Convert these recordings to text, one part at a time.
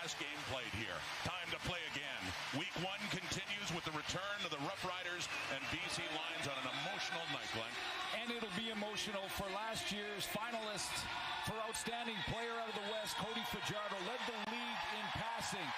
last game played here. Time to play again. Week 1 continues with the return of the Roughriders and BC Lions on an emotional night, Glenn. And it'll be emotional for last year's finalist for Outstanding Player out of the West. Cody Fajardo led the league in passing.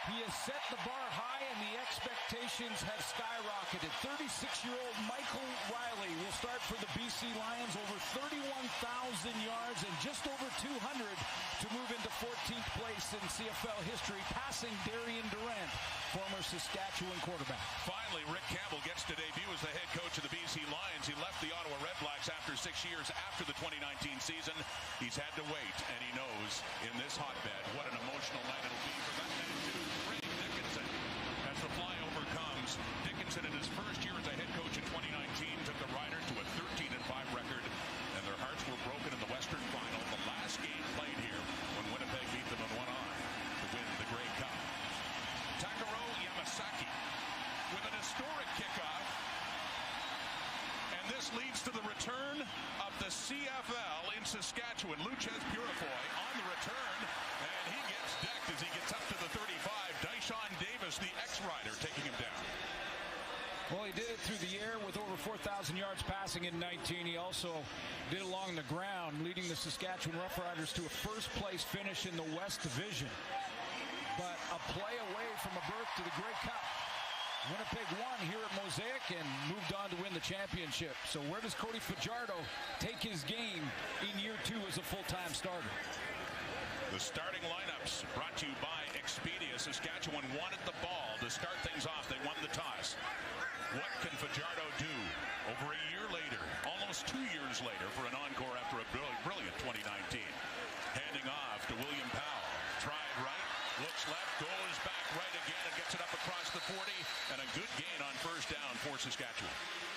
He has set the bar high, and the expectations have skyrocketed. 36-year-old Michael Riley will start for the BC Lions, over 31,000 yards and just over 200 to move into 14th place in CFL history, passing Darian Durant, former Saskatchewan quarterback. Finally, Rick Campbell gets to debut as the head coach of the BC Lions. He left the Ottawa Redblacks after 6 years after the 2019 season. He's had to wait, and he knows in this hotbed what an emotional night it'll be for that man, too. As the flyover comes, Dickinson in his first year as a head coach in 2019 took the Riders to a 13-5 record, and their hearts were broken in the Western Final. The last game played here when Winnipeg beat them in 1-on to win the Grey Cup. Takaro Yamasaki with an historic kickoff, and this leads to the return of the CFL in Saskatchewan. Luchez Purifoy on the return, and he gets decked as he gets up to the 35. Dyshon Davis, the ex-Rider, taking him down. Well, he did it through the air with over 4,000 yards passing in 19. He also did along the ground, leading the Saskatchewan Roughriders to a first-place finish in the West Division. But a play away from a berth to the Grey Cup. Winnipeg won here at Mosaic and moved on to win the championship. So where does Cody Fajardo take his game in year 2 as a full-time starter? The starting lineups brought to you by Expedia. Saskatchewan wanted the ball to start things off. They won the toss. What can Fajardo do over a year later, almost 2 years later, for an encore after a brilliant 2019? Handing off to William Powell. Tried right, looks left, goes back right again and gets it up across the 40, and a good gain on first down for Saskatchewan.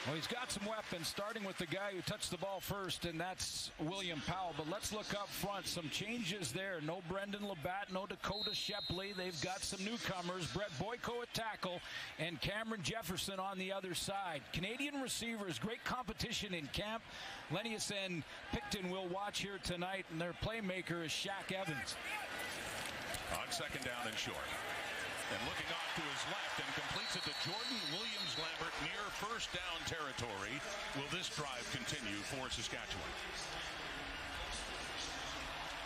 Well, he's got some weapons, starting with the guy who touched the ball first, and that's William Powell. But let's look up front. Some changes there. No Brendan Labatt, no Dakota Shepley. They've got some newcomers. Brett Boyko at tackle and Cameron Jefferson on the other side. Canadian receivers, great competition in camp. Lenius and Picton will watch here tonight, and their playmaker is Shaq Evans. On second down and short. And looking off to his left and completes it to Jordan Williams-Lambert near first down territory. Will this drive continue for Saskatchewan?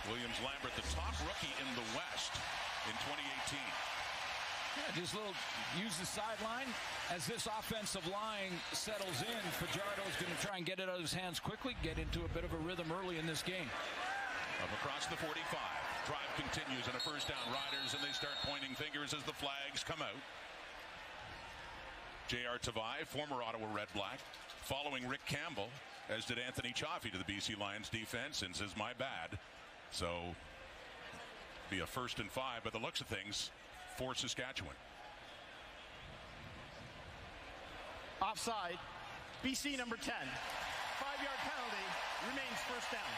Williams-Lambert, the top rookie in the West in 2018. Yeah, just a little use the sideline as this offensive line settles in. Fajardo's going to try and get it out of his hands quickly, get into a bit of a rhythm early in this game. Up across the 45. Drive continues and a first down. Riders, and they start pointing fingers as the flags come out. J.R. Tavai, former Ottawa Red Black, following Rick Campbell, as did Anthony Chaffee to the BC Lions defense, and says, my bad. So, be a 1st and 5 by the looks of things for Saskatchewan. Offside. BC number 10. 5-yard penalty. Remains first down.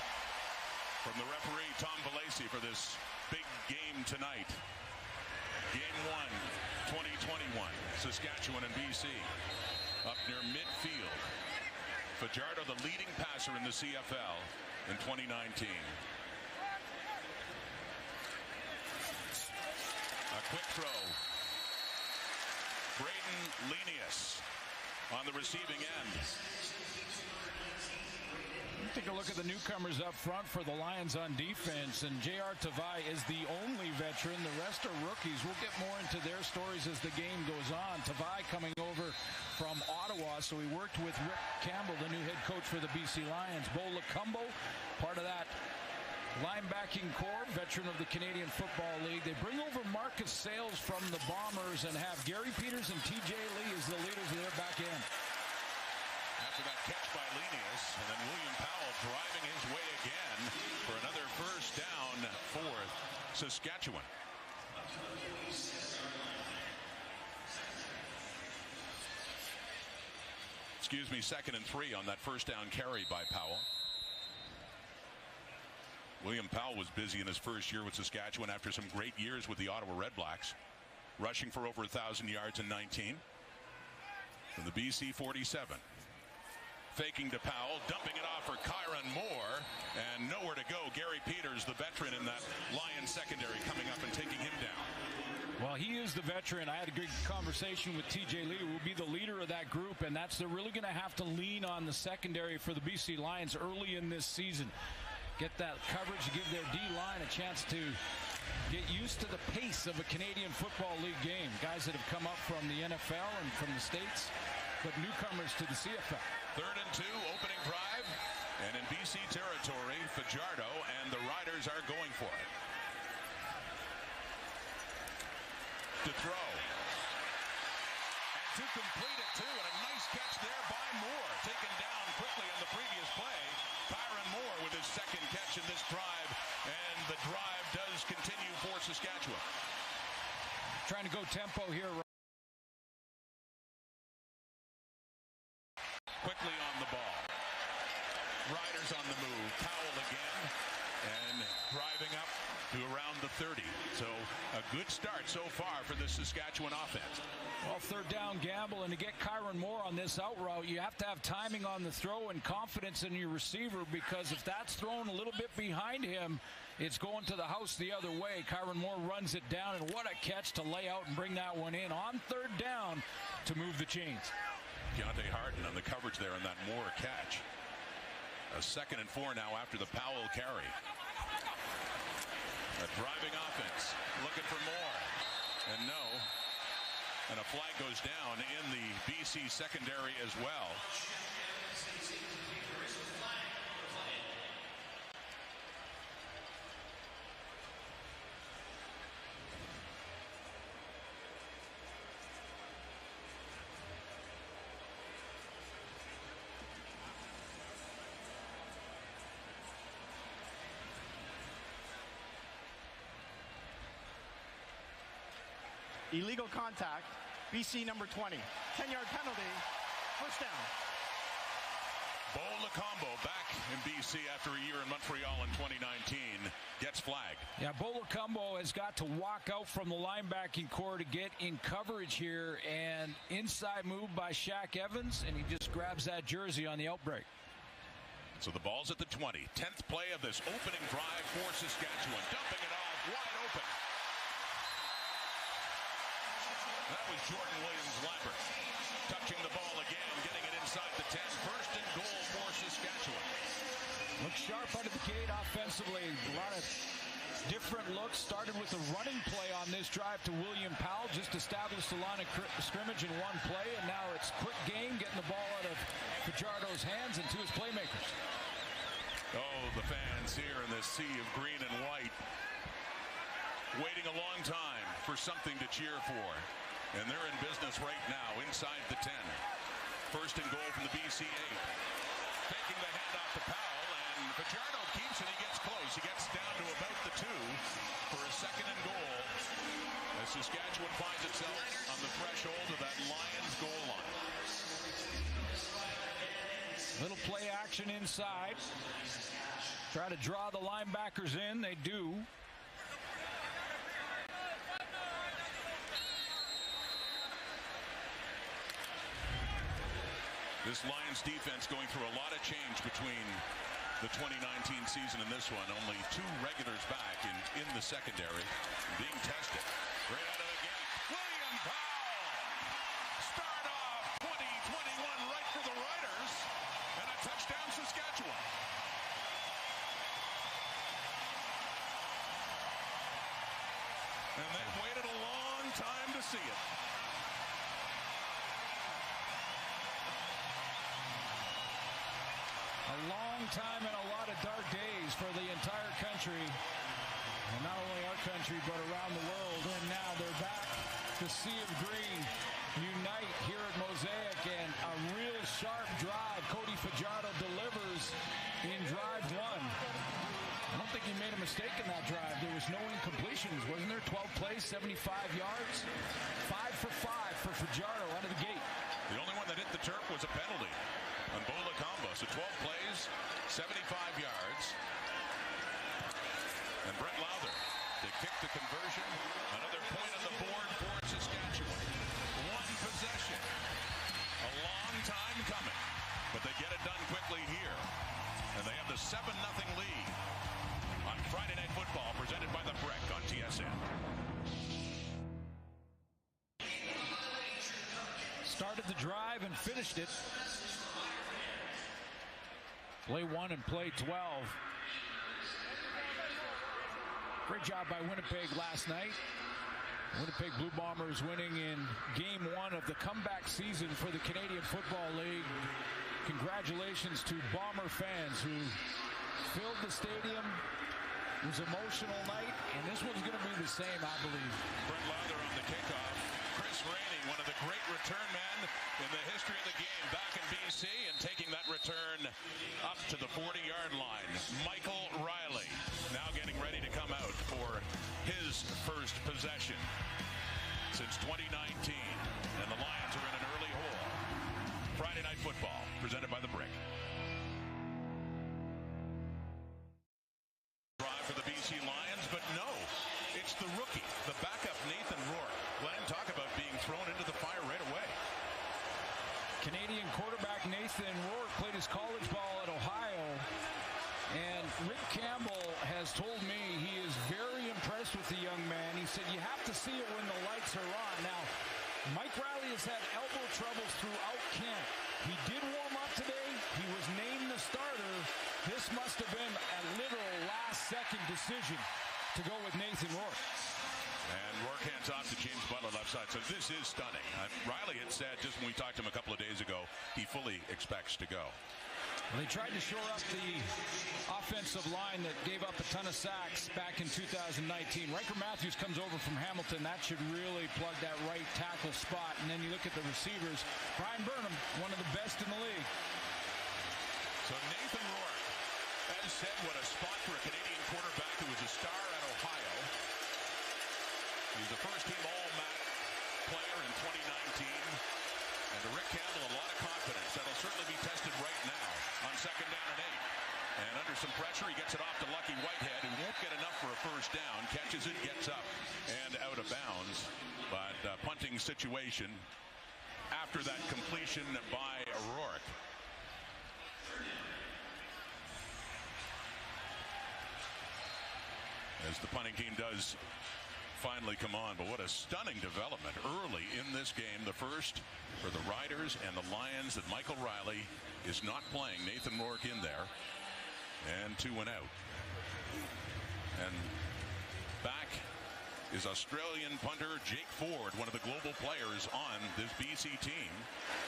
From the referee, Tom Valacy, for this big game tonight. Game 1, 2021. Saskatchewan and BC up near midfield. Fajardo, the leading passer in the CFL in 2019. A quick throw. Braden Lenius on the receiving end. Take a look at the newcomers up front for the Lions on defense, and J.R. Tavai is the only veteran. The rest are rookies. We'll get more into their stories as the game goes on. Tavai coming over from Ottawa, so he worked with Rick Campbell, the new head coach for the BC Lions. Bo Lacumbo, part of that linebacking core, veteran of the Canadian Football League. They bring over Marcus Sayles from the Bombers and have Gary Peters and TJ Lee as the leaders of their back end. After that catch by Lenius, and then William Powell driving his way again for another first down for Saskatchewan. Excuse me, 2nd and 3 on that first down carry by Powell. William Powell was busy in his first year with Saskatchewan after some great years with the Ottawa Redblacks, rushing for over 1,000 yards in 19. From the BC 47. Faking to Powell, dumping it off for Kyron Moore, and nowhere to go. Gary Peters, the veteran in that Lions secondary, coming up and taking him down. Well, he is the veteran. I had a good conversation with TJ Lee, who will be the leader of that group, and they're really going to have to lean on the secondary for the BC Lions early in this season. Get that coverage, give their D-line a chance to get used to the pace of a Canadian Football League game. Guys that have come up from the NFL and from the States, but newcomers to the CFL. 3rd and 2, opening drive. And in BC territory, Fajardo and the Riders are going for it. To throw. And to complete it, too. And a nice catch there by Moore. Taken down quickly on the previous play. Kyron Moore with his second catch in this drive. And the drive does continue for Saskatchewan. Trying to go tempo here. Quickly on the ball. Riders on the move. Powell again. And driving up to around the 30. So a good start so far for the Saskatchewan offense. Well, 3rd down gamble, and to get Kyron Moore on this out route, you have to have timing on the throw and confidence in your receiver, because if that's thrown a little bit behind him, it's going to the house the other way. Kyron Moore runs it down, and what a catch to lay out and bring that one in on 3rd down to move the chains. Deontay Harden on the coverage there on that Moore catch. A 2nd and 4 now after the Powell carry. A driving offense, looking for more, and no. And a flag goes down in the BC secondary as well. Illegal contact, BC number 20. 10-yard penalty, 1st down. Bo Lacombo back in BC after a year in Montreal in 2019 gets flagged. Yeah, Bo Lacombo has got to walk out from the linebacking core to get in coverage here, and inside move by Shaq Evans, and he just grabs that jersey on the outbreak. So the ball's at the 20. 10th play of this opening drive for Saskatchewan. Dumping it off wide open. That was Jordan Williams-Lambert touching the ball again, getting it inside the 10. 1st and goal for Saskatchewan. Looks sharp out of the gate offensively. A lot of different looks. Started with a running play on this drive to William Powell. Just established the line of scrimmage in one play, and now it's quick game, getting the ball out of Fajardo's hands and to his playmakers. Oh, the fans here in this sea of green and white, waiting a long time for something to cheer for. And they're in business right now inside the 10. 1st and goal from the BC 8. Taking the handoff to Powell, and Fajardo keeps it. He gets close. He gets down to about the 2 for a 2nd and goal as Saskatchewan finds itself on the threshold of that Lions goal line. Little play action inside. Try to draw the linebackers in. They do. This Lions defense going through a lot of change between the 2019 season and this one. Only 2 regulars back in the secondary being tested. Right out of the gate, William Powell. Start off 2021 right for the Riders. And a touchdown Saskatchewan. And they've waited a long time to see it. A long time and a lot of dark days for the entire country. And not only our country, but around the world. And now they're back. The Sea of Green unite here at Mosaic. And a real sharp drive. Cody Fajardo delivers in drive 1. I don't think he made a mistake in that drive. There was no incompletions, wasn't there? 12 plays, 75 yards. 5 for 5 for Fajardo out of the gate. The only one that hit the turf was a penalty on Bo Lacombo. So 12 plays, 75 yards. And Brett Lowther to kick the conversion. Another point on the board for Saskatchewan. 1 possession. A long time coming. But they get it done quickly here. And they have the 7-0 lead on Friday Night Football presented by The Brick on TSN. started the drive and finished it. Play 1 and play 12. Great job by Winnipeg last night. Winnipeg Blue Bombers winning in Game 1 of the comeback season for the Canadian Football League. Congratulations to Bomber fans who filled the stadium. It was an emotional night, and this one's going to be the same, I believe. Brett Lather on the kickoff. Chris Rainey, one of the great return men in the history of the game, back in BC and taking that return up to the 40-yard line. Michael Riley now getting ready to come out for his first possession since 2019, and the Lions are in an early hole. Friday Night Football, presented by The Brick. Drive for the BC Lions, but no, it's the rookie, the backup Nathan Rourke. Glenn, talk about being thrown into the fire right away. Canadian quarterback Nathan Rourke played his college ball at Ohio, and Rick Campbell has told me he is very impressed with the young man. He said you have to see it when the lights are on. Now, Mike Riley has had elbow troubles throughout camp. He did warm up today. He was named the starter. This must have been a literal last-second decision to go with Nathan Rourke. And Rourke hands off to James Butler left side. So this is stunning. Riley had said just when we talked to him a couple of days ago, he fully expects to go. Well, they tried to shore up the offensive line that gave up a ton of sacks back in 2019. Riker Matthews comes over from Hamilton. That should really plug that right tackle spot. And then you look at the receivers. Brian Burnham, one of the best in the league. So Nathan Rourke, as said, what a spot for a Canadian quarterback who was a star at Ohio. He's a first-team All-MAC player in 2019. And to Rick Campbell, a lot of confidence. That'll certainly be tested right now on 2nd down and 8. And under some pressure, he gets it off to Lucky Whitehead, who won't get enough for a first down. Catches it, gets up, and out of bounds. But punting situation after that completion by Rourke. As the punting team does finally come on, but what a stunning development early in this game. The first for the Riders and the Lions that Michael Riley is not playing. Nathan Rourke in there, and 2 and out. And back is Australian punter Jake Ford, one of the global players on this BC team.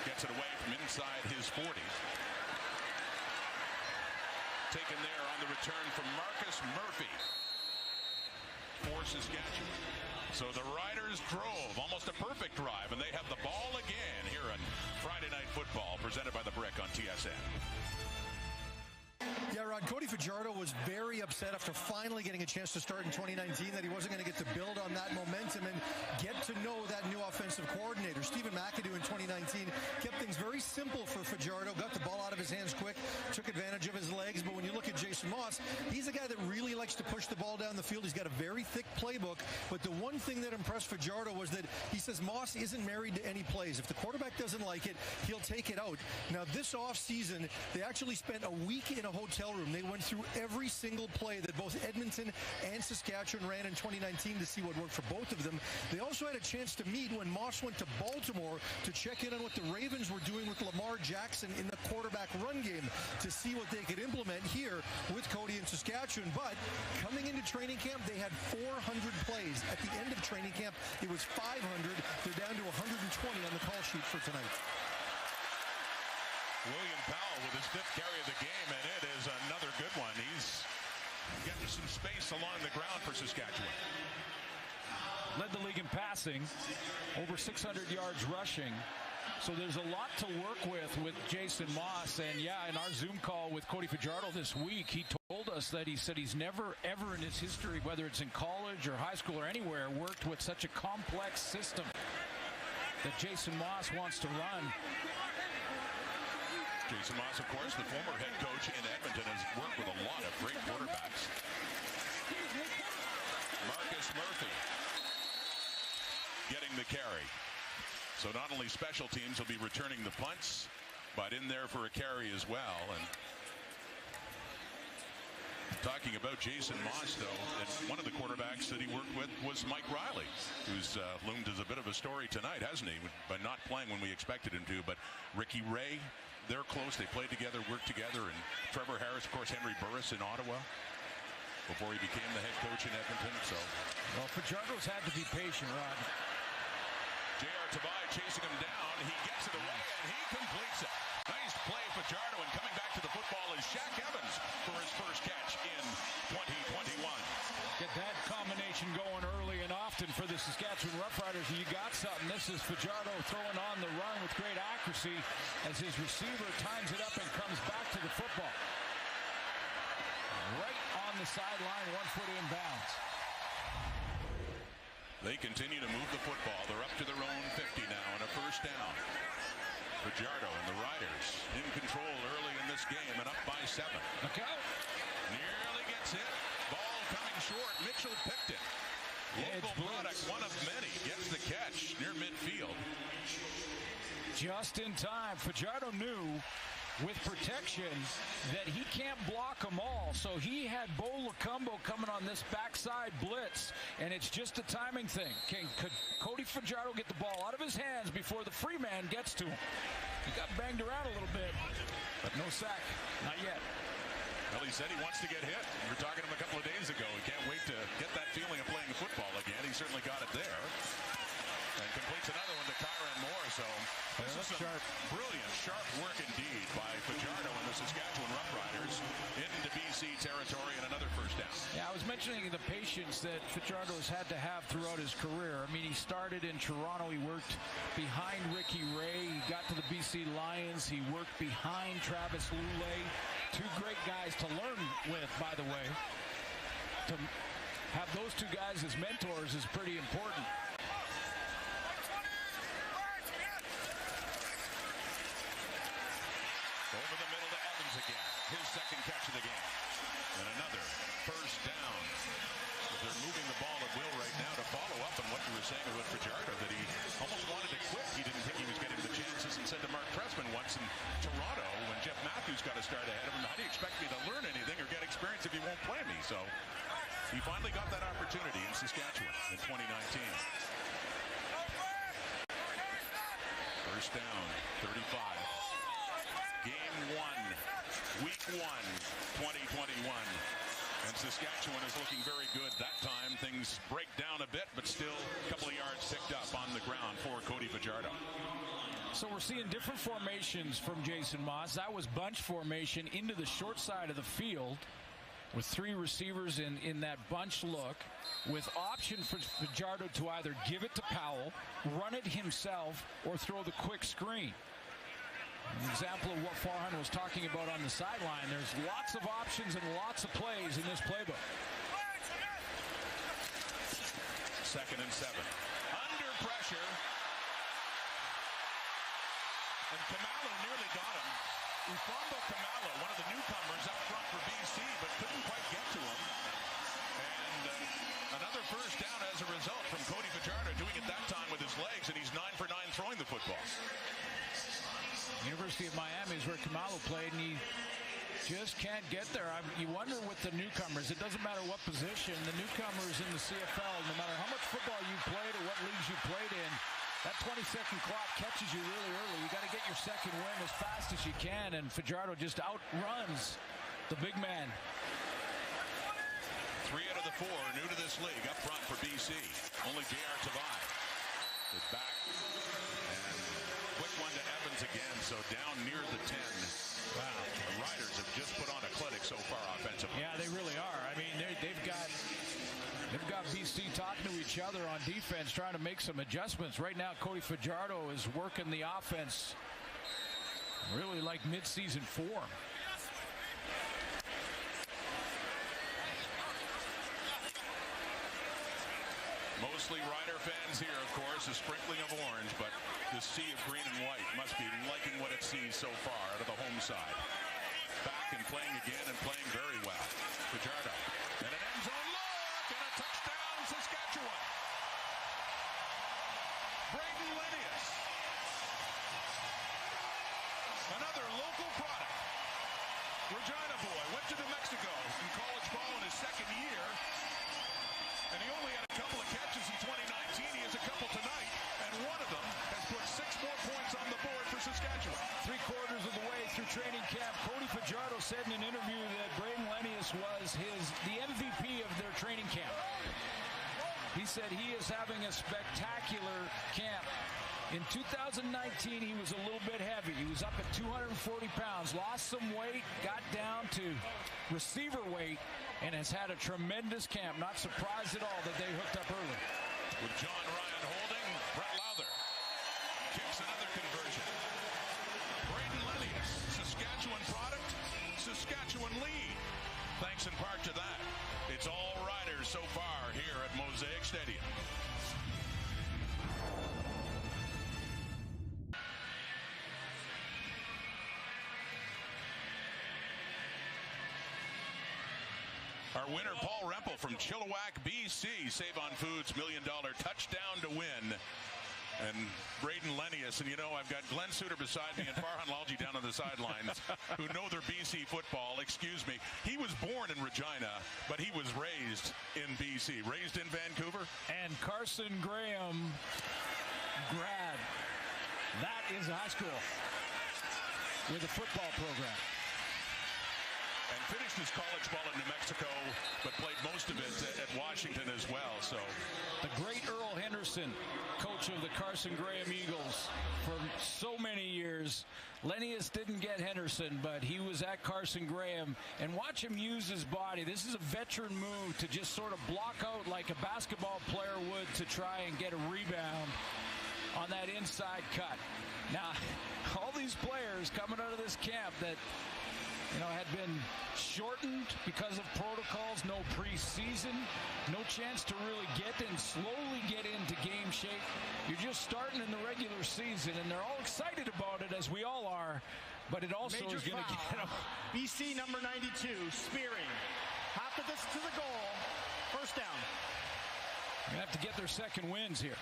Gets it away from inside his 40. Taken there on the return from Marcus Murphy for Saskatchewan. So the Riders drove almost a perfect drive, and they have the ball again here on Friday Night Football, presented by The Brick on TSN. Yeah, Rod, Cody Fajardo was very upset after finally getting a chance to start in 2019 that he wasn't going to get to build on that momentum and get to know that new offensive coordinator. Stephen McAdoo in 2019 kept things very simple for Fajardo, got the ball out of his hands quick, took advantage of his legs. But when you look at Jason Moss, he's a guy that really likes to push the ball down the field. He's got a very thick playbook. But the one thing that impressed Fajardo was that he says Moss isn't married to any plays. If the quarterback doesn't like it, he'll take it out. Now, this offseason, they actually spent a week in a hotel room. They went through every single play that both Edmonton and Saskatchewan ran in 2019 to see what worked for both of them. They also had a chance to meet when Moss went to Baltimore to check in on what the Ravens were doing with Lamar Jackson in the quarterback run game to see what they could implement here with Cody in Saskatchewan. But coming into training camp, they had 400 plays. At the end of training camp, it was 500. They're down to 120 on the call sheet for tonight. William Powell with his 5th carry of the game, and it is another good one. He's getting some space along the ground for Saskatchewan. Led the league in passing, over 600 yards rushing. So there's a lot to work with Jason Moss. And yeah, in our Zoom call with Cody Fajardo this week, he told us that he said he's never, ever in his history, whether it's in college or high school or anywhere, worked with such a complex system that Jason Moss wants to run. Jason Moss, of course, the former head coach in Edmonton, has worked with a lot of great quarterbacks. Marcus Murphy getting the carry. So not only special teams will be returning the punts, but in there for a carry as well. And Talking about Jason Moss, though, and one of the quarterbacks that he worked with was Mike Riley, who's loomed as a bit of a story tonight, hasn't he? By not playing when we expected him to. But Ricky Ray, they're close. They played together, worked together. And Trevor Harris, of course, Henry Burris in Ottawa before he became the head coach in Edmonton. So, well, Fajardo's had to be patient, Rod. J.R. Tavai chasing him down. He gets it away, and he completes it. Nice play, Fajardo, and coming back to the football is Shaq Evans for his first catch in 2021. Get that combination going early and often for the Saskatchewan Roughriders. You got something. This is Fajardo throwing on the run with great accuracy as his receiver times it up and comes back to the football. Right on the sideline, 1 foot inbounds. They continue to move the football. They're up to their own 50 now and a first down. Fajardo and the Riders in control early in this game and up by 7. Look out. Nearly gets hit. Ball coming short. Mitchell picked it. Local product, one of many, gets the catch near midfield. Just in time. Fajardo knew with protection that he can't block them all. So he had Bo Lacumbo coming on this backside blitz, and it's just a timing thing. Could Cody Fajardo get the ball out of his hands before the free man gets to him? He got banged around a little bit, but no sack. Not yet. Well, he said he wants to get hit. We were talking to him a couple of days ago. He can't wait to get that feeling of playing football again. He certainly got it there. And completes another one to Kyron Moore. So this is some brilliant, sharp work indeed by Fajardo and the Saskatchewan Roughriders into BC territory and another first down. Yeah, I was mentioning the patience that Fajardo's had to have throughout his career. I mean, he started in Toronto. He worked behind Ricky Ray. He got to the BC Lions. He worked behind Travis Lulay. 2 great guys to learn with, by the way. To have those 2 guys as mentors is pretty important. Over the middle to Evans again. His second catch of the game. And another first down. They're moving the ball at will right now to follow up on what you were saying about Fajardo, that he almost wanted to quit. He didn't think he was getting the chances, and said to Mark Pressman once in Toronto when Jeff Matthews got to start ahead of him, how do you expect me to learn anything or get experience if you won't play me? So he finally got that opportunity in Saskatchewan in 2019. First down, 35. Game 1, week 1, 2021. And Saskatchewan is looking very good that time. Things break down a bit, but still a couple of yards picked up on the ground for Cody Fajardo. So we're seeing different formations from Jason Moss. That was bunch formation into the short side of the field with 3 receivers in that bunch look, with option for Fajardo to either give it to Powell, run it himself, or throw the quick screen. An example of what Farhan was talking about on the sideline. There's lots of options and lots of plays in this playbook. 2nd and 7. Under pressure. And Kamalo nearly got him. Ufambo Kamalo, one of the newcomers up front for BC, but couldn't quite get to him. And another first down as a result from Cody Fajardo, doing it that time with his legs, and he's 9 for 9 throwing the football. University of Miami is where Kamalo played, and he just can't get there. You wonder with the newcomers, it doesn't matter what position, the newcomers in the CFL, no matter how much football you played or what leagues you played in, that 20-second clock catches you really early. You got to get your second win as fast as you can, and Fajardo just outruns the big man. 3 out of the 4 new to this league up front for BC. Only J.R. Tavai is back. And quick one to Evans again, so down near the 10. Wow. The Riders have just put on a clinic so far offensively. Yeah, they really are. I mean, they've got BC talking to each other on defense, trying to make some adjustments. Right now, Cody Fajardo is working the offense really like mid-season form. Mostly Rider fans here, of course, a sprinkling of orange, but the sea of green and white must be liking what it sees so far out of the home side. Back and playing again and playing very well. Fajardo. And an end zone look and a touchdown, Saskatchewan. Braden Linnaeus. Another local product. Regina boy, went to New Mexico in college ball in his second year, and he only had a couple of catches in 2019. He has a couple tonight, and one of them has put 6 more points on the board for Saskatchewan. 3/4 of the way through training camp, Cody Fajardo said in an interview that Braden Lenius was the MVP of their training camp. He said he is having a spectacular camp. In 2019, he was a little bit heavy. He was up at 240 pounds, lost some weight, got down to receiver weight, and has had a tremendous camp. Not surprised at all that they hooked up early. With John Ryan holding, Brett Lowther kicks another conversion. Braden Lenius, Saskatchewan product, Saskatchewan lead. Thanks in part to that. It's all Riders so far here at Mosaic Stadium. Our winner, Paul Rempel from Chilliwack, BC. Save on Foods $1 million touchdown to win. And Braden Lenius, and you know, I've got Glenn Suter beside me and Farhan Lalji down on the sidelines who know their BC football. Excuse me. He was born in Regina, but he was raised in BC. Raised in Vancouver. And Carson Graham grad. That is high school with a football program. And finished his college ball in New Mexico, but played most of it at Washington as well. So the great Earl Henderson, coach of the Carson Graham Eagles for so many years. Lenius didn't get Henderson, but he was at Carson Graham. And watch him use his body. This is a veteran move to just sort of block out like a basketball player would to try and get a rebound on that inside cut. Now, all these players coming out of this camp that had been shortened because of protocols, no preseason, no chance to really slowly get into game shape. You're just starting in the regular season, and they're all excited about it, as we all are, but it also Major is going to get them. BC number 92, spearing. Half the distance to the goal. First down. They have to get their second wins here.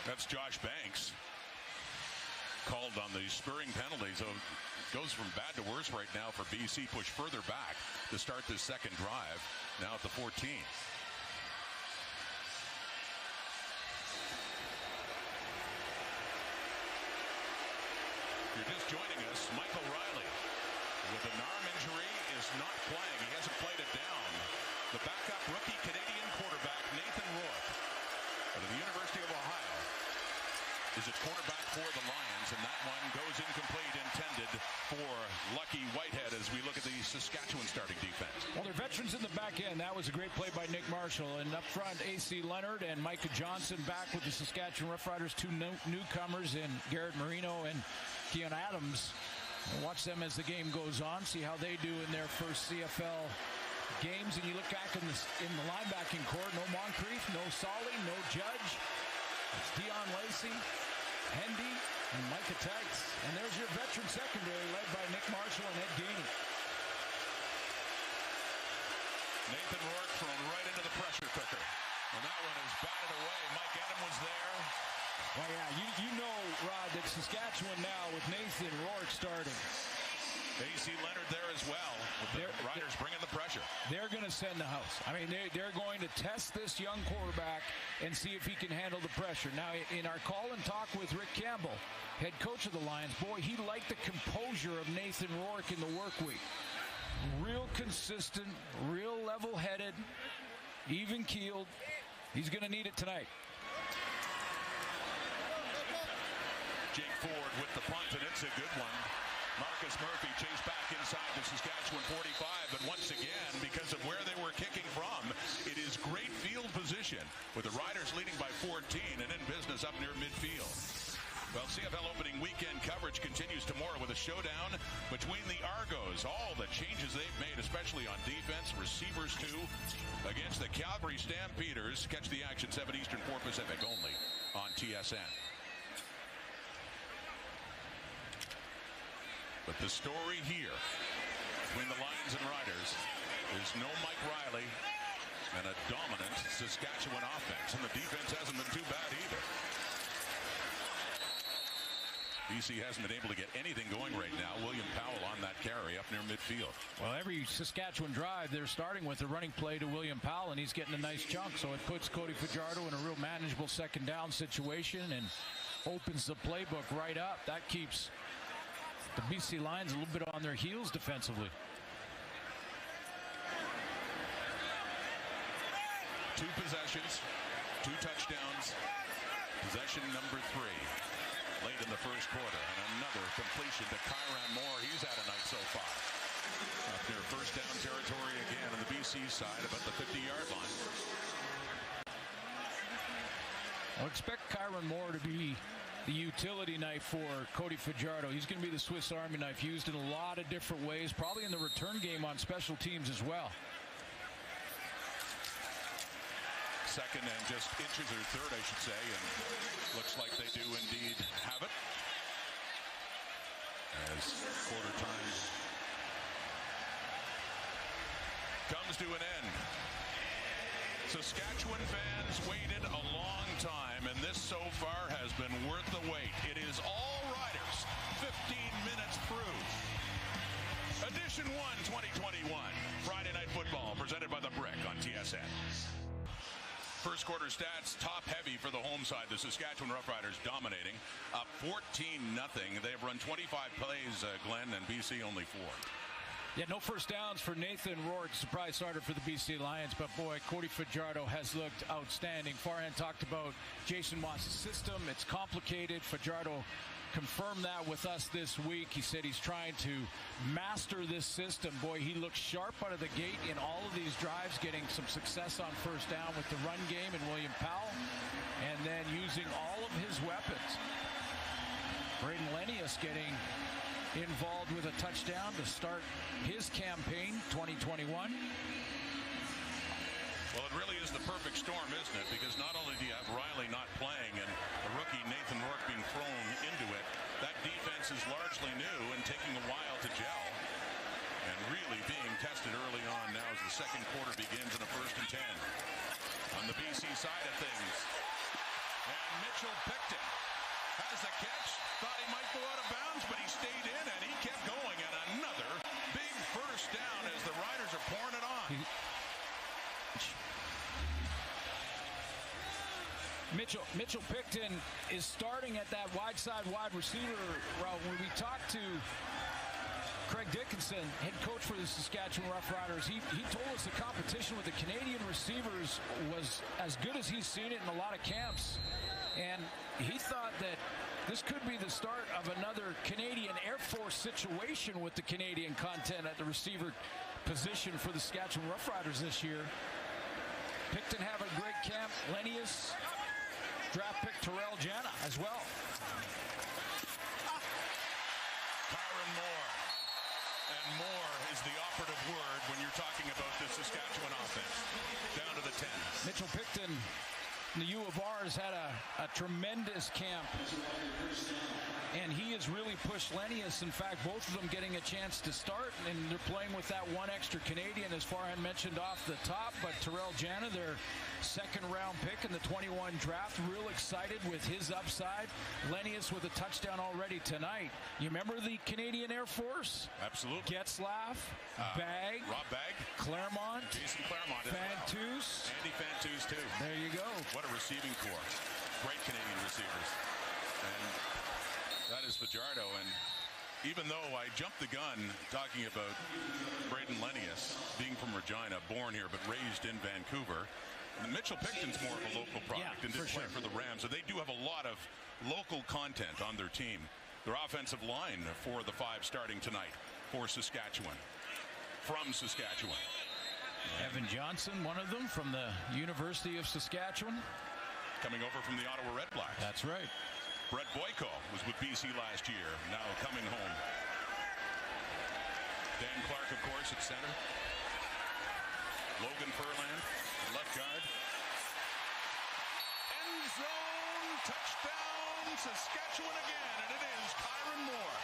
That's Josh Banks. Called on the spurring penalty, so goes from bad to worse right now for BC. Push further back to start this second drive. Now at the 14. If you're just joining us, Michael Riley with an arm injury is not playing. He hasn't played it down. The backup rookie Canadian quarterback Nathan Rourke out of the University of Ohio is at quarterback for the Lions, and that one goes incomplete, intended for Lucky Whitehead as we look at the Saskatchewan starting defense. Well, they're veterans in the back end. That was a great play by Nick Marshall. And up front, A.C. Leonard and Micah Johnson back with the Saskatchewan Roughriders, two newcomers in Garrett Marino and Keon Adams. We'll watch them as the game goes on, see how they do in their first CFL games. And you look back in the linebacking core, no Moncrief, no Solly, no Judge. It's Dion Lacey, Hendy, and Micah Tice. And there's your veteran secondary led by Nick Marshall and Ed Gainey. Nathan Rourke thrown right into the pressure cooker. And that one is batted away. Mike Edem was there. Well, yeah, you know, Rod, that Saskatchewan now with Nathan Rourke starting. A.C. Leonard there as well. With the Riders bringing the pressure. They're going to send the house. I mean, they're going to test this young quarterback and see if he can handle the pressure. Now, in our call and talk with Rick Campbell, head coach of the Lions, boy, he liked the composure of Nathan Rourke in the work week. Real consistent, real level-headed, even-keeled. He's going to need it tonight. Jake Ford with the punt, and it's a good one. Marcus Murphy chased back inside the Saskatchewan 45, but once again, because of where they were kicking from, it is great field position with the Riders leading by 14 and in business up near midfield. Well, CFL opening weekend coverage continues tomorrow with a showdown between the Argos. All the changes they've made, especially on defense, receivers too, against the Calgary Stampeders. Catch the action 7 Eastern, 4 Pacific only on TSN. But the story here between the Lions and Riders is no Mike Riley and a dominant Saskatchewan offense. And the defense hasn't been too bad either. BC BC hasn't been able to get anything going right now. William Powell on that carry up near midfield. Well, every Saskatchewan drive, they're starting with a running play to William Powell, and he's getting a nice chunk. So it puts Cody Fajardo in a real manageable second down situation and opens the playbook right up. That keeps the BC Lions a little bit on their heels defensively. 2 possessions, 2 touchdowns. Possession number 3 late in the first quarter, and another completion to Kyron Moore. He's had a night so far. Up near first down territory again on the BC side, about the 50-yard line. I expect Kyron Moore to be the utility knife for Cody Fajardo. He's going to be the Swiss Army knife, used in a lot of different ways, probably in the return game on special teams as well. Second and just inches, or third, I should say, and looks like they do indeed have it. As quarter time comes to an end. Saskatchewan fans waited a long time, and this so far has been worth the wait. It is all Riders, 15 minutes through. Edition 1 2021, Friday Night Football, presented by The Brick on TSN. First quarter stats, top heavy for the home side. The Saskatchewan Roughriders dominating, up 14-0. They've run 25 plays, Glenn, and BC only 4. Yeah, no first downs for Nathan Rourke, surprise starter for the BC Lions. But boy, Cody Fajardo has looked outstanding. Farhan talked about Jason Moss's system. It's complicated. Fajardo confirmed that with us this week. He said he's trying to master this system. Boy, he looks sharp out of the gate in all of these drives, getting some success on first down with the run game and William Powell, and then using all of his weapons. Braden Lenius getting involved with a touchdown to start his campaign 2021. Well, it really is the perfect storm, isn't it? Because not only do you have Riley not playing and a rookie Nathan Rourke being thrown into it, that defense is largely new and taking a while to gel. And really being tested early on now as the second quarter begins in a 1st and 10. On the BC side of things. And Mitchell Picton has the catch. Thought he might go out of bounds, but he stayed in and he kept going. And another big first down as the Riders are pouring it on. Mitchell Picton is starting at that wide side wide receiver route. When we talked to Craig Dickinson, head coach for the Saskatchewan Roughriders, he told us the competition with the Canadian receivers was as good as he's seen it in a lot of camps. And he thought that this could be the start of another Canadian Air Force situation with the Canadian content at the receiver position for the Saskatchewan Roughriders this year. Picton having a great camp. Lenius, draft pick Terrell Jana as well. Kyron Moore. And more is the operative word when you're talking about the Saskatchewan offense. Down to the 10. Mitchell Picton, the U of R, has had a tremendous camp. And he has really pushed Lenius. In fact, both of them getting a chance to start, and they're playing with that one extra Canadian, as Farhan mentioned off the top. But Terrell Jana, their second-round pick in the 21 draft, real excited with his upside. Lenius with a touchdown already tonight. You remember the Canadian Air Force? Absolutely. Getzlaff, Bagg, Rob Bagg, Claremont, Jason Claremont, Fantus. Andy Fantus, too. There you go. What a receiving corps. Great Canadian receivers. And that is Fajardo, and even though I jumped the gun talking about Braden Lenius being from Regina, born here but raised in Vancouver, Mitchell Picton's more of a local product and did play for the Rams, so they do have a lot of local content on their team. Their offensive line for the 5 starting tonight for Saskatchewan, from Saskatchewan. Evan Johnson, one of them from the University of Saskatchewan. Coming over from the Ottawa Red Blacks. That's right. Brett Boyko was with BC last year, now coming home. Dan Clark, of course, at center. Logan Furland, left guard. End zone, touchdown, Saskatchewan again, and it is Kyron Moore.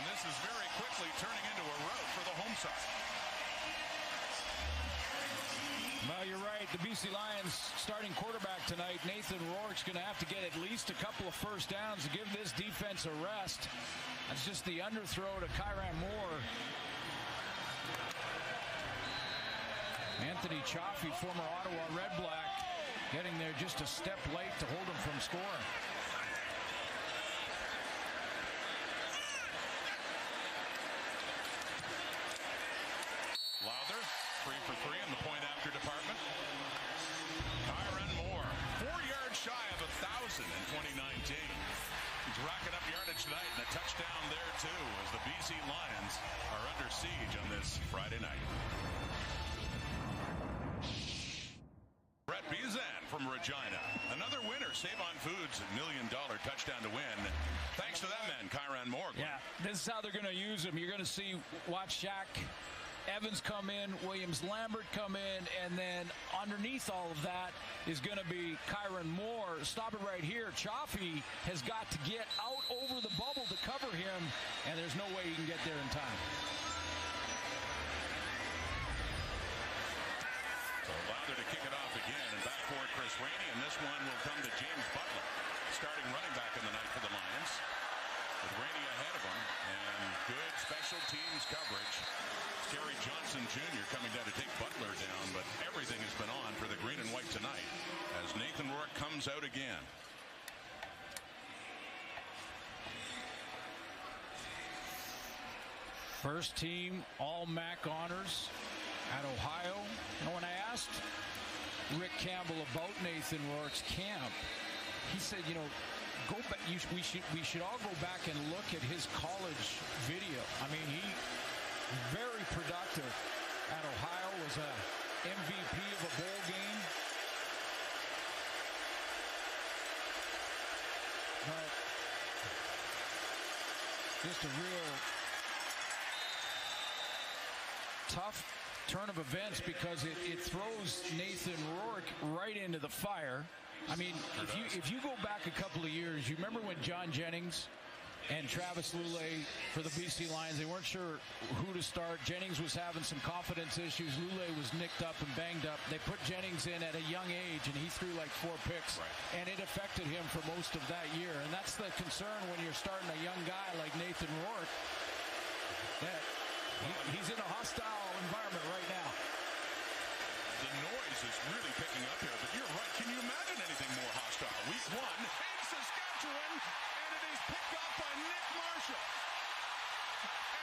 And this is very quickly turning into a rout for the home side. Well, you're right. The BC Lions starting quarterback tonight, Nathan Rourke's going to have to get at least a couple of first downs to give this defense a rest. That's just the underthrow to Kyran Moore. Anthony Chaffee, former Ottawa Red Black, getting there just a step late to hold him from scoring. Lowther, 3 for 3 in the point after department. Kyran Moore, 4 yards shy of 1,000 in 2019. He's racking up yardage tonight and a touchdown there too as the BC Lions are under siege on this Friday night. Brett Bizan from Regina. Another winner, Save-On Foods, $1 million touchdown to win. Thanks to them and Kyran Moore. Yeah, this is how they're going to use him. You're going to see, watch Shaq Evans come in, Williams Lambert come in, and then underneath all of that is going to be Kyran Moore. Stop it right here. Chaffee has got to get out over the bubble to cover him, and there's no way he can get there in time. So Lowther to kick it off again, and back for Chris Rainey, and this one will come to James Butler, starting running back in the night for the Lions, with Rainey ahead of him, and good special teams coverage. Gary Johnson Jr. coming down to take Butler down, but everything has been on for the green and white tonight as Nathan Rourke comes out again. First team All-MAC honors at Ohio. And when I asked Rick Campbell about Nathan Rourke's camp, he said, you know, go back. We should all go back and look at his college video. I mean, he very productive at Ohio, was a MVP of a bowl game. But just a real tough turn of events because it throws Nathan Rourke right into the fire. I mean, if you go back a couple of years, you remember when John Jennings and Travis Lulay for the BC Lions, they weren't sure who to start. Jennings was having some confidence issues. Lulay was nicked up and banged up. They put Jennings in at a young age, and he threw like 4 picks, and it affected him for most of that year. And that's the concern when you're starting a young guy like Nathan Rourke. That he's in a hostile environment right now. The noise is really picking up here, but you're right. Can you imagine anything more hostile? Week 1 in Saskatchewan, and it is picked up by Nick Marshall.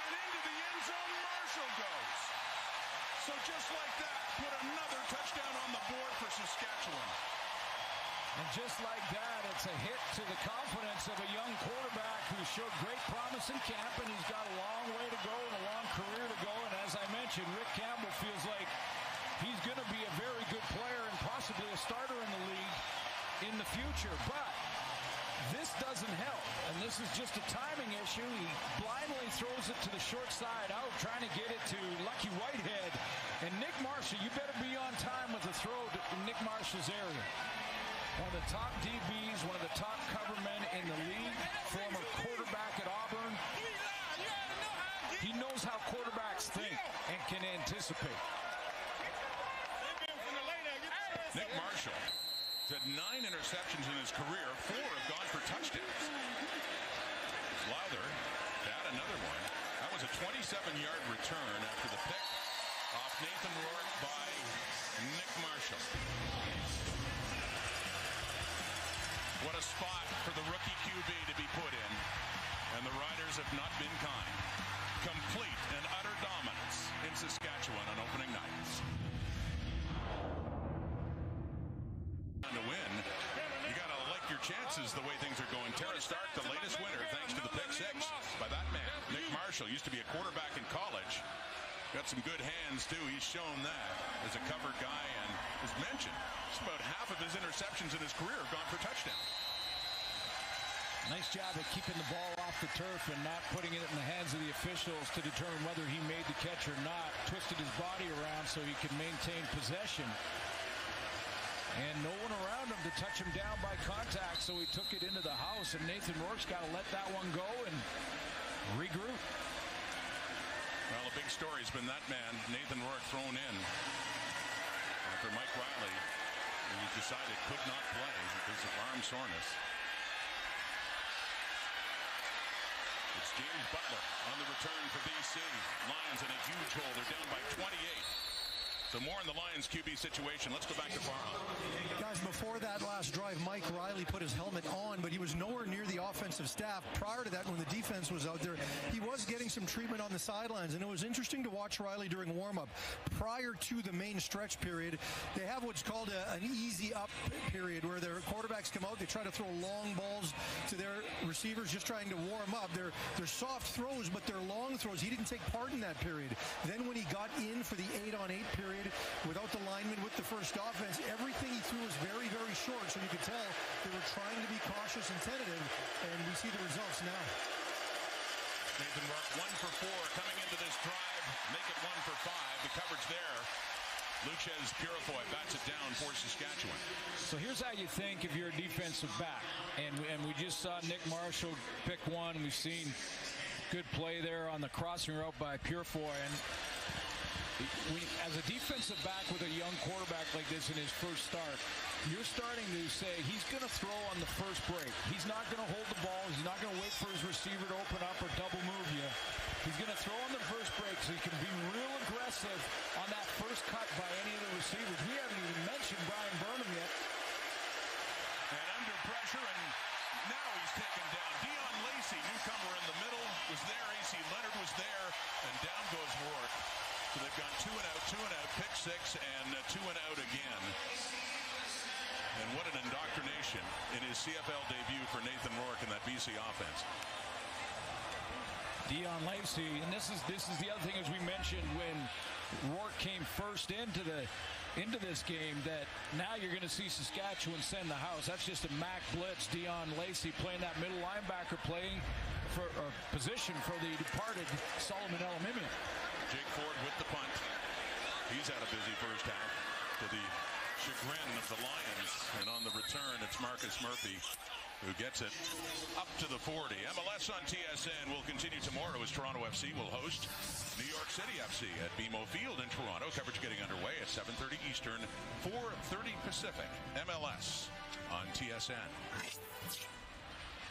And into the end zone, Marshall goes. So just like that, put another touchdown on the board for Saskatchewan. And just like that, it's a hit to the confidence of a young quarterback who showed great promise in camp, and he's got a long way to go and a long career to go. And as I mentioned, Rick Campbell feels like he's going to be a very good player and possibly a starter in the league in the future. But this doesn't help, and this is just a timing issue. He blindly throws it to the short side out, trying to get it to Lucky Whitehead. And Nick Marshall, you better be on time with the throw in Nick Marshall's area. One of the top DBs, one of the top covermen in the league, former quarterback at Auburn. He knows how quarterbacks think and can anticipate. Nick Marshall had 9 interceptions in his career. 4 have gone for touchdowns. Lowther had another one. That was a 27-yard return after the pick off Nathan Rourke by Nick Marshall. What a spot for the rookie QB to be put in. And the Riders have not been kind. Complete and utter dominance in Saskatchewan on opening night. To win, you got to like your chances the way things are going. Tara Stark, the latest winner, thanks to the pick 6 by that man. Nick Marshall used to be a quarterback in college. Got some good hands, too. He's shown that as a covered guy. And as mentioned, just about half of his interceptions in his career have gone for touchdowns. Nice job of keeping the ball off the turf and not putting it in the hands of the officials to determine whether he made the catch or not. Twisted his body around so he could maintain possession. And no one around him to touch him down by contact, so he took it into the house. And Nathan Rourke's got to let that one go and regroup. big story has been that man, Nathan Rourke, thrown in after Mike Riley, who decided could not play because of arm soreness. It's James Butler on the return for BC. Lions in a huge hole. They're down by 28. So more in the Lions QB situation. Let's go back to Farhan. Guys, before that last drive, Mike Riley put his helmet on, but he was nowhere near the offensive staff. Prior to that, when the defense was out there, he was getting some treatment on the sidelines, and it was interesting to watch Riley during warm-up. Prior to the main stretch period, they have what's called an easy up period, where their quarterbacks come out, they try to throw long balls to their receivers, just trying to warm up. They're soft throws, but they're long throws. He didn't take part in that period. Then when he got in for the 8-on-8 period, without the lineman with the first offense, everything he threw was very, very short, so you could tell they were trying to be cautious and tentative, and we see the results now. Nathan Rourke 1 for 4 coming into this drive. Make it 1 for 5. The coverage there. Luchez Purifoy bats it down for Saskatchewan. So here's how you think if you're a defensive back. And we just saw Nick Marshall pick one. We've seen good play there on the crossing route by Purifoy. And as a defensive back with a young quarterback like this in his first start, you're starting to say he's going to throw on the first break. He's not going to hold the ball. He's not going to wait for his receiver to open up or double move you. He's going to throw on the first break so he can be real aggressive on that first cut by any of the receivers. We haven't even mentioned Brian Burnham yet. And under pressure, and now he's taken down. Dion Lacey, newcomer in the middle, was there. A.C. Leonard was there, and down goes Rourke. So they've gone 2 and out, pick 6, and 2 and out again. And what an indoctrination in his CFL debut for Nathan Rourke in that BC offense. Dion Lacey, and this is the other thing, as we mentioned when Rourke came first into this game, that now you're going to see Saskatchewan send the house. That's just a Mac blitz. Dion Lacey playing that middle linebacker, playing for a position for the departed Solomon Elamimian. Jake Ford with the punt. He's had a busy first half to the chagrin of the Lions. And on the return, it's Marcus Murphy who gets it up to the 40. MLS on TSN will continue tomorrow as Toronto FC will host New York City FC at BMO Field in Toronto. Coverage getting underway at 7:30 Eastern, 4:30 Pacific. MLS on TSN.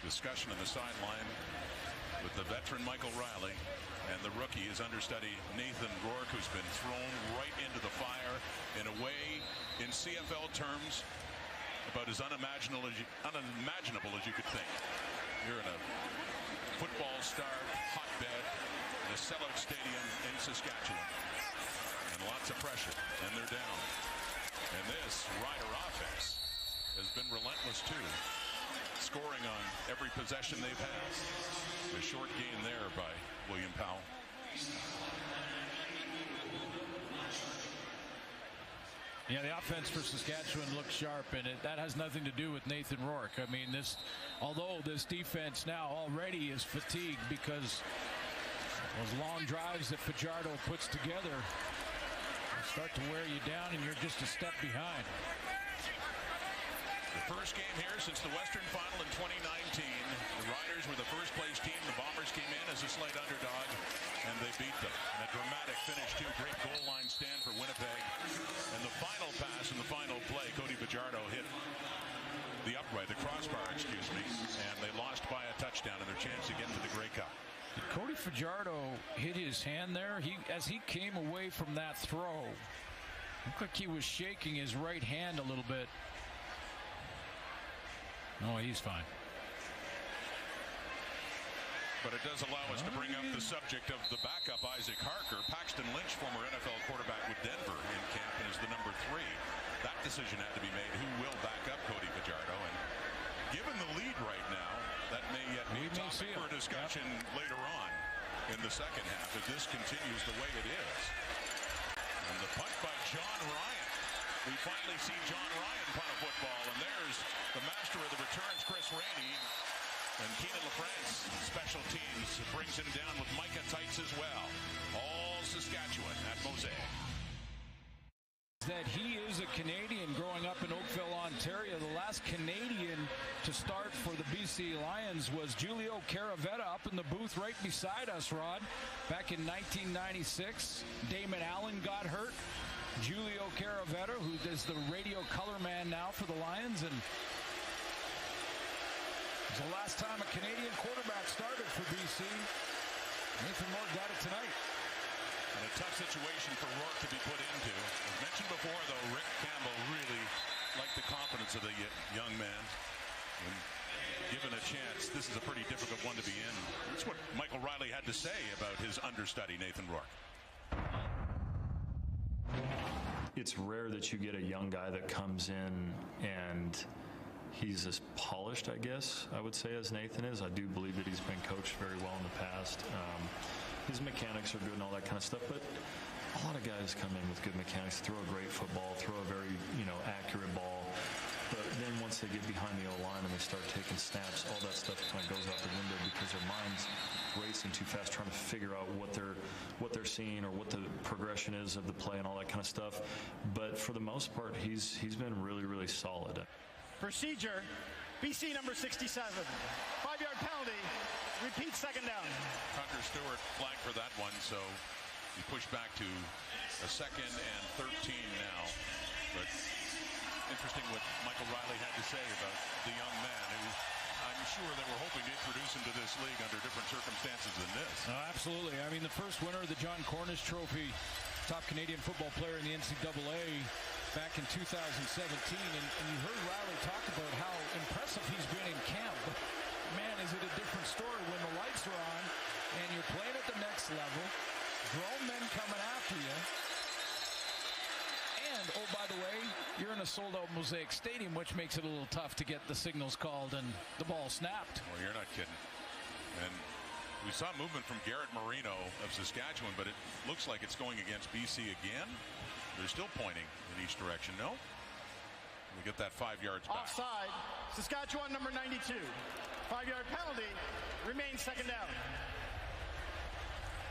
Discussion on the sideline with the veteran Michael Riley and the rookie, his understudy Nathan Rourke, who's been thrown right into the fire in a way, in CFL terms, about as unimaginable as you could think. You're in a football-starved hotbed in a sellout stadium in Saskatchewan, and lots of pressure, and they're down. And this Rider offense has been relentless too, scoring on every possession they've had. A short gain there by William Powell. Yeah, the offense for Saskatchewan looks sharp, and that has nothing to do with Nathan Rourke. I mean, although this defense now already is fatigued because those long drives that Fajardo puts together start to wear you down, and you're just a step behind. The first game here since the Western Final in 2019. The Riders were the first place team. The Bombers came in as a slight underdog, and they beat them. And a dramatic finish, too. Great goal line stand for Winnipeg. And the final pass in the final play, Cody Fajardo hit the upright, the crossbar, excuse me, and they lost by a touchdown in their chance to get to the Grey Cup. Did Cody Fajardo hit his hand there? As he came away from that throw, looked like he was shaking his right hand a little bit. No, he's fine. But it does allow us to bring up the subject of the backup, Isaac Harker. Paxton Lynch, former NFL quarterback with Denver in camp, is the number 3. That decision had to be made. Who will back up Cody Fajardo? And given the lead right now, that may yet be a topic for discussion later on in the second half if this continues the way it is. And the punt by John Ryan. We finally see John Ryan punt a football, and there's the master of the returns, Chris Rainey. And Keenan LaFrance, special teams, brings him down with Micah Tights as well. All Saskatchewan at Mosaic. That he is a a Canadian growing up in Oakville, Ontario. The last Canadian to start for the BC Lions was Julio Caravetta up in the booth right beside us, Rod. Back in 1996, Damon Allen got hurt. Julio Caravetta, who is the radio color man now for the Lions, and it's the last time a Canadian quarterback started for BC. Nathan Rourke got it tonight. And a tough situation for Rourke to be put into. As mentioned before, though, Rick Campbell really liked the confidence of the young man. When given a chance, this is a pretty difficult one to be in. That's what Michael Riley had to say about his understudy, Nathan Rourke. It's rare that you get a young guy that comes in and he's as polished, I guess, I would say, as Nathan is. I do believe that he's been coached very well in the past. His mechanics are good and all that kind of stuff, but a lot of guys come in with good mechanics, throw a great football, throw a very, accurate ball. But then once they get behind the O-line and they start taking snaps, all that stuff kind of goes out the window because their mind's racing too fast, trying to figure out what they're seeing or what the progression is of the play and all that kind of stuff. But for the most part, he's been really, really solid. Procedure, BC number 67. 5-yard penalty. Repeat second down. Hunter Stewart flagged for that one, so he pushed back to a 2nd and 13 now. But interesting what Michael Riley had to say about the young man who I'm sure they were hoping to introduce him to this league under different circumstances than this. Oh, absolutely. I mean, the first winner of the John Cornish Trophy, top Canadian football player in the NCAA back in 2017. And you heard Riley talk about how impressive he's been in camp. But man, is it a different story when the lights are on and you're playing at the next level, grown men coming after you. And, oh, by the way, you're in a sold-out Mosaic Stadium, which makes it a little tough to get the signals called and the ball snapped. Well, you're not kidding. And we saw movement from Garrett Marino of Saskatchewan, but it looks like it's going against BC again. They're still pointing in each direction, no? We get that 5 yards back. Offside. Saskatchewan number 92. 5-yard penalty. Remains second down.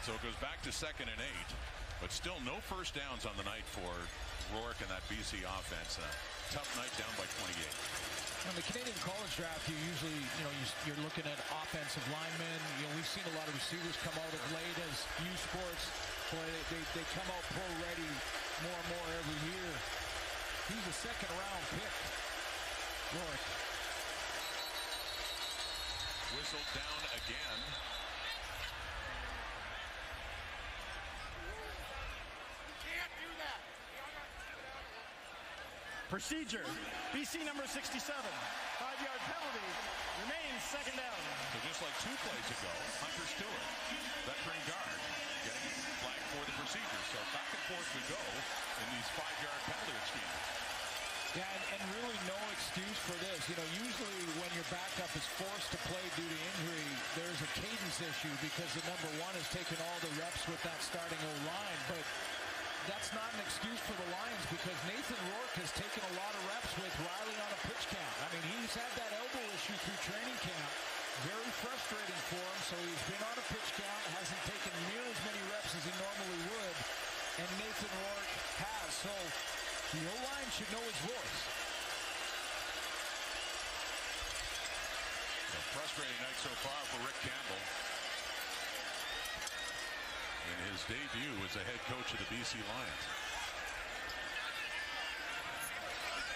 So it goes back to 2nd and 8, but still no first downs on the night for Rourke and that BC offense. Tough night, down by 28. In the Canadian college draft, you usually, you're looking at offensive linemen. We've seen a lot of receivers come out of late as U Sports. Boy, they come out pro ready more and more every year. He's a 2nd-round pick. Rourke. Whistled down again. Procedure, BC number 67. 5-yard penalty. Remains second down. So just like 2 plays ago, Hunter Stewart, veteran guard, getting flagged for the procedure. So back and forth we go in these 5-yard penalty exchanges. Yeah, and really no excuse for this. Usually when your backup is forced to play due to injury, there's a cadence issue because the number 1 has taken all the reps with that starting O-line. But that's not an excuse for the Lions because Nathan Rourke has taken a lot of reps with Riley on a pitch count. I mean, he's had that elbow issue through training camp. Very frustrating for him, so he's been on a pitch count, hasn't taken near as many reps as he normally would, and Nathan Rourke has. So the O-line should know his voice. A frustrating night so far for Rick Campbell. In his debut as a head coach of the BC Lions.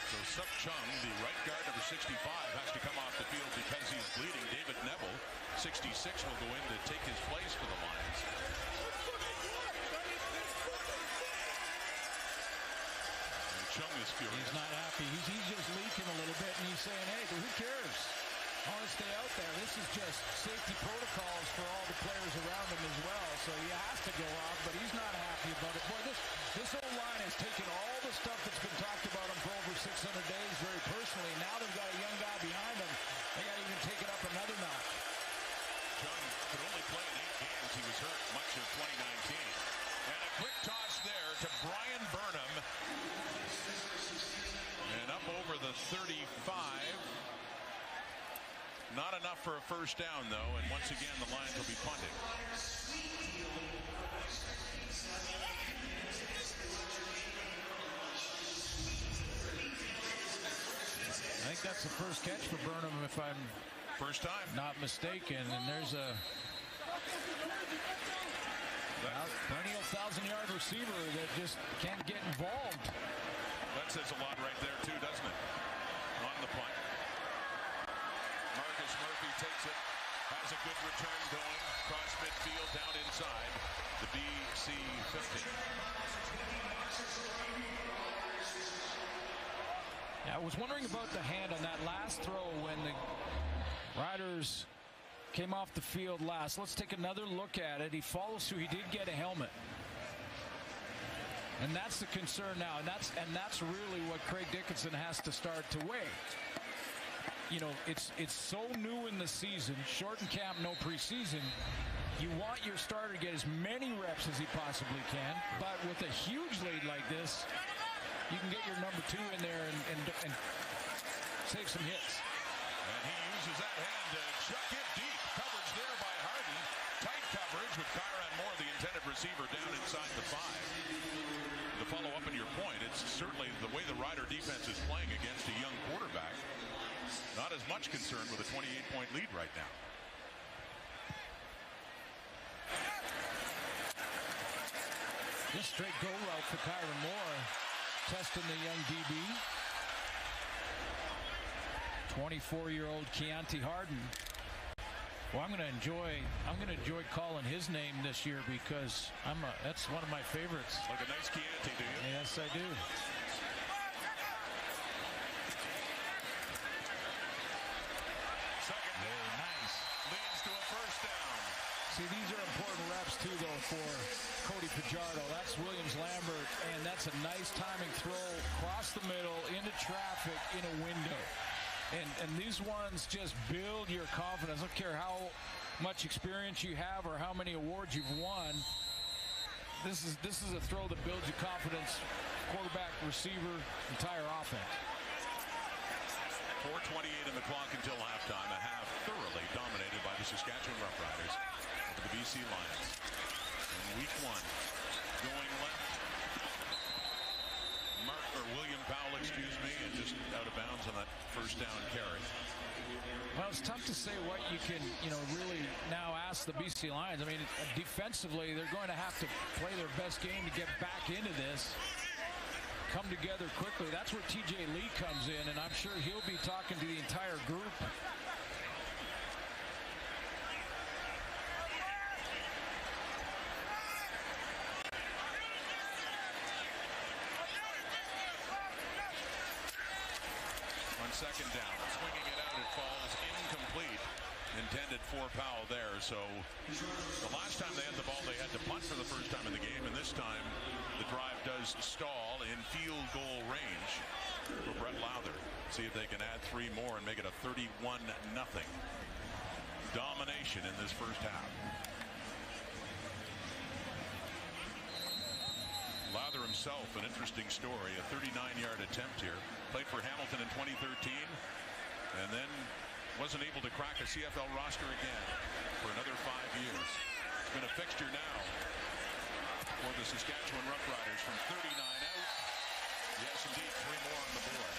So Sup Chung, the right guard number 65, has to come off the field because he's bleeding. David Neville, 66, will go in to take his place for the Lions. And Chung is furious. He's not happy. He's just leaking a little bit, and he's saying, hey, who cares? I want to stay out there. This is just safety protocols for all the players around him as well. So he has to go out, but he's not happy about it. Boy, this whole line has taken all the stuff that's been talked about him for over 600 days very personally. Now they've got a young guy behind them. They got to even take it up another notch. Chung could only play in 8 games. He was hurt much of 2019. And a quick toss there to Brian Burnham. And up over the 35. Not enough for a first down, though, and once again, the Lions will be punting. That's the first catch for Burnham, if I'm First time. not mistaken. And there's a perennial 1,000-yard receiver that just can't get involved. That says a lot right there, too, doesn't it? On the punt. Marcus Murphy takes it. Has a good return going. Cross midfield, down inside the BC 50. Yeah, I was wondering about the hand on that last throw when the Riders came off the field last. Let's take another look at it. He follows through. He did get a helmet. And that's the concern now. And that's really what Craig Dickinson has to start to weigh. You know, it's so new in the season, shortened camp, no preseason. You want your starter to get as many reps as he possibly can, but with a huge lead like this, you can get your number 2 in there and save some hits. And he uses that hand to chuck it deep. Coverage there by Harden. Tight coverage with Kyron Moore, the intended receiver, down inside the 5. To follow up on your point, it's certainly the way the Rider defense is playing against a young quarterback. Not as much concern with a 28-point lead right now. Just straight go route for Kyron Moore, testing the young DB. 24-year-old Keontae Harden. Well, I'm going to enjoy calling his name this year because that's one of my favorites. Like a nice Keontae, do you? Yes, I do. Second down. Nice. Leads to a first down. See, these are important reps, too, though, for Cody Fajardo. That's Williams-Lambert, and that's a nice timing throw across the middle into traffic in a window. And these ones just build your confidence. I don't care how much experience you have or how many awards you've won. This is a throw that builds your confidence. Quarterback, receiver, entire offense. 4:28 in the clock until halftime. A half thoroughly dominated by the Saskatchewan Roughriders over the BC Lions. In week 1, going left. William Powell, and just out of bounds on that first down carry. Well, it's tough to say what you can, really now ask the BC Lions. I mean, defensively, they're going to have to play their best game to get back into this. Come together quickly. That's where TJ Lee comes in, and I'm sure he'll be talking to the entire group. Second down, swinging it out, it falls incomplete. Intended for Powell there. So the last time they had the ball, they had to punt for the first time in the game, and this time the drive does stall in field goal range for Brett Lowther. See if they can add 3 more and make it a 31-0 domination in this first half. Lowther himself, an interesting story, a 39-yard attempt here. Played for Hamilton in 2013 and then wasn't able to crack a CFL roster again for another 5 years. It's been a fixture now for the Saskatchewan Roughriders from 39 out. Yes, indeed, 3 more on the board.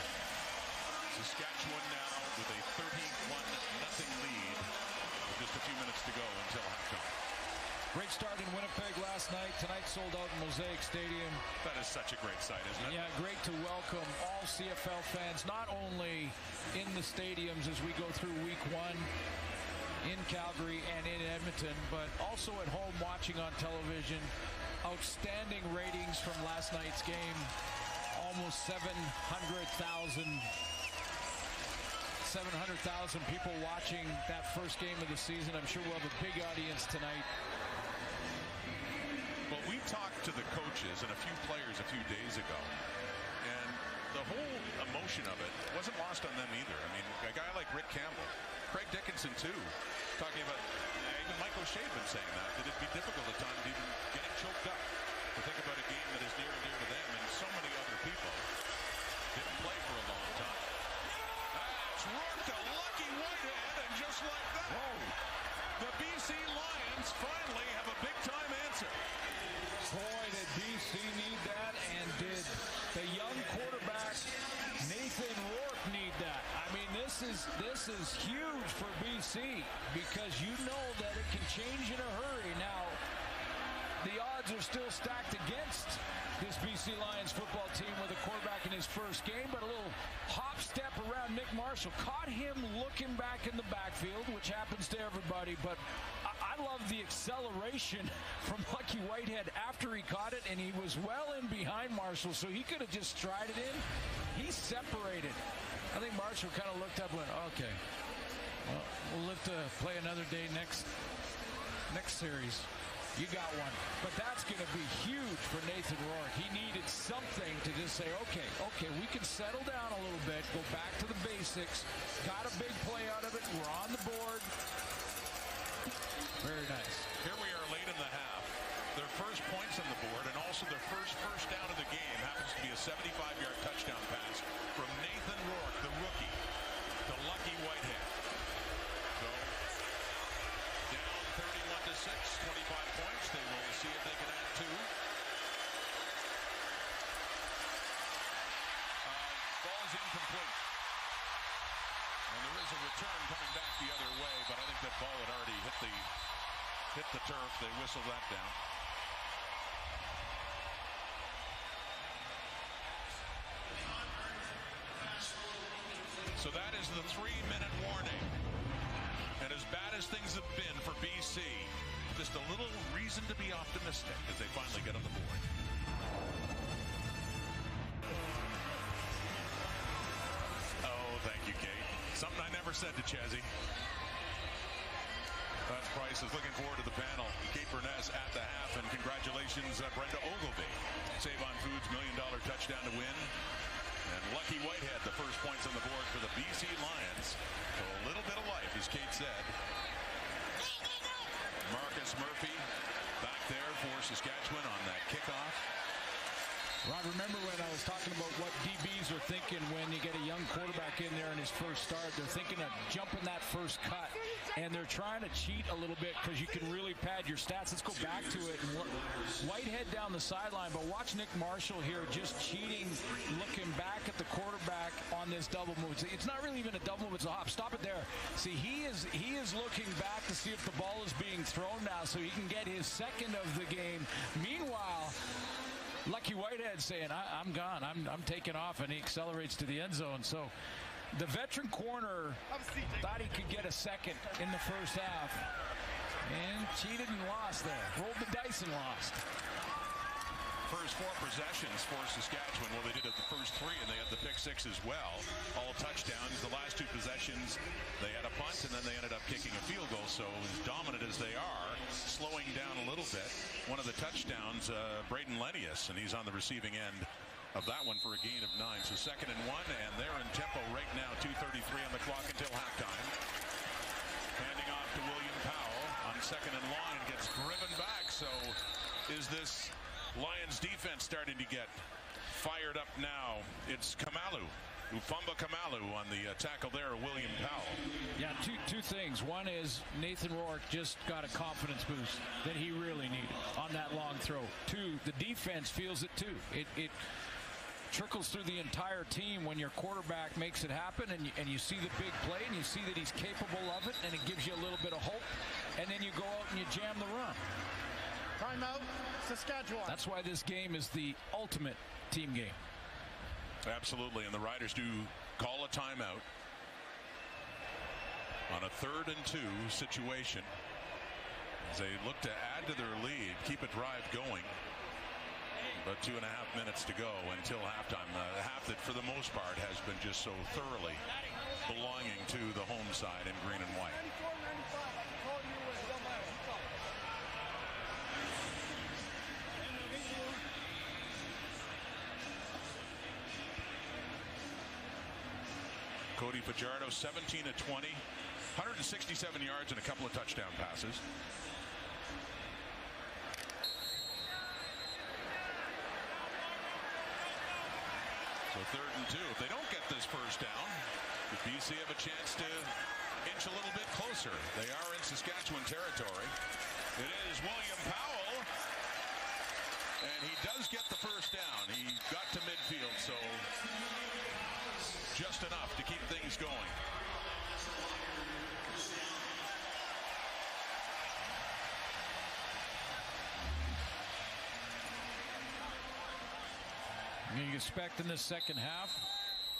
Saskatchewan now with a 31-0 lead with just a few minutes to go until halftime. Great start in Winnipeg last night. Tonight sold out in Mosaic Stadium. That is such a great sight, isn't it? Yeah, great to welcome all CFL fans, not only in the stadiums as we go through week 1 in Calgary and in Edmonton, but also at home watching on television. Outstanding ratings from last night's game. Almost 700,000 people watching that first game of the season. I'm sure we'll have a big audience tonight. Well, we talked to the coaches and a few players a few days ago, and the whole emotion of it wasn't lost on them either. I mean, a guy like Rick Campbell, Craig Dickinson too, talking about, even Mike O'Shea had been saying that it'd be difficult at times even getting choked up to think about a game that is near and dear to them, and so many other people didn't play for a long time. That's Rourke, a lucky Whitehead, and just like that, the BC Lions finally have a big-time answer. Boy, did BC need that, and did the young quarterback Nathan Rourke need that. I mean, this is huge for BC because you know that it can change in a hurry. Now, the odds are still stacked against this BC Lions football team with a quarterback in his first game, but a little hop step around Nick Marshall caught him looking back in the backfield, which happens to everybody, but I love the acceleration from Lucky Whitehead after he caught it, and he was well in behind Marshall, so he could have just tried it in. He separated. I think Marshall kind of looked up and went, okay, well, we'll live to play another day next series. You got one. But that's going to be huge for Nathan Rourke. He needed something to just say, okay, we can settle down a little bit, go back to the basics. Got a big play out of it. We're on the board. Very nice. Here we are late in the half. Their first points on the board and also their first down of the game happens to be a 75-yard touchdown pass from Nathan Rourke, the rookie, to Lucky Whitehead. So down 31-6, 25 points. They will see if they can add 2. Ball is incomplete. And there is a return coming back the other way, but I think that ball had already hit the turf. They whistled that down. So that is the 3-minute warning. And as bad as things have been for BC, just a little reason to be optimistic as they finally get on the board. Oh, thank you, Kate. Something I never said to Chezzy. That's Price is looking forward to the panel. Kate Burness at the half, and congratulations, Brenda Ogilvy. Save on Foods $1 million touchdown to win. And Lucky Whitehead, the first points on the board for the BC Lions. So a little bit of life, as Kate said. Marcus Murphy back there for Saskatchewan on that kickoff. Rod, remember when I was talking about what DBs are thinking when you get a young quarterback in there in his first start? They're thinking of jumping that first cut, and they're trying to cheat a little bit because you can really pad your stats. Let's go back to it. Whitehead down the sideline, but watch Nick Marshall here just cheating, looking back at the quarterback on this double move. It's not really even a double move, it's a hop. Stop it there. See, he is looking back to see if the ball is being thrown now so he can get his second of the game. Meanwhile, Lucky Whitehead saying, I'm gone. I'm taking off, and he accelerates to the end zone. So the veteran corner thought he could get a second in the first half and cheated and lost there. Rolled the dice and lost. First 4 possessions for Saskatchewan. Well, they did it the first 3, and they had the pick 6 as well. All touchdowns. The last 2 possessions, they had a punt, and then they ended up kicking a field goal. So as dominant as they are, slowing down a little bit. One of the touchdowns, Braden Lenius, and he's on the receiving end of that one for a gain of 9. So 2nd and 1, and they're in tempo right now. 2:33 on the clock until halftime. Handing off to William Powell on 2nd and long, and gets driven back. So is this Lions defense starting to get fired up now? It's Kamalu, Ufamba Kamalu on the tackle there, William Powell. Yeah, two things. One is Nathan Rourke just got a confidence boost that he really needed on that long throw. 2, the defense feels it too. It trickles through the entire team when your quarterback makes it happen, and you see the big play, and you see that he's capable of it, and it gives you a little bit of hope, and then you go out and you jam the run. Timeout, Saskatchewan. That's why this game is the ultimate team game. Absolutely, and the Riders do call a timeout on a 3rd and 2 situation as they look to add to their lead, keep a drive going. But 2.5 minutes to go until halftime. A half that, for the most part, has been just so thoroughly belonging to the home side in green and white. Cody Fajardo, 17 of 20, 167 yards and a couple of touchdown passes. So 3rd and 2. If they don't get this first down, the BC have a chance to inch a little bit closer. They are in Saskatchewan territory. It is William Powell, and he does get the first down. He got to midfield, so just enough to keep things going. You expect in the second half,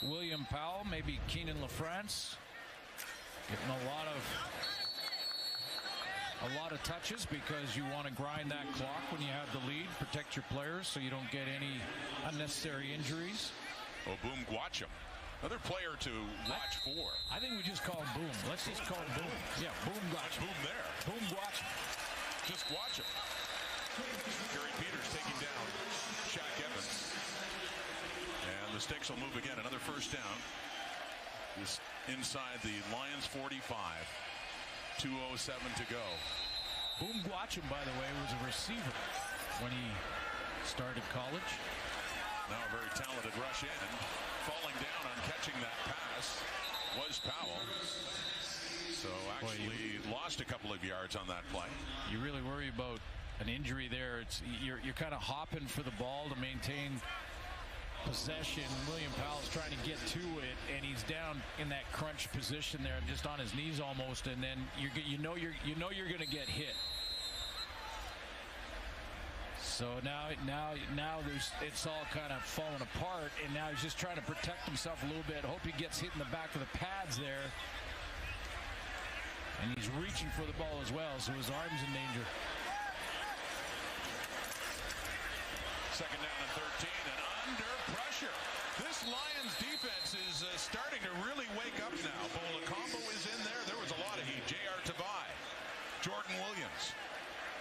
William Powell, maybe Keenan LaFrance, getting a lot of touches because you want to grind that clock when you have the lead, protect your players so you don't get any unnecessary injuries. Boom Guacham, another player to watch for. I think we just call him Boom. Let's just call him Boom. Yeah, Boom Guacham. Boom there. Boom Guacham. Just watch him. Gary Peters taking down Shaq Evans. And the stakes will move again. Another first down. This inside the Lions 45. 2:07 to go. Boom Guacham, by the way, was a receiver when he started college. Now a very talented rush in. Falling down on catching that pass was Powell. So actually lost a couple of yards on that play. You really worry about an injury there. You're kind of hopping for the ball to maintain possession. William Powell's trying to get to it, and he's down in that crunch position there, just on his knees almost. And then you know you're going to get hit. So now it's all kind of falling apart, and now he's just trying to protect himself a little bit. Hope he gets hit in the back of the pads there. And he's reaching for the ball as well, so his arm's in danger. Second down and 13, and under pressure. This Lions defense is starting to really wake up now. Bolacombo is in there. There was a lot of heat. J.R. Tavai, Jordan Williams.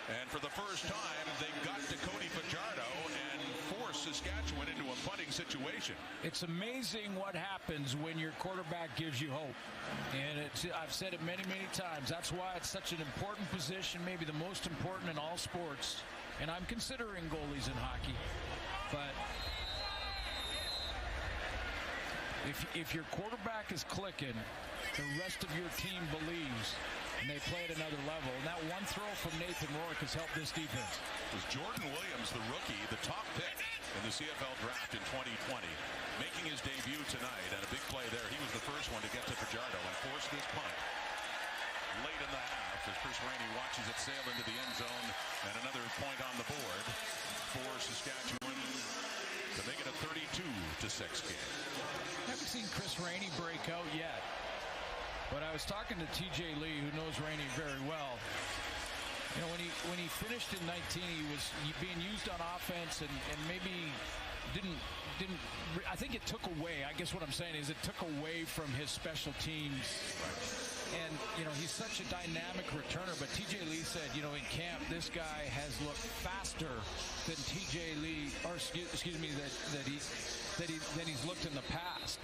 And for the first time, they got to Cody Fajardo and forced Saskatchewan into a punting situation. It's amazing what happens when your quarterback gives you hope. And I've said it many, many times. That's why it's such an important position, maybe the most important in all sports. And I'm considering goalies in hockey. But if your quarterback is clicking, the rest of your team believes, and they play at another level. And that one throw from Nathan Rourke has helped this defense. It was Jordan Williams, the rookie, the top pick in the CFL draft in 2020, making his debut tonight. And a big play there. He was the first one to get to Fajardo and force this punt late in the half as Chris Rainey watches it sail into the end zone. And another point on the board for Saskatchewan to make it a 32-6 game. Haven't seen Chris Rainey break out yet. But I was talking to TJ Lee, who knows Rainey very well. You know, when he finished in 19, he was being used on offense and maybe didn't. I think it took away. I guess what I'm saying is it took away from his special teams. And you know, he's such a dynamic returner. But TJ Lee said, you know, in camp, this guy has looked faster than TJ Lee, or excuse me, that he's looked in the past.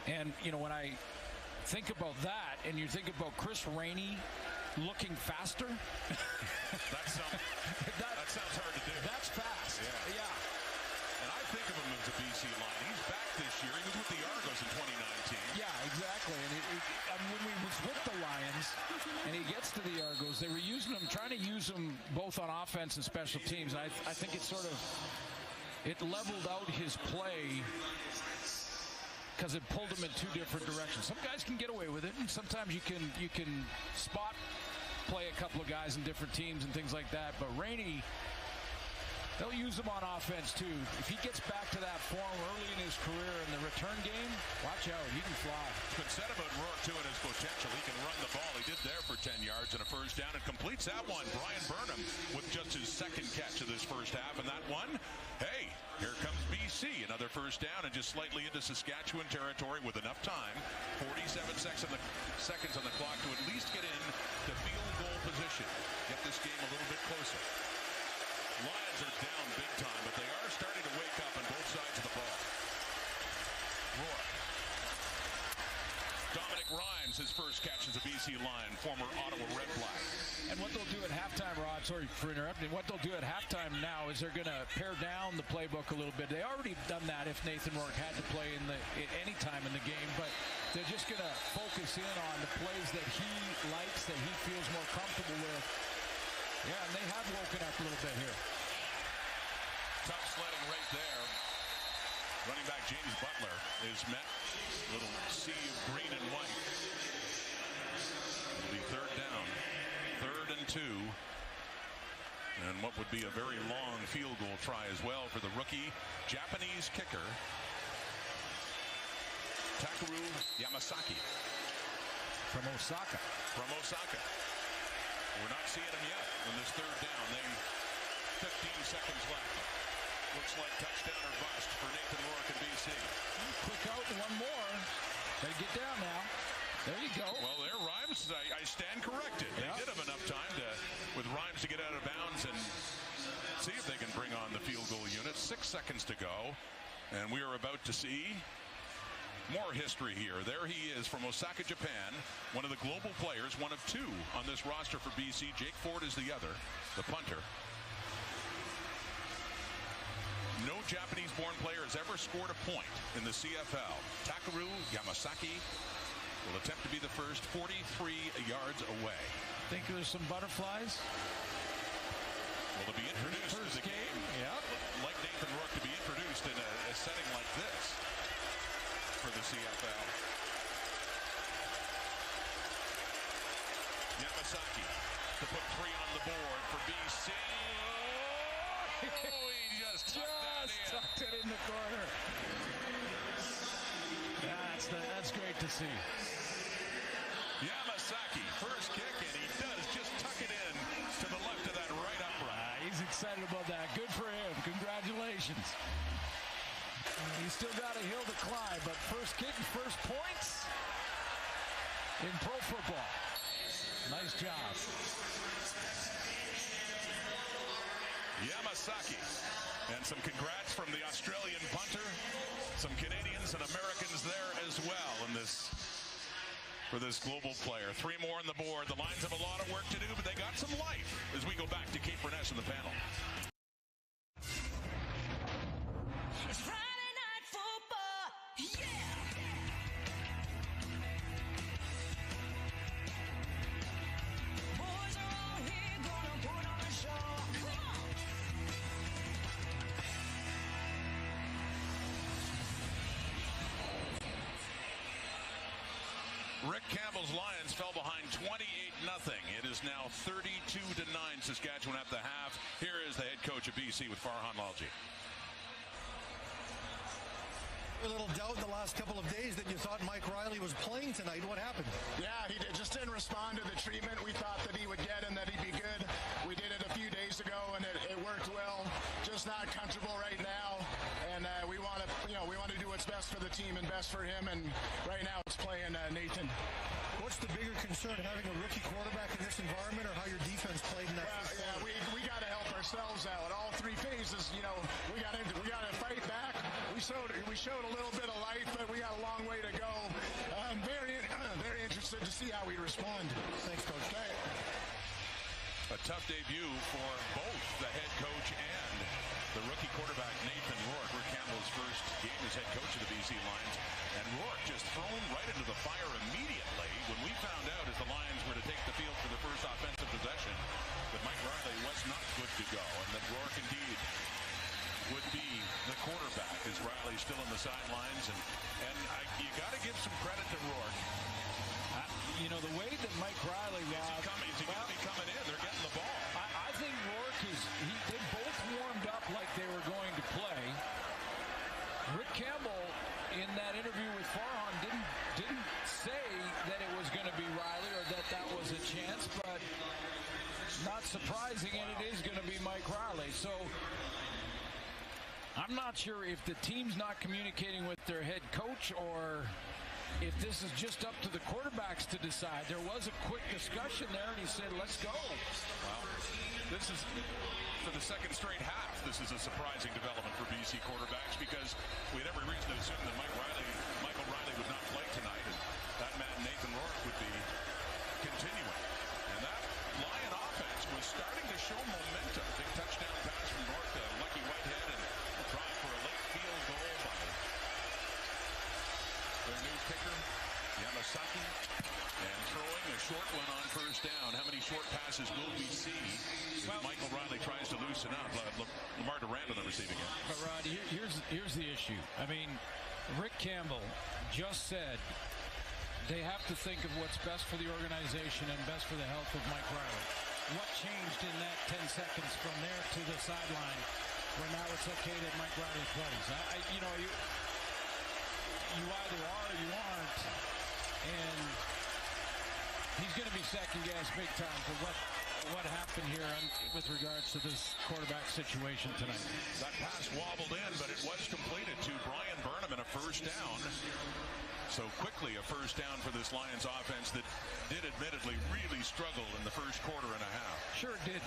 And you know, when I think about that, and you think about Chris Rainey looking faster. that sounds hard to do. That's fast. Yeah. And I think of him as a BC Lion. He's back this year. He was with the Argos in 2019. Yeah, exactly. And when we was with the Lions, and he gets to the Argos, they were trying to use him both on offense and special teams. And I think it leveled out his play, because it pulled him in two different directions. Some guys can get away with it, and sometimes you can spot play a couple of guys in different teams and things like that. But Rainey, they'll use him on offense too. If he gets back to that form early in his career in the return game, watch out, he can fly. It's been said about Rourke too and his potential. He can run the ball. He did there for 10 yards and a first down and completes that one. Brian Burnham with just his second catch of this first half, and that one, hey, here comes BC. Another first down and just slightly into Saskatchewan territory with enough time. 47 seconds on the clock to at least get in to field goal position. Get this game a little bit closer. Lions are down big time, but they are starting to wake up on both sides of the ball. Rourke. Dominic Rhymes, his first catch as a BC Lion, former Ottawa Red Black. And what they'll do at halftime, Rod, sorry for interrupting, what they'll do at halftime now is they're going to pare down the playbook a little bit. They already done that if Nathan Rourke had to play at any time in the game, but they're just going to focus in on the plays that he likes, that he feels more comfortable with. Yeah, and they have woken up a little bit here. Tough sledding right there. Running back James Butler is met. Little sea of green and white. It'll be third down. 3rd and 2. And what would be a very long field goal try as well for the rookie Japanese kicker, Takeru Yamasaki. From Osaka. We're not seeing him yet on this third down. 15 seconds left. Looks like touchdown or bust for Nathan Rourke and BC. Quick out, one more. Gotta get down now. There you go. Well, there, Rhymes, I stand corrected. They did have enough time with Rhymes to get out of bounds and see if they can bring on the field goal unit. 6 seconds to go, and we are about to see more history here. There he is from Osaka, Japan, one of the global players, one of two on this roster for BC. Jake Ford is the other, the punter. No Japanese-born player has ever scored a point in the CFL. Takeru Yamasaki will attempt to be the first, 43 yards away. Think there's some butterflies? Will to be introduced to the game? Yep. Like Nathan Rourke to be introduced in a setting like this for the CFL. Yamasaki to put 3 on the board for BC. Oh, he just tucked it in the corner. That's great to see. Yamasaki, first kick, and he does just tuck it in to the left of that right upright. He's excited about that. Good for him. Congratulations. He's still got a hill to climb, but first kick and first points in pro football. Nice job. Yamasaki. And some congrats from the Australian punter. Some Canadians and Americans there as well in this for this global player. 3 more on the board. The Lions have a lot of work to do, but they got some life as we go back to Kate Burness in the panel. It's Friday night football. Yeah. Boys are all here gonna put on a show. Come on. Rick Campbell's Lions fell behind 28-0. It is now 32-9 Saskatchewan at the half. Here is the head coach of BC with Farhan Lalji. A little doubt the last couple of days that you thought Mike Riley was playing tonight. What happened? Yeah, he just didn't respond to the treatment we thought that he would get and that he'd be good. We did it a few days ago and it worked well. Just not comfortable right now, and we want to do what's best for the team and best for him. And right now it's playing Nathan. What's the bigger concern, having a rookie quarterback in this environment, or how your defense played in that? Yeah, we got to help ourselves out. All 3 phases, we got to fight back. We showed a little bit of life, but we got a long way to go. I'm very interested to see how we respond. Thanks, Coach. Okay. A tough debut for both the head coach and the rookie quarterback Nathan Rourke. Rick Campbell's first game as head coach of the BC Lions. And Rourke just thrown right into the fire immediately when we found out as the Lions were to take the field for the first offensive possession that Mike Riley was not good to go, and that Rourke indeed would be the quarterback as Riley's still on the sidelines. And you got to give some credit to Rourke. The way that Mike Riley, Is he going to be coming in? They're getting the ball. I think Rourke they both warmed up like they were going to play. Rick Campbell, in that interview with Farhan, didn't say that it was going to be Riley or that was a chance, but not surprising, and it is going to be Mike Riley. So I'm not sure if the team's not communicating with their head coach or if this is just up to the quarterbacks to decide. There was a quick discussion there, and he said, let's go. Well, this is, for the second straight half, this is a surprising development for BC quarterbacks because we had every reason to assume that Michael Riley would not play tonight, and that man, Nathan Rourke, would be continuing. And that Lion offense was starting to show momentum. Big touchdown pass from Rourke to Lucky Whitehead, and a try for a late field goal by their new kicker, Yamasaki, and throwing a short one on first down. How many short passes will we see if Michael Riley tries to loosen up? Lamar Durant on the receiving end. But, Rod, here's the issue. I mean, Rick Campbell just said they have to think of what's best for the organization and best for the health of Mike Riley. what changed in that 10 seconds from there to the sideline where now it's okay that Mike Riley plays? You either are or you aren't, and he's going to be second-guessed big time for what happened here with regards to this quarterback situation tonight. That pass wobbled in, but it was completed to Brian Burnham and a first down. So quickly a first down for this Lions offense that did admittedly really struggle in the first quarter and a half. Sure did.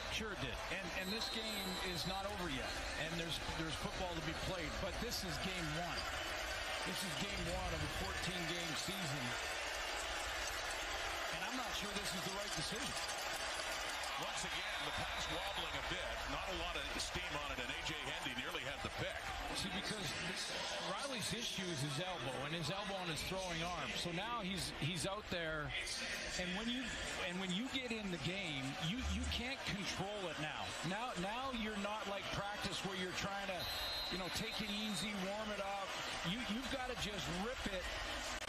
And this game is not over yet. And there's football to be played. But this is game one. This is game one of a 14-game season. And I'm not sure this is the right decision. Once again, the pass wobbling a bit. Not a lot of steam on it, and A.J. Hendy nearly had the pick. See, because Riley's issue is his elbow, and his elbow on his throwing arm. So now he's out there, and when you get in the game, you can't control it now. Now you're not like practice where you're trying to, take it easy, warm it up. You've got to just rip it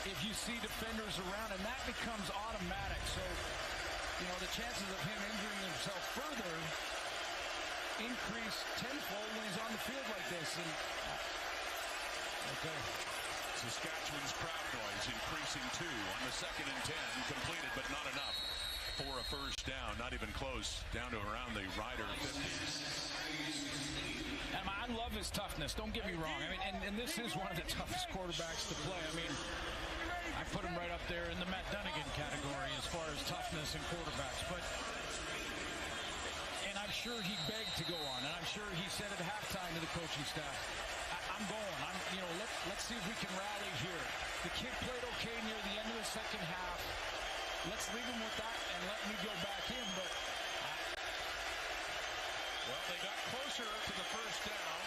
if you see defenders around, and that becomes automatic. So, the chances of him injuring himself further increase tenfold when he's on the field like this. And okay. Saskatchewan's crowd noise increasing too on the 2nd and 10, completed but not enough for a first down. Not even close, down to around the Rider 50s. And I love his toughness, don't get me wrong. I mean, and this is one of the toughest quarterbacks to play. I mean, I put him right up there in the Matt Dunnigan category as far as toughness and quarterbacks. And I'm sure he begged to go on, and I'm sure he said at halftime to the coaching staff, I'm going. Let's see if we can rally here. The kid played okay near the end of the second half. Let's leave him with that and let me go back in. But well, they got closer to the first down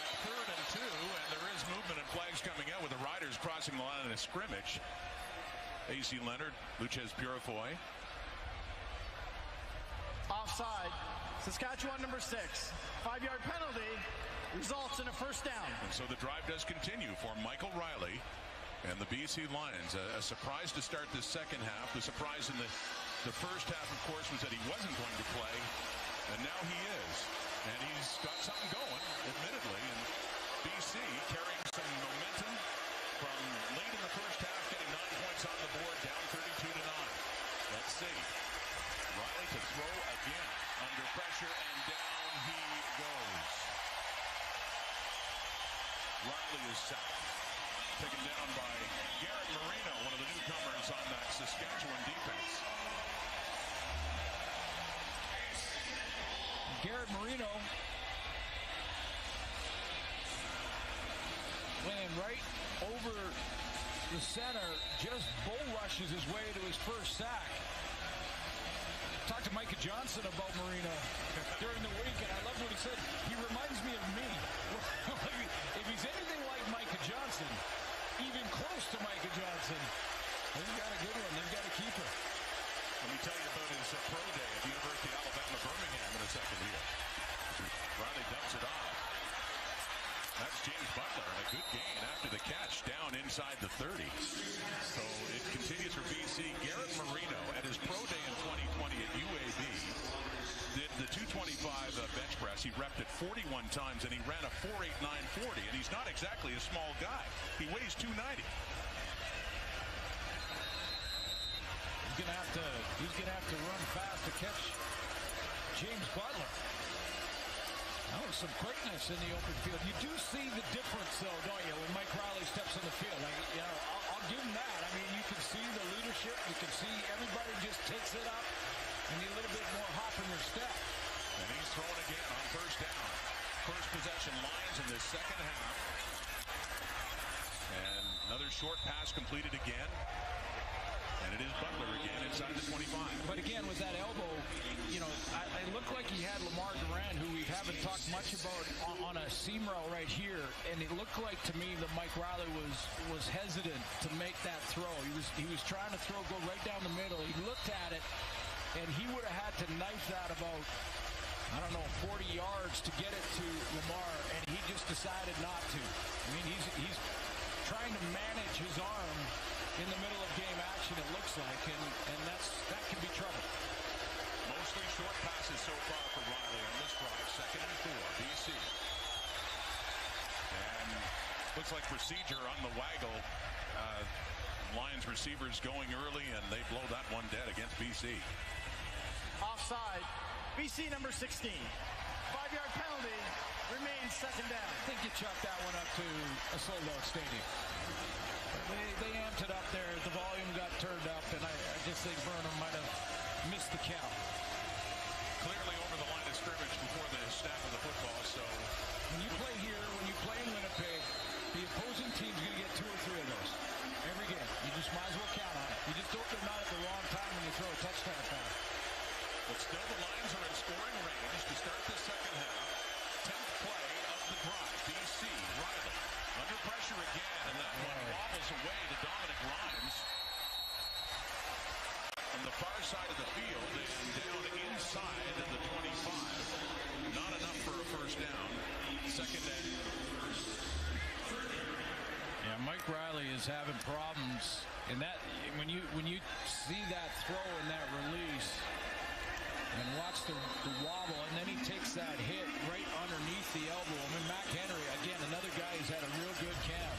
at 3rd and 2, and there is movement and flags coming out with the Riders crossing the line in a scrimmage. A.C. Leonard, Luchez Purifoy. Offside. Saskatchewan number 6. 5-yard penalty results in a first down. And so the drive does continue for Michael Riley and the BC Lions. A surprise to start this second half. The surprise in the first half, of course, was that he wasn't going to play. And now he is. And he's got something going, admittedly. And BC carrying some momentum from late in the first half, getting 9 points on the board, down 32-9. Let's see. Riley to throw again. Under pressure, and down he goes. Riley is sacked. Taken down by Garrett Marino, one of the newcomers on that Saskatchewan defense. Garrett Marino laying right over the center, just bull rushes his way to his first sack. Talked to Micah Johnson about Marino during the week, and I loved what he said. He reminds me of me. If he's anything like Micah Johnson, even close to Micah Johnson, they've got a good one. They've got a keeper. Let me tell you about his pro day at the University of Alabama, Birmingham in a second here. Riley dumps it off. That's James Butler, and a good gain after the catch down inside the 30. So it continues for BC. Garrett Marino at his pro day in 2020 at UAB did the 225 bench press. He repped it 41 times, and he ran a 4.8940, and he's not exactly a small guy. He weighs 290. He's gonna have to run fast to catch James Butler. That was some quickness in the open field. You do see the difference, though, don't you, when Mike Riley steps on the field? I'll give him that. I mean, you can see the leadership. You can see everybody just takes it up and a little bit more hop in their step. And he's throwing again on first down. First possession, Lions in this second half. And another short pass completed again. And it is Butler again inside the 25. But again, with that elbow, it looked like he had Lamar Duran, who we haven't talked much about, on a seam route right here. And it looked like to me that Mike Riley was hesitant to make that throw. He was trying to go right down the middle. He looked at it, and he would have had to knife that about 40 yards to get it to Lamar, and he just decided not to. I mean, he's trying to manage his arm in the middle of game action, it looks like, and that can be trouble. Most Mostly short passes so far for Riley on this drive. 2nd and 4, BC. And looks like procedure on the waggle. Lions receivers going early, and they blow that one dead against BC. Offside. BC number 16. 5-yard penalty. Remains 2nd down. I think you chalk that one up to a sold-out stadium. They amped it up there. The volume got turned up, and I just think Burnham might have missed the count. Clearly over the line of scrimmage before the snap of the football. So when you play here, when you play in Winnipeg, the opposing team's going to get 2 or 3 of those every game. You just might as well count on it. You just hope they're not at the wrong time when you throw a touchdown pass. But still the Lions are in scoring range to start the second half. 10th play of the drive. BC, Riley, under pressure again, and that one wobbles away to Dominic Rhymes. On the far side of the field and down inside of the 25. Not enough for a first down. 2nd and... Yeah, Mike Riley is having problems in that. When you see that throw and that release and watch the wobble, and then he takes that hit right underneath the elbow. I mean, Mac Henry, again, another guy who's had a real good camp.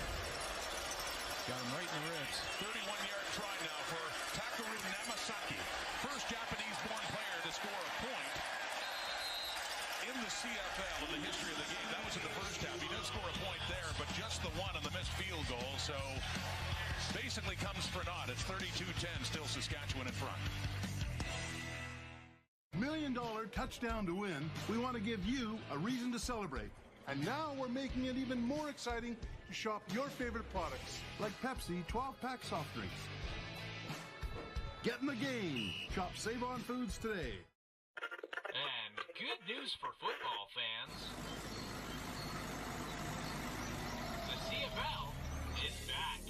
Got him right in the ribs. 31-yard try now for Takaru Namasaki. First Japanese-born player to score a point in the CFL in the history of the game. That was in the first half. He does score a point there, but just the one on the missed field goal. So basically comes for naught. It's 32-10, still Saskatchewan in front. $1 million touchdown to win. We want to give you a reason to celebrate. And now we're making it even more exciting to shop your favorite products, like Pepsi 12-pack soft drinks. Get in the game. Shop Save On Foods today. And good news for football fans. The CFL is back.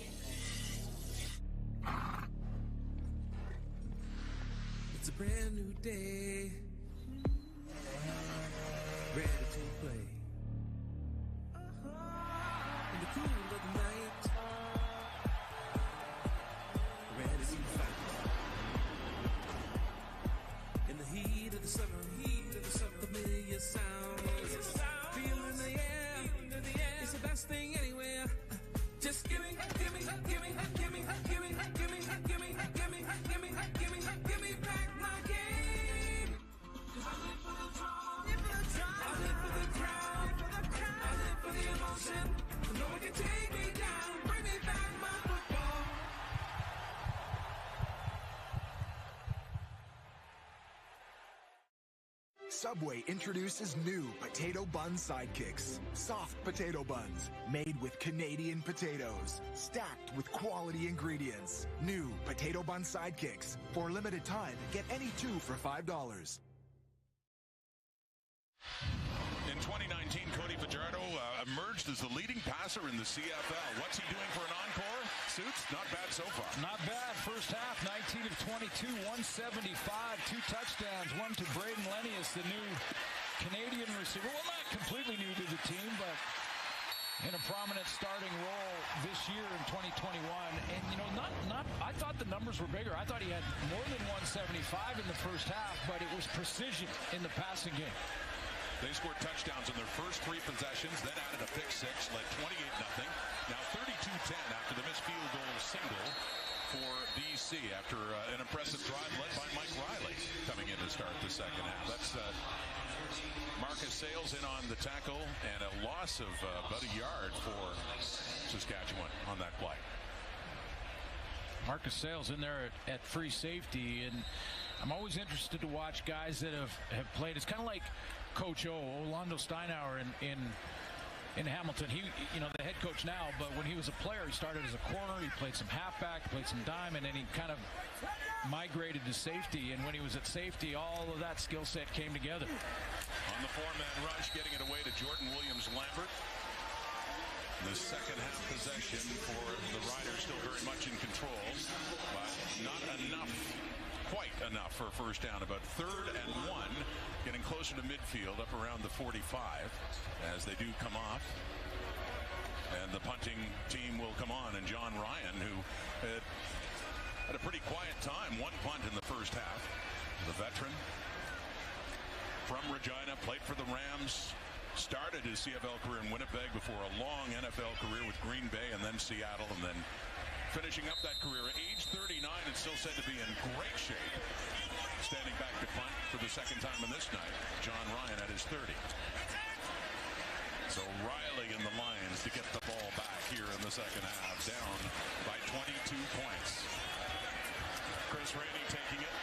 It's a brand new day. Ready to play. In the cool of the night. Ready to fight. In the heat of the summer, familiar sounds. Feel in the air. It's the best thing anywhere. Just give me back my game. 'Cause I live for the draw. I live for the crowd. I live for the emotion. No one can take me down. Bring me back my football. Subway introduces new potato bun sidekicks. Soft potato buns made with Canadian potatoes, stacked with quality ingredients. New potato bun sidekicks. For a limited time, get any 2 for $5. In 2019, Cody Fajardo emerged as the leading passer in the CFL. What's he doing for an encore? Suits, not bad so far. Not bad. First half, 19 of 22, 175, 2 touchdowns, one to Braden Lennius, the new Canadian receiver. Well, not completely new to the team, but in a prominent starting role this year in 2021. And, you know, I thought the numbers were bigger. I thought he had more than 175 in the first half, but it was precision in the passing game. They scored touchdowns in their first 3 possessions, then added a pick-6, led 28-0. Now 32-10 after the missed field goal single for BC after an impressive drive led by Mike Riley coming in to start the second half. That's Marcus Sales in on the tackle and a loss of about a yard for Saskatchewan on that play. Marcus Sales in there at free safety, and I'm always interested to watch guys that have played. It's kind of like Coach Orlando Steinauer in Hamilton. He, you know, the head coach now, but when he was a player, he started as a corner. He played some halfback, played some dime, and then he kind of migrated to safety. And when he was at safety, all of that skill set came together. On the 4-man rush, getting it away to Jordan Williams-Lambert. The second half possession for the Riders, still very much in control, but not enough. Quite enough for a first down. About 3rd and 1, getting closer to midfield, up around the 45, as they do come off. And the punting team will come on, and John Ryan, who had a pretty quiet time, 1 punt in the first half. The veteran from Regina, played for the Rams, started his CFL career in Winnipeg before a long NFL career with Green Bay and then Seattle, and then finishing up that career at age 39 and still said to be in great shape. Standing back to punt for the second time in this night, John Ryan at his 30. So Riley and the Lions to get the ball back here in the second half, down by 22 points. Chris Rainey taking it,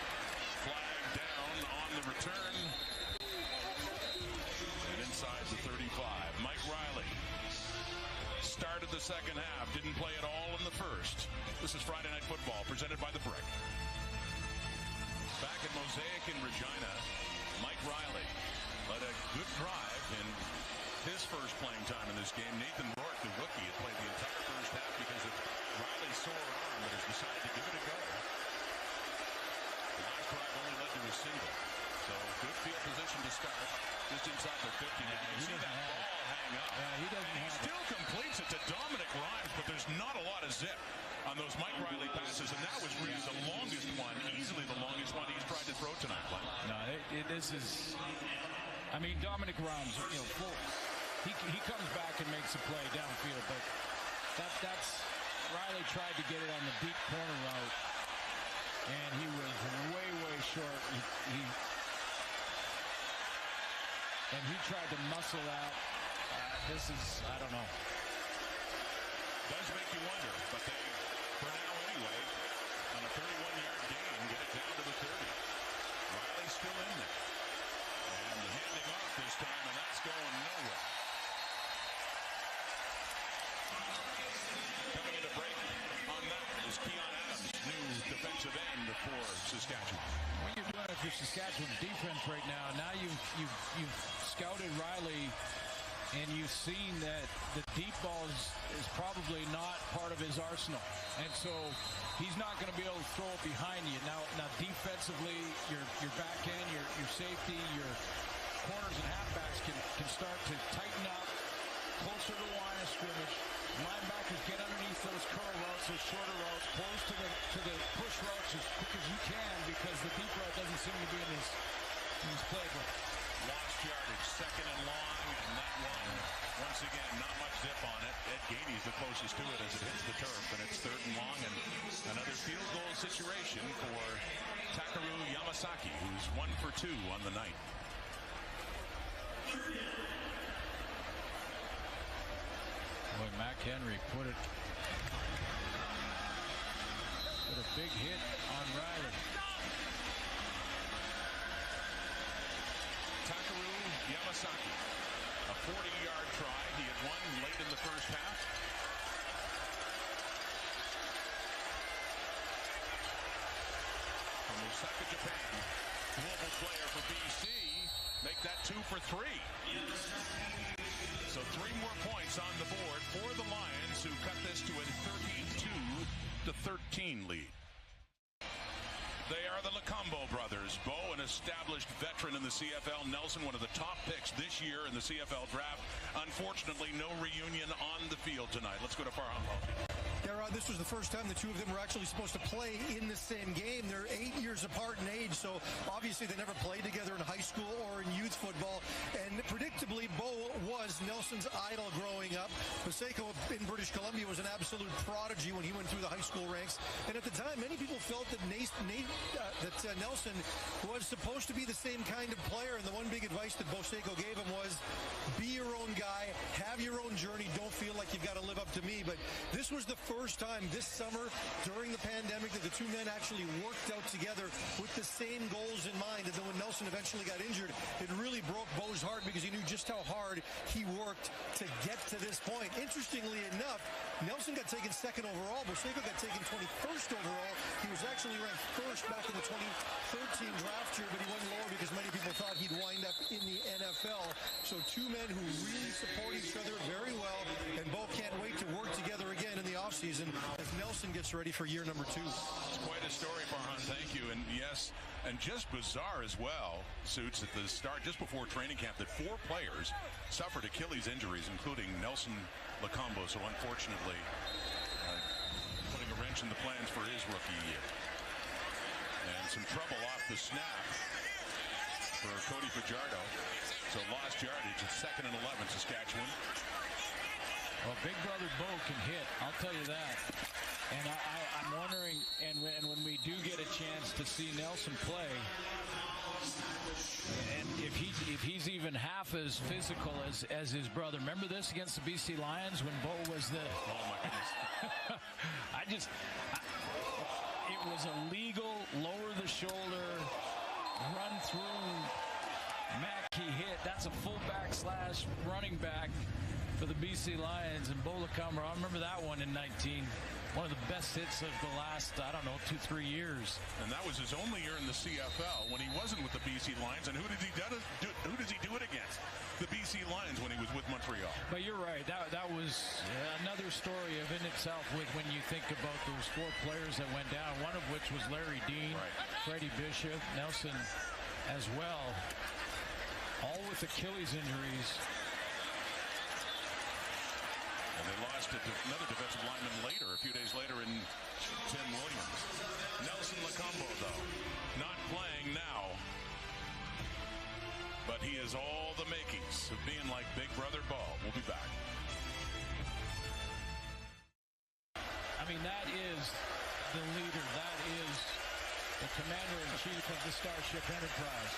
flag down on the return, and inside the 35. Mike Riley started the second half, didn't play at all in the first. This is Friday Night Football, presented by The Brick. Back at Mosaic in Regina, Mike Riley led a good drive in his first playing time in this game. Nathan Rourke, the rookie, had played the entire first half because of Riley's sore arm, but has decided to give it a go. The last drive only led to a single. So good field position to start, just inside the 50. Now you see that ball hang up. He doesn't have still completes it to Dominic Rhymes, but there's not a lot of zip on those Mike Riley passes, and that was really the longest one, easily the longest one he's tried to throw tonight. No, this is. I mean, Dominic Rhymes, full. He comes back and makes a play downfield, but that's Riley tried to get it on the deep corner route, and he was way short. He tried to muscle that. This is, I don't know. Does make you wonder, but they, for now anyway, on a 31-yard gain, get it down to the 30. Riley's still in there. And handing off this time, and that's going nowhere. Coming into break on that is Keon Adams, new defensive end for Saskatchewan. What you're doing for Saskatchewan's defense right now you've scouted Riley, and you've seen that the deep ball is probably not part of his arsenal. And so he's not going to be able to throw it behind you. Now defensively, your back end, your safety, your corners and halfbacks can start to tighten up closer to the line of scrimmage. Linebackers get underneath those curl routes, those shorter routes, close to the push routes as quick as you can, because the deep route doesn't seem to be in his playbook. Lost yardage, second and long, and that one, once again, not much zip on it. Ed Gainey's the closest to it as it hits the turf, and it's third and long, and another field goal situation for Takaru Yamasaki, who's 1 for 2 on the night. Boy, Mac Henry put a big hit on Riley. Takaru Yamasaki, a 40-yard try. He had won late in the first half. From Osaka, Japan, global player for BC, make that 2 for 3. So 3 more points on the board for the Lions, who cut this to a 32-13 lead. They are the Lacombo brothers. Bo, an established veteran in the CFL. Nelson, one of the top picks this year in the CFL draft. Unfortunately, no reunion on the field tonight. Let's go to Farhan Balti. Yeah, Rod, this was the first time the two of them were actually supposed to play in the same game. They're 8 years apart in age, so obviously they never played together in high school or in youth football. And predictably, Bo was Nelson's idol growing up. Paseko in British Columbia was an absolute prodigy when he went through the high school ranks. And at the time, many people felt that Nelson was supposed to be the same kind of player. And the one big advice that Paseko gave him was, be your own guy, have your own journey, don't feel like you've got to live up to me. But this was the first time this summer during the pandemic that the two men actually worked out together with the same goals in mind. And then when Nelson eventually got injured, it really broke Bo's heart because he knew just how hard he worked to get to this point. Interestingly enough, Nelson got taken second overall. Paseko got taken 21st overall. He was actually ranked first back in the 2013 draft year, but he went lower because many people thought he'd wind up in the NFL. So two men who really support each other very well, and Bo can't wait to work together again in the offseason as Nelson gets ready for year number 2. It's quite a story, Farhan. Thank you. And yes, and just bizarre as well, Suits, at the start, just before training camp, that 4 players suffered Achilles injuries, including Nelson Lacombo. So unfortunately, putting a wrench in the plans for his rookie year. And some trouble off the snap. for Cody Fajardo. So lost yardage. It's 2nd and 11, Saskatchewan. Well, Big Brother Bo can hit, I'll tell you that. And I'm wondering, and when we do get a chance to see Nelson play, and if he's even half as physical as his brother. Remember this against the BC Lions when Bo was the... Oh, my goodness. It was a legal, lower the shoulder, run through, Mackey hit. That's a fullback / running back for the BC Lions. And Bo Lacombe, I remember that one in 19. One of the best hits of the last, 2-3 years. And that was his only year in the CFL when he wasn't with the BC Lions. And who does he do it against? The BC Lions when he was with Montreal. But you're right. That was another story in itself with when you think about those 4 players that went down, one of which was Larry Dean, Freddie Bishop, Nelson as well, all with Achilles injuries. And they lost another defensive lineman later, a few days later, in Tim Williams. Nelson Lacombe, though, not playing now. But he has all the makings of being like Big Brother Bo. We'll be back. I mean, that is the leader. That is the commander-in-chief of the Starship Enterprise.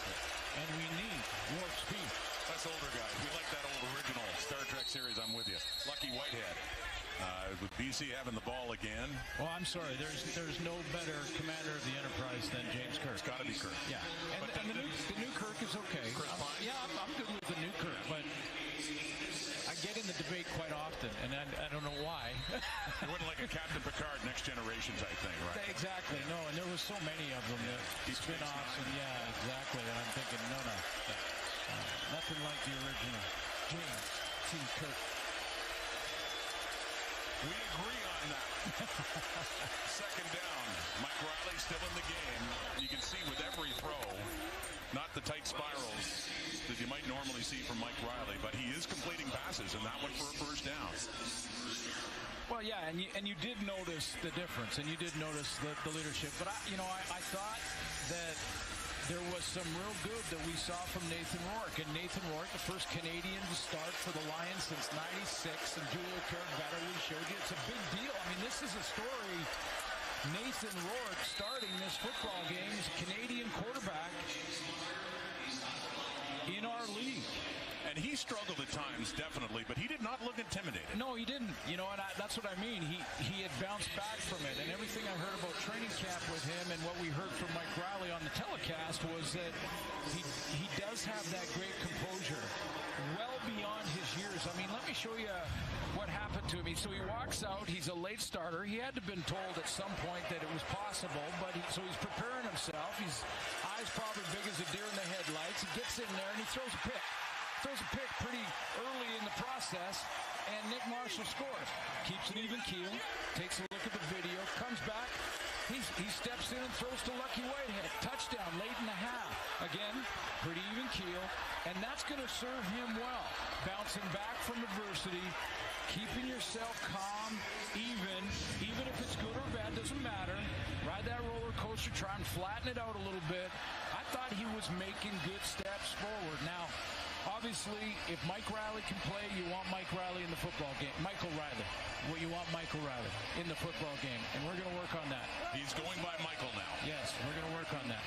And we need warp speed. Us older guys, we like that old original Star Trek series. I'm with you. Lucky Whitehead. With BC having the ball again. Well, I'm sorry. There's no better commander of the Enterprise than James Kirk. It's got to be Kirk. Yeah. And the new Kirk is okay. Yeah, I'm good with the new Kirk, but I get in the debate quite often, and I don't know why. You wouldn't like a Captain Picard, Next Generations, I think, right? Exactly. No, and there was so many of them. The spin-offs, and exactly. And I'm thinking, no. Nothing like the original. James T. Kirk. We agree on that. 2nd down. Mike Riley still in the game. You can see with every throw, not the tight spirals that you might normally see from Mike Riley, but he is completing passes, and that one for a first down. Well, yeah, and you did notice the difference, and you did notice the leadership. But I thought that there was some real good that we saw from Nathan Rourke. And Nathan Rourke, the first Canadian to start for the Lions since '96, and Julio Carabetta, we showed you. It's a big deal. I mean, this is a story. Nathan Rourke starting this football game as a Canadian quarterback in our league. And he struggled at times, definitely, but he did not look intimidated. No, he didn't. And that's what I mean. He had bounced back from it. And everything I heard about training camp with him and what we heard from Mike Riley on the telecast was that he does have that great composure well beyond his years. I mean, let me show you what happened to him. So he walks out. He's a late starter. He had to have been told at some point that it was possible, but so he's preparing himself. His eyes probably big as a deer in the headlights. He gets in there and he throws a pick. Throws a pick pretty early in the process, and Nick Marshall scores. Keeps an even keel, takes a look at the video, comes back, he steps in and throws to Lucky Whitehead. Touchdown late in the half. Again, pretty even keel, and that's going to serve him well. Bouncing back from adversity, keeping yourself calm, even if it's good or bad, doesn't matter. Ride that roller coaster, try and flatten it out a little bit. I thought he was making good steps forward. Now, obviously, if Mike Riley can play, you want Mike Riley in the football game. Michael Riley. Well, you want Michael Riley in the football game, and we're going to work on that. He's going by Michael now. Yes, we're going to work on that.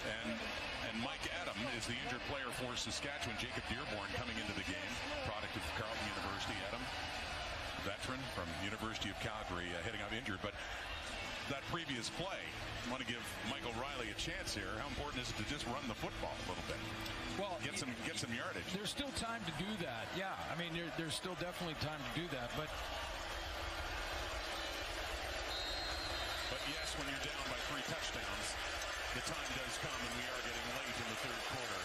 And Mike Adam is the injured player for Saskatchewan. Jacob Dearborn coming into the game, product of Carleton University. Adam, veteran from University of Calgary, heading out injured, but that previous play. I want to give Michael Riley a chance here. How important is it to just run the football a little bit? Well, get some yardage. There's still time to do that. Yeah, I mean, there's still definitely time to do that. But yes, when you're down by 3 touchdowns, the time does come, and we are getting late in the third quarter.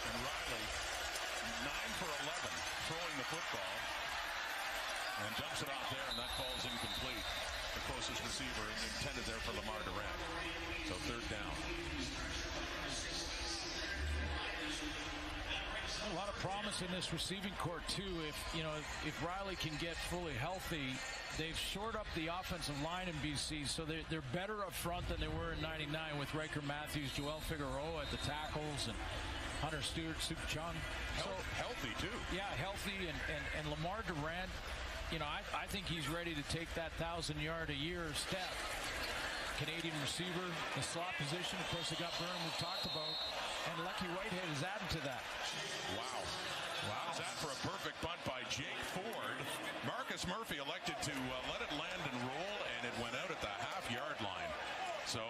And Riley, 9 for 11, throwing the football. And dumps it off there, and that falls incomplete. The closest receiver intended there for Lamar Durant. So third down. A lot of promise in this receiving court too. If Riley can get fully healthy, they've shored up the offensive line in BC, so they're better up front than they were in '99 with Riker Matthews, Joel Figueroa at the tackles, and Hunter Stewart, Sup Chung. So healthy too. Yeah, healthy, and Lamar Durant. I think he's ready to take that 1,000-yard-a-year step. Canadian receiver, the slot position. Of course, they got Byrne, we've talked about. And Lucky Whitehead is added to that. Wow. How's that for a perfect bunt by Jake Ford? Marcus Murphy elected to let it land and roll, and it went out at the half-yard line. So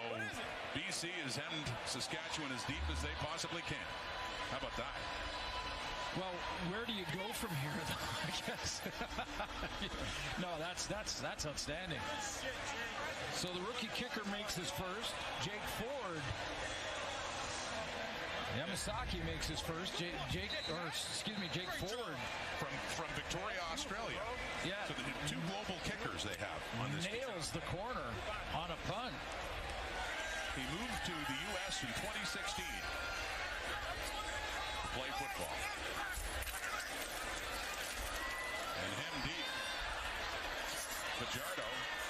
BC has hemmed Saskatchewan as deep as they possibly can. How about that? Well, where do you go from here, though, I guess? No, that's outstanding. So the rookie kicker makes his first. Jake Ford. Yamasaki makes his first. Jake Ford from Victoria, Australia. Yeah. So the two global kickers they have on this nails the corner on a punt. He moved to the U.S. in 2016 to play football. And hem deep. Fajardo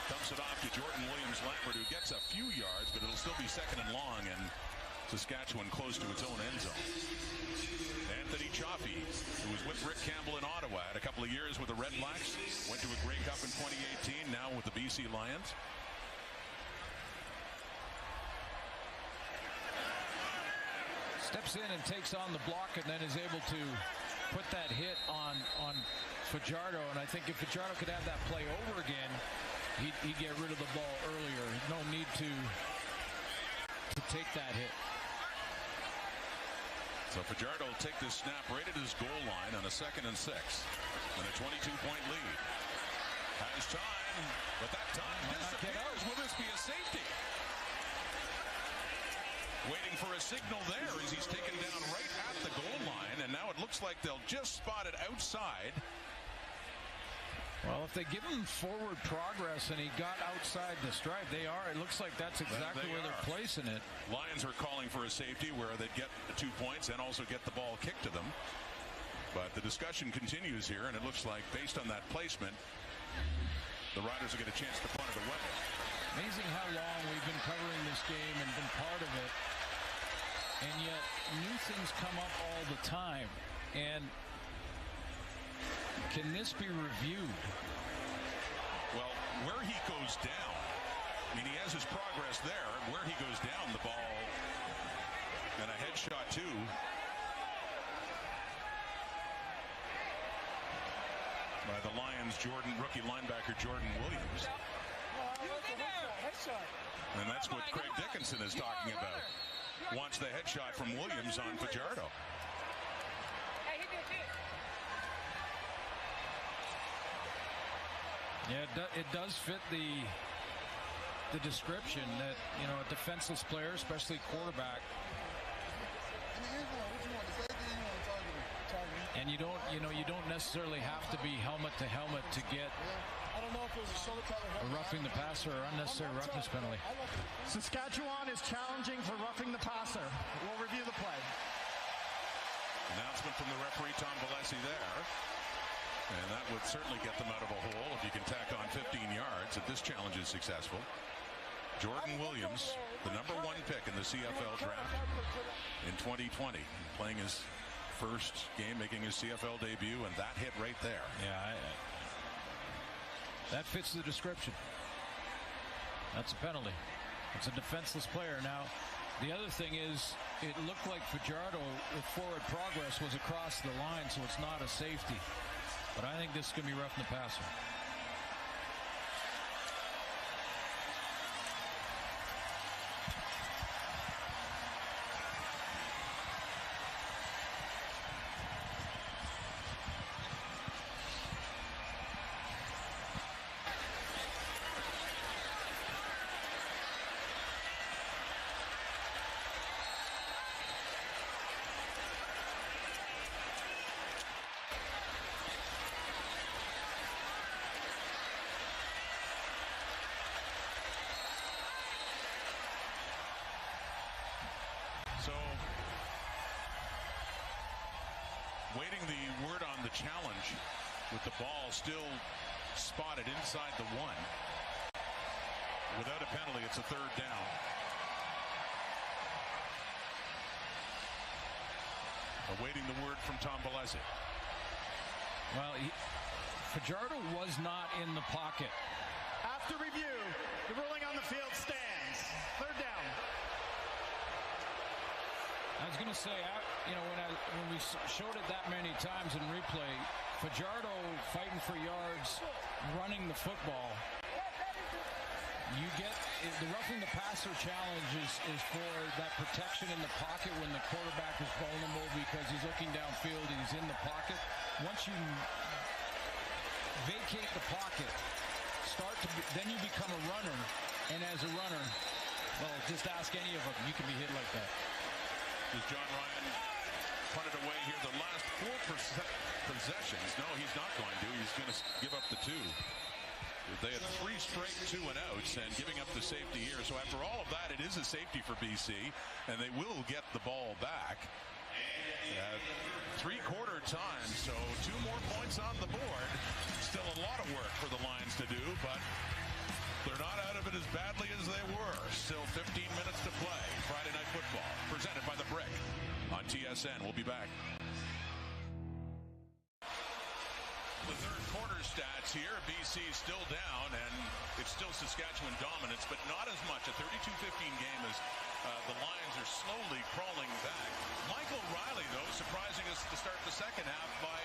dumps it off to Jordan Williams-Lambert, who gets a few yards, but it'll still be second and long, and Saskatchewan close to its own end zone. Anthony Chaffee, who was with Rick Campbell in Ottawa, had a couple of years with the Red Blacks, went to a Grey Cup in 2018, now with the BC Lions. Steps in and takes on the block, and then is able to put that hit on Fajardo. And I think if Fajardo could have that play over again, he'd get rid of the ball earlier. No need to take that hit. So Fajardo will take this snap right at his goal line on a 2nd and 6 and a 22-point lead. Has time, but that time disappears. Will this be a safety? Waiting for a signal there as he's taken down right at the goal line, and now it looks like they'll just spot it outside. Well, if they give him forward progress and he got outside the stripe, it looks like that's exactly where they're placing it. Lions are calling for a safety where they'd get 2 points and also get the ball kicked to them. But the discussion continues here, and it looks like based on that placement, the Riders will get a chance to punt it away. Amazing how long we've been covering this game and been part of it. And yet new things come up all the time. And can this be reviewed? Well, where he goes down, I mean, he has his progress there. Where he goes down, the ball, and a headshot too. By the Lions, rookie linebacker Jordan Williams. And that's what Craig Dickinson is talking about. Wants the headshot from Williams on Fajardo. Yeah, it does fit the description that, a defenseless player, especially quarterback. And you don't necessarily have to be helmet to helmet to get a roughing the passer or unnecessary roughness penalty. Saskatchewan is challenging for roughing the passer. We'll review the play. Announcement from the referee, Tom Valesi, there. And that would certainly get them out of a hole if you can tack on 15 yards if this challenge is successful. Jordan Williams, the #1 pick in the CFL draft in 2020, playing his first game, making his CFL debut, and that hit right there. Yeah, that fits the description. That's a penalty. It's a defenseless player. Now, the other thing is, it looked like Fajardo with forward progress was across the line, so it's not a safety. But I think this is going to be roughing the passer. Awaiting the word on the challenge with the ball still spotted inside the 1. Without a penalty, it's a 3rd down. Awaiting the word from Tom Balesi. Well, Fajardo was not in the pocket. After review, the ruling on the field stands. 3rd down. I was going to say, when we showed it that many times in replay, Fajardo fighting for yards, running the football. You get the roughing the passer challenge is for that protection in the pocket when the quarterback is vulnerable because he's looking downfield and he's in the pocket. Once you vacate the pocket, then you become a runner, and as a runner, well, just ask any of them. You can be hit like that. Does John Ryan punt it away here? The last 4 possessions. No, he's not going to. He's going to give up the 2. They had 3 straight 2-and-outs and giving up the safety here. So after all of that, it is a safety for BC, and they will get the ball back. 3-quarter time, so 2 more points on the board. Still a lot of work for the Lions to do, but they're not out of it as badly as they were. Still 15 minutes to play. Friday Night Football, presented by The Brick on TSN. We'll be back. The 3rd quarter stats here. BC still down, and it's still Saskatchewan dominance, but not as much. A 32-15 game as the Lions are slowly crawling back. Michael Riley, though, surprising us to start the second half by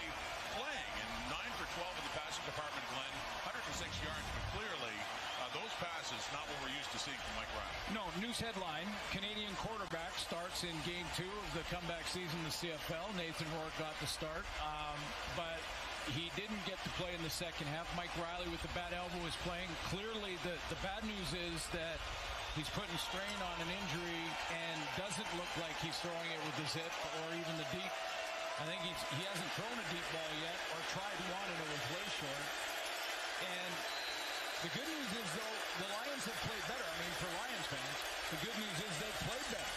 playing. And 9 for 12 in the passing department, Glenn. 106 yards, but clearly those passes, not what we're used to seeing from Mike Riley. No, news headline, Canadian quarterback starts in game 2 of the comeback season in the CFL. Nathan Rourke got the start, but he didn't get to play in the second half. Mike Riley with the bad elbow is playing. Clearly, the bad news is that he's putting strain on an injury and doesn't look like he's throwing it with the zip or even the deep. I think he hasn't thrown a deep ball yet or tried one and it was way short. And the good news is, though, the Lions have played better. I mean, for Lions fans, the good news is they've played better.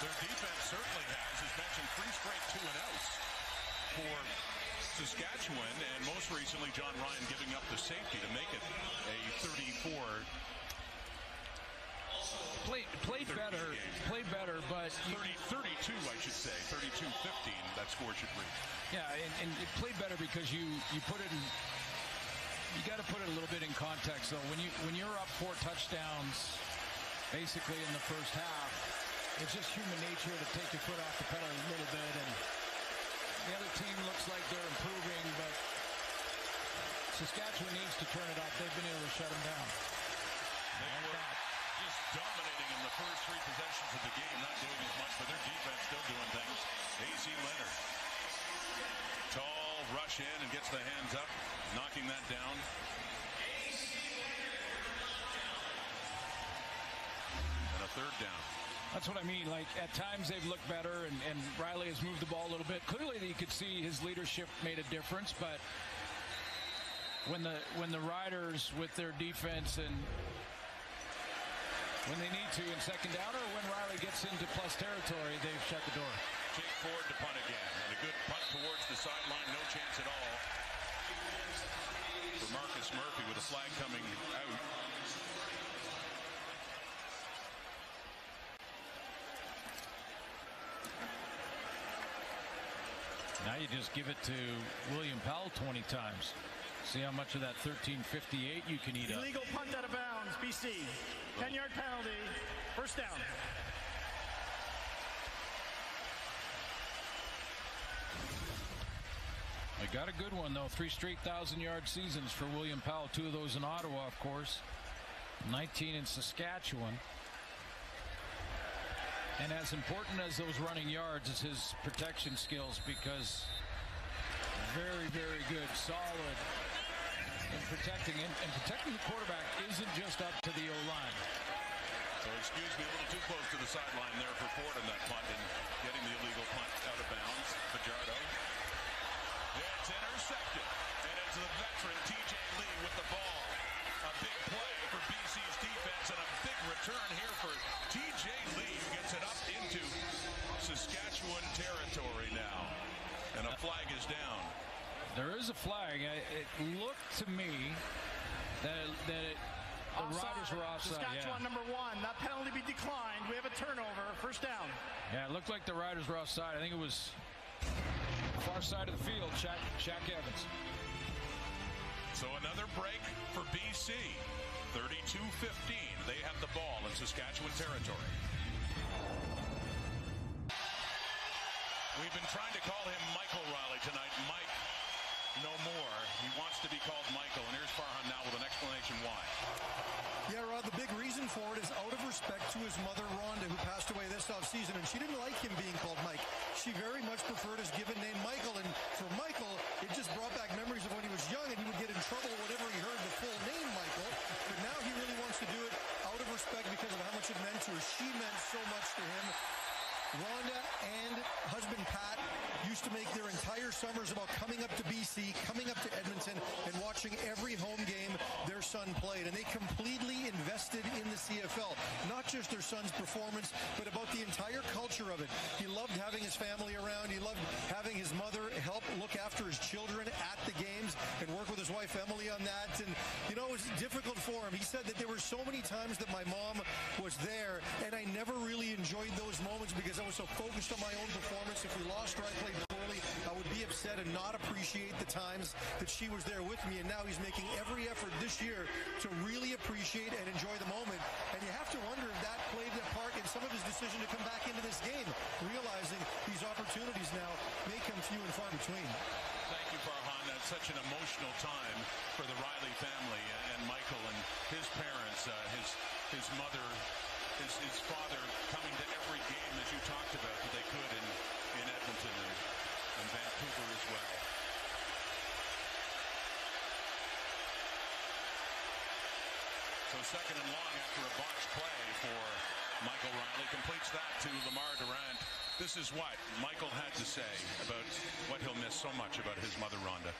Their defense certainly has. As mentioned, 3 straight 2-and-outs for Saskatchewan, and most recently John Ryan giving up the safety to make it a 34. Played better, but 32, I should say, 32-15. That score should read. Yeah, and it played better because you put it in. You got to put it a little bit in context, though. When you're up 4 touchdowns, basically in the first half, it's just human nature to take your foot off the pedal a little bit, and the other team looks like they're improving, but Saskatchewan needs to turn it up. They've been able to shut them down. They were just dominating in the first 3 possessions of the game, not doing as much, but their defense still doing things. A.C. Leonard. Tall, rush in and gets the hands up, knocking that down. And a 3rd down. That's what I mean. Like, at times they've looked better, and Riley has moved the ball a little bit. Clearly, you could see his leadership made a difference, but when the Riders with their defense and when they need to in second down or when Riley gets into plus territory, they've shut the door. Jake Ford to punt again, and a good punt towards the sideline. No chance at all for Marcus Murphy with a flag coming out. Now you just give it to William Powell 20 times. See how much of that 1358 you can eat up. Illegal punt out of bounds, BC. 10-yard penalty. 1st down. They got a good one, though. 3 straight 1,000-yard seasons for William Powell. 2 of those in Ottawa, of course. 19 in Saskatchewan. And as important as those running yards is his protection skills, because very, very good, solid in protecting. And protecting the quarterback isn't just up to the O-line. So, excuse me, a little too close to the sideline there for Ford in that punt and getting the illegal punt out of bounds. Fajardo. It's intercepted. And it's the veteran T.J. Lee with the ball. A big play for BC's defense and a big return here for T.J. Lee, who gets it up into Saskatchewan territory now. And a A flag is down. There is a flag. It looked to me that the Riders were offside. Saskatchewan number 1. That penalty be declined. We have a turnover. First down. Yeah, it looked like the Riders were offside. I think it was far side of the field. Shaq Evans. So another break for BC. 32-15. They have the ball in Saskatchewan territory. We've been trying to call him Michael Riley tonight. Mike, no more. He wants to be called Michael. And here's Farhan now with an explanation why. Yeah, Rod, the big reason for it is out of respect to his mother, Rhonda, who passed away this offseason, and she didn't like him being called Mike. She very much preferred his given name, Michael, and for Michael, it just brought back memories of when he was young, and he would get in trouble whenever he heard the full name, Michael. But now he really wants to do it out of respect because of how much it meant to her. She meant so much to him. Rhonda and husband Pat used to make their entire summers about coming up to BC, coming up to Edmonton, and watching every home game their son played. And they completely invested in the CFL. Not just their son's performance, but about the entire culture of it. He loved having his family around. He loved having his mother help look after his children at the games and work with his wife Emily on that. And, you know, it was difficult for him. He said that there were so many times that my mom was there, and I never really enjoyed those moments because I was so focused on my own performance. If we lost or I played poorly, I would be upset and not appreciate the times that she was there with me. And now he's making every effort this year to really appreciate and enjoy the moment. And you have to wonder if that played a part in some of his decision to come back into this game, realizing these opportunities now may come few and far between. Thank you, Farhan. That's such an emotional time for the Riley family and Michael and his parents, his mother, his father coming to every game, as you talked about, that they could in Edmonton and Vancouver as well. So second and long after a botched play for Michael Riley. Completes that to Lamar Durant. This is what Michael had to say about what he'll miss so much about his mother, Rhonda.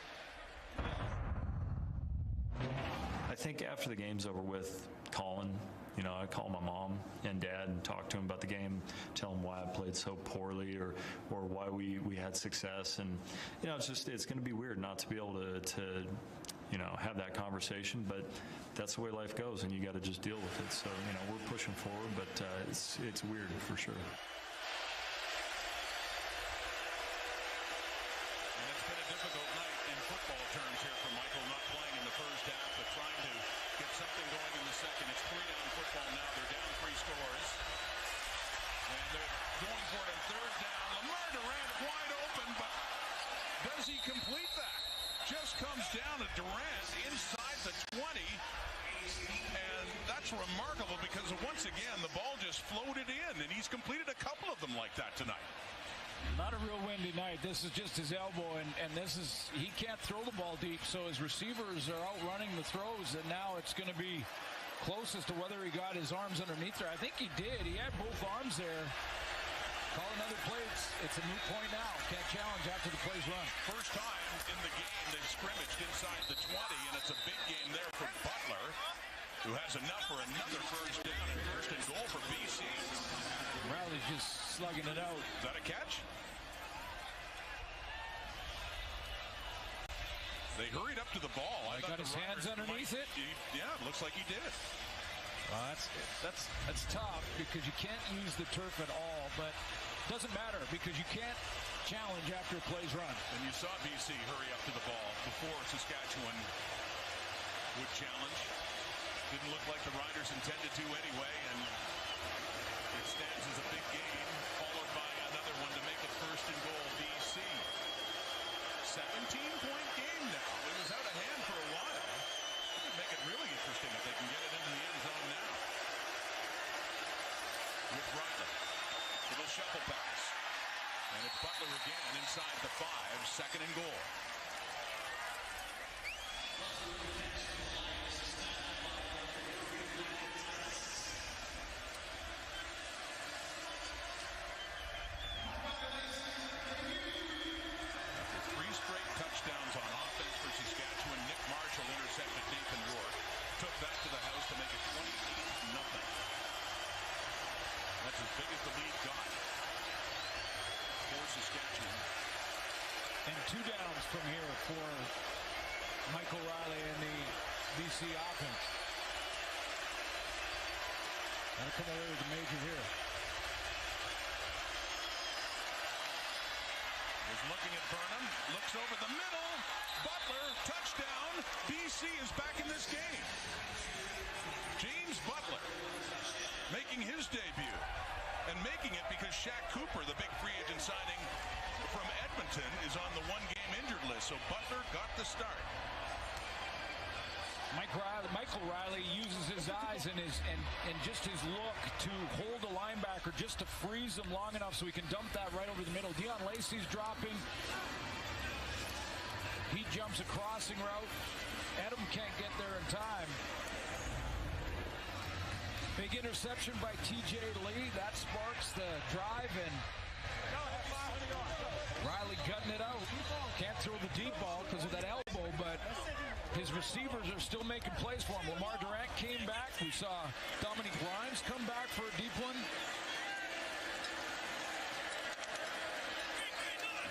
I think after the game's over with, Colin, I call my mom and dad and talk to them about the game, tell them why I played so poorly or why we had success. And, it's going to be weird not to be able to have that conversation, but that's the way life goes, and you got to just deal with it. So, we're pushing forward, but it's weird for sure. And it's been a difficult night in football terms here for Michael, not playing in the first half, but trying to get something going in the second. It's 3-down football now. They're down 3 scores. And they're going for it on third down. Lamar Durant wide open, but does he complete that? Just comes down to Durant inside the 20. And that's remarkable because once again, the ball just floated in, and he's completed a couple of them like that tonight. Not a real windy night. This is just his elbow, and he can't throw the ball deep, so his receivers are outrunning the throws, and now it's going to be close as to whether he got his arms underneath there. I think he did. He had both arms there. Call another play. It's a moot point now. Can't challenge after the play's run. First time in the game they've scrimmaged inside the 20, and it's a big game there for Butler, who has enough for another first down and first and goal for BC. Riley's just slugging it out. Is that a catch? They hurried up to the ball. I got his hands underneath it? Yeah, it looks like he did. Well, that's tough because you can't use the turf at all, but it doesn't matter because you can't challenge after a play's run. And you saw BC hurry up to the ball before Saskatchewan would challenge. Didn't look like the Riders intended to anyway, and it stands as a big game, followed by another one to make it first and goal, BC. 17-point game now. It was out of hand for a while. It could make it really interesting if they can get it into the end zone now. With Riley. Little shuffle pass. And it's Butler again inside the 5, second and goal. Touchdowns on offense for Saskatchewan. Nick Marshall intercepted Nathan Rourke. Took that to the house to make it 28-0. That's as big as the lead got for Saskatchewan. And 2 downs from here for Michael Riley and the BC offense. Gotta come away with the major here. Is looking at Burnham, looks over the middle. Butler, touchdown. BC is back in this game. James Butler making his debut. And making it because Shaq Cooper, the big free agent signing from Edmonton, is on the 1-game injured list. So Butler got the start. Michael Riley uses his eyes and just his look to hold a linebacker, just to freeze him long enough so he can dump that right over the middle. Dion Lacey's dropping. He jumps a crossing route. Edom can't get there in time. Big interception by TJ Lee. That sparks the drive, and Riley gutting it out. Can't throw the deep ball because of that elbow, but his receivers are still making plays for him. Lamar Durant came back. We saw Dominique Grimes come back for a deep one.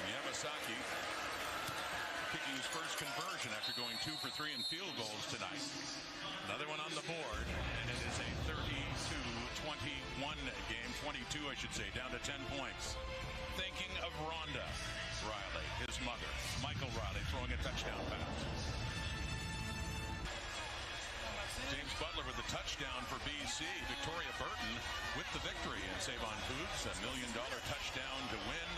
Yamasaki kicking his first conversion after going 2 for 3 in field goals tonight. Another one on the board, and it is a 32-21 game. 22, I should say, down to 10 points. Thinking of Rhonda Riley, his mother, Michael Riley, throwing a touchdown pass. James Butler with the touchdown for BC. Victoria Burton with the victory. And Savon Boots, $1 million touchdown to win.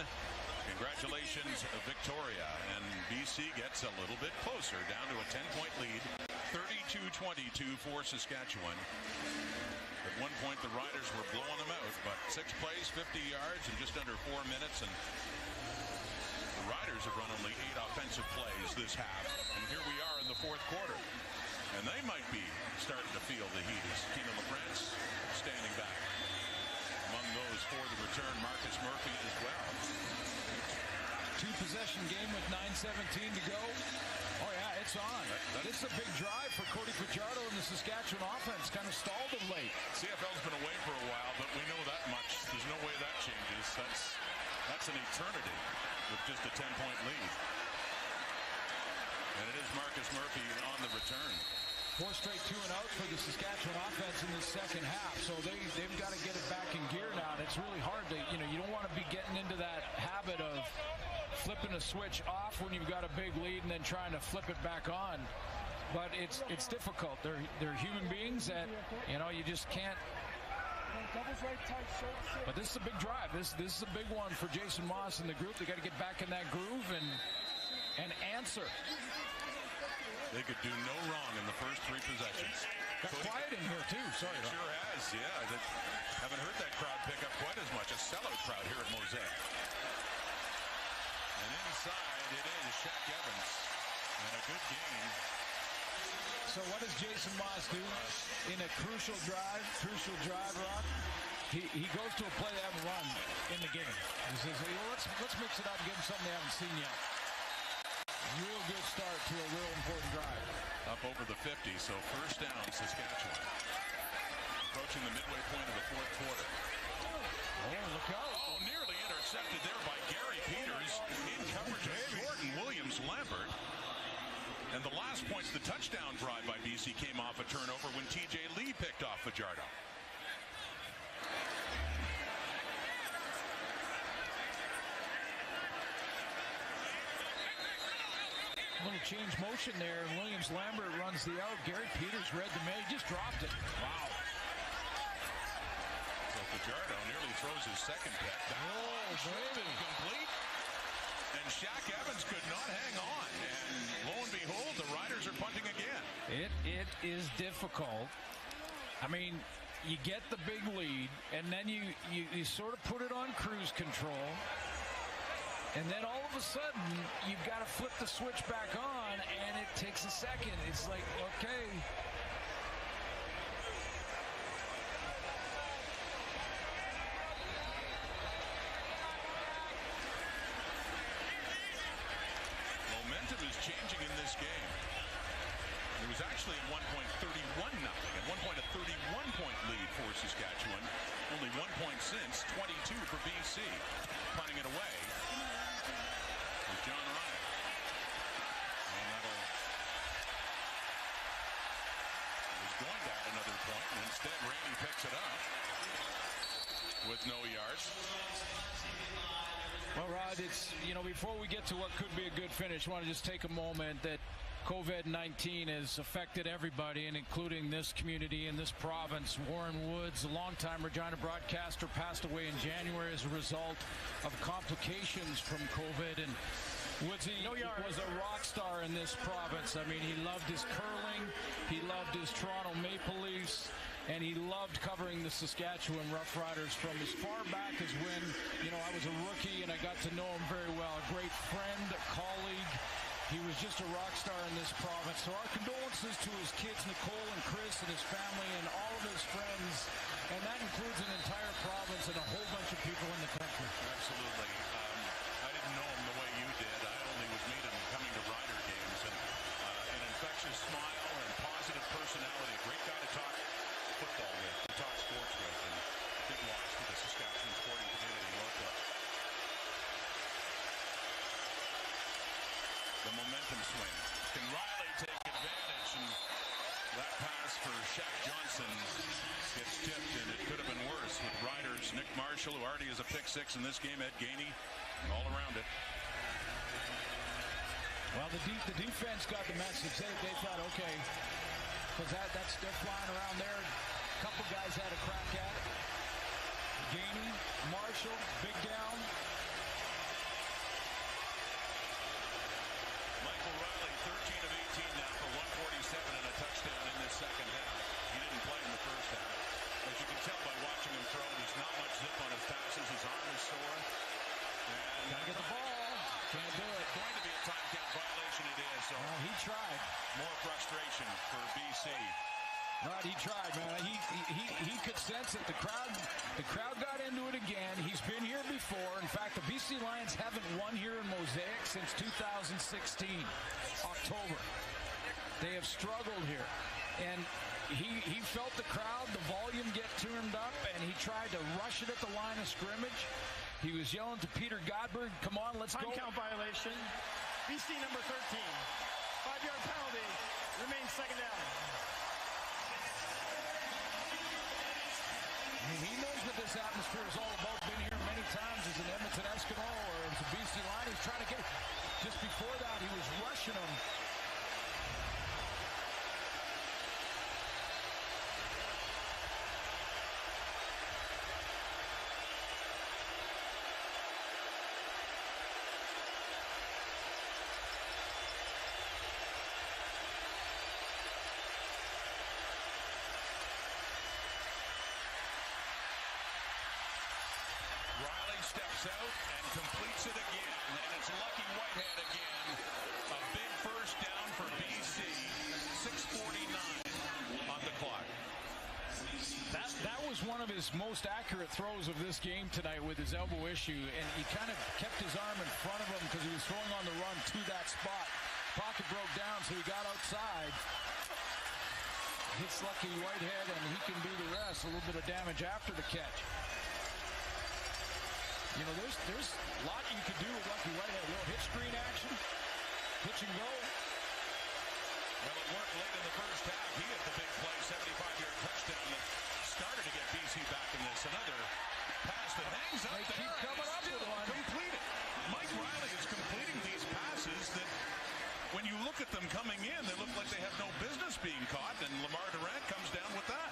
Congratulations, Victoria. And BC gets a little bit closer, down to a 10-point lead. 32-22 for Saskatchewan. At one point, the Riders were blowing them out, but 6 plays, 50 yards, in just under 4 minutes. And the Riders have run only 8 offensive plays this half. And here we are in the 4th quarter. And they might be starting to feel the heat as Keenan LaFrance standing back. Among those for the return, Marcus Murphy as well. 2-possession game with 9:17 to go. Oh, yeah, it's on. This is a big drive for Cody Fajardo and the Saskatchewan offense. Kind of stalled them late. CFL's been away for a while, but we know that much. There's no way that changes. That's an eternity with just a 10-point lead. And it is Marcus Murphy on the return. 4 straight 2 and outs for the Saskatchewan offense in the second half. So they've got to get it back in gear now. And it's really hard to, you don't want to be getting into that habit of flipping a switch off when you've got a big lead and then trying to flip it back on. But it's difficult. They're human beings that, you just can't. But this is a big drive. This is a big one for Jason Moss and the group. They got to get back in that groove and answer. They could do no wrong in the first 3 possessions. Got quiet in here, too. Sorry. It sure has, yeah. Haven't heard that crowd pick up quite as much. A sellout crowd here at Mosaic. And inside it is Shaq Evans. And a good game. So what does Jason Moss do in a crucial drive, Rock? He goes to a play they haven't run in the game. He says, let's mix it up and give them something they haven't seen yet. Real good start to a real important drive. Up over the 50, so first down, Saskatchewan. Approaching the midway point of the 4th quarter. Oh, look out. Oh, nearly intercepted there by Gary Peters in coverage of Jordan Williams-Lambert. And the last points, the touchdown drive by BC came off a turnover when TJ Lee picked off Fajardo. A little change motion there, and Williams-Lambert runs the out. Gary Peters read the man. He just dropped it. Wow. So Fajardo nearly throws his second pick. Oh, baby. Complete. And Shaq Evans could not hang on. And lo and behold, the Riders are punting again. It is difficult. I mean, you get the big lead, and then you sort of put it on cruise control. And then all of a sudden, you've got to flip the switch back on, and it takes a second. It's like, okay. Momentum is changing in this game. It was actually at one point 31-0. At one point a 31-point lead for Saskatchewan. Only 1 point since, 22 for BC. Punting it away is John Ryan. Instead, Rainey picks it up with no yards. Well, Rod, it's, before we get to what could be a good finish, I want to just take a moment that COVID-19 has affected everybody, and including this community and this province. Warren Woods, a longtime Regina broadcaster, passed away in January as a result of complications from COVID. And Woodsy was a rock star in this province. I mean, he loved his curling, he loved his Toronto Maple Leafs, and he loved covering the Saskatchewan Roughriders from as far back as when, I was a rookie and I got to know him very well. A great friend, a colleague. He was just a rock star in this province. So our condolences to his kids, Nicole and Chris, and his family, and all of his friends. And that includes an entire province and a whole bunch of people in the country. Absolutely. I didn't know him the way you did. I only would meet him coming to Rider games. And an infectious smile and positive personality. A great guy to talk football with, to talk sports with. And a big loss to the Saskatchewan sporting community locally. The momentum swing. Can Riley take advantage? And that pass for Shaq Johnson gets tipped, and it could have been worse with Riders. Nick Marshall, who already has a pick six in this game, Ed Gainey, all around it. Well, the defense got the message. They thought, okay, because they're flying around there. A couple guys had a crack at it. Gainey, Marshall, big down. Michael Riley, 13 of 18 now for 147 and a touchdown in this second half. He didn't play in the first half. As you can tell by watching him throw, there's not much zip on his passes. His arm is sore. And gotta get the ball. Can't do it. Going to be a time count violation. It is. So he tried. More frustration for BC. Rod, he tried, man. He could sense it. The crowd got into it again. He's been here before. In fact, the BC Lions haven't won here in Mosaic since 2016, October. They have struggled here. And he felt the crowd, the volume get turned up, and he tried to rush it at the line of scrimmage. He was yelling to Peter Godberg, come on, let's go. Time count violation. BC number 13. 5-yard penalty. Remains second down. He knows what this atmosphere is all about. Been here many times as an Edmonton Eskimo or as a BC Lion. He's trying to get it. Just before that, he was rushing them. Steps out and completes it again, and it's Lucky Whitehead again. A big first down for BC. 6:49 on the clock. That was one of his most accurate throws of this game tonight with his elbow issue, and he kind of kept his arm in front of him because he was throwing on the run to that spot. Pocket broke down, so he got outside. Hits Lucky Whitehead, and he can do the rest. A little bit of damage after the catch. There's a lot you could do with Lucky Whitehead. A little hit screen action, pitch and go. Well, it worked late in the first half. He had the big play, 75-yard touchdown that started to get BC back in this. Another pass that hangs up there. Keep coming up with one. Completed. Mike Riley is completing these passes that, when you look at them coming in, they look like they have no business being caught, and Lamar Durant comes down with that.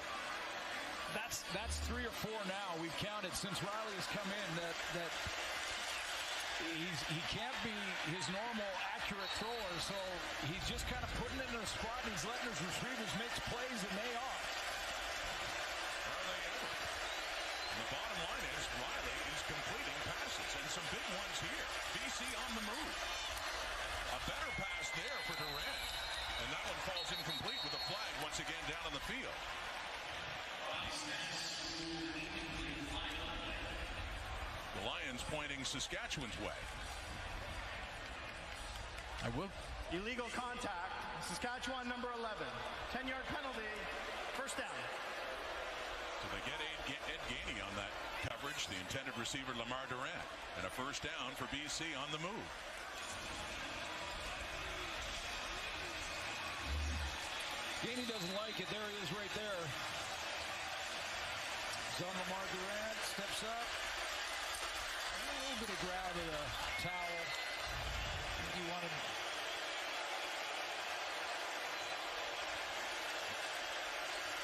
That's 3 or 4 now. We've counted since Riley has come in that he can't be his normal accurate thrower, so he's just kind of putting it in a spot and he's letting his receivers make plays, and they are. Are they ever? And the bottom line is Riley is completing passes, and some big ones here. BC on the move. A better pass there for Durant, and that one falls incomplete with a flag once again down on the field. The Lions pointing Saskatchewan's way. I will. Illegal contact. Saskatchewan number 11. 10-yard penalty. First down. So they get Ed Gainey on that coverage, the intended receiver Lamar Durant. And a first down for BC on the move. Gainey doesn't like it. There he is right there. on Lamar Durant, steps up. A little bit of grab of the towel. He wanted.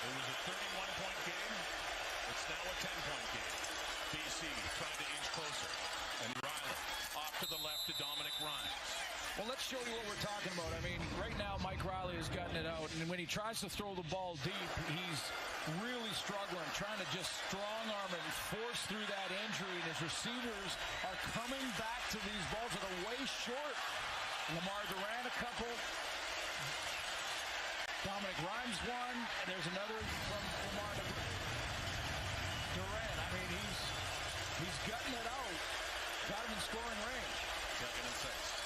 It was a 31-point game. It's now a 10-point game. BC trying to inch closer. And Riley off to the left to Dominic Rhymes. Well, let's show you what we're talking about. I mean, right now, Mike Riley has gotten it out, and when he tries to throw the ball deep, he's really struggling, trying to just strong-arm it and force through that injury, and his receivers are coming back to these balls that are way short. Lamar Durant a couple. Dominic Rhymes one, and there's another from Lamar Durant. I mean, he's gutting it out. Got him in scoring range. 2nd and 6.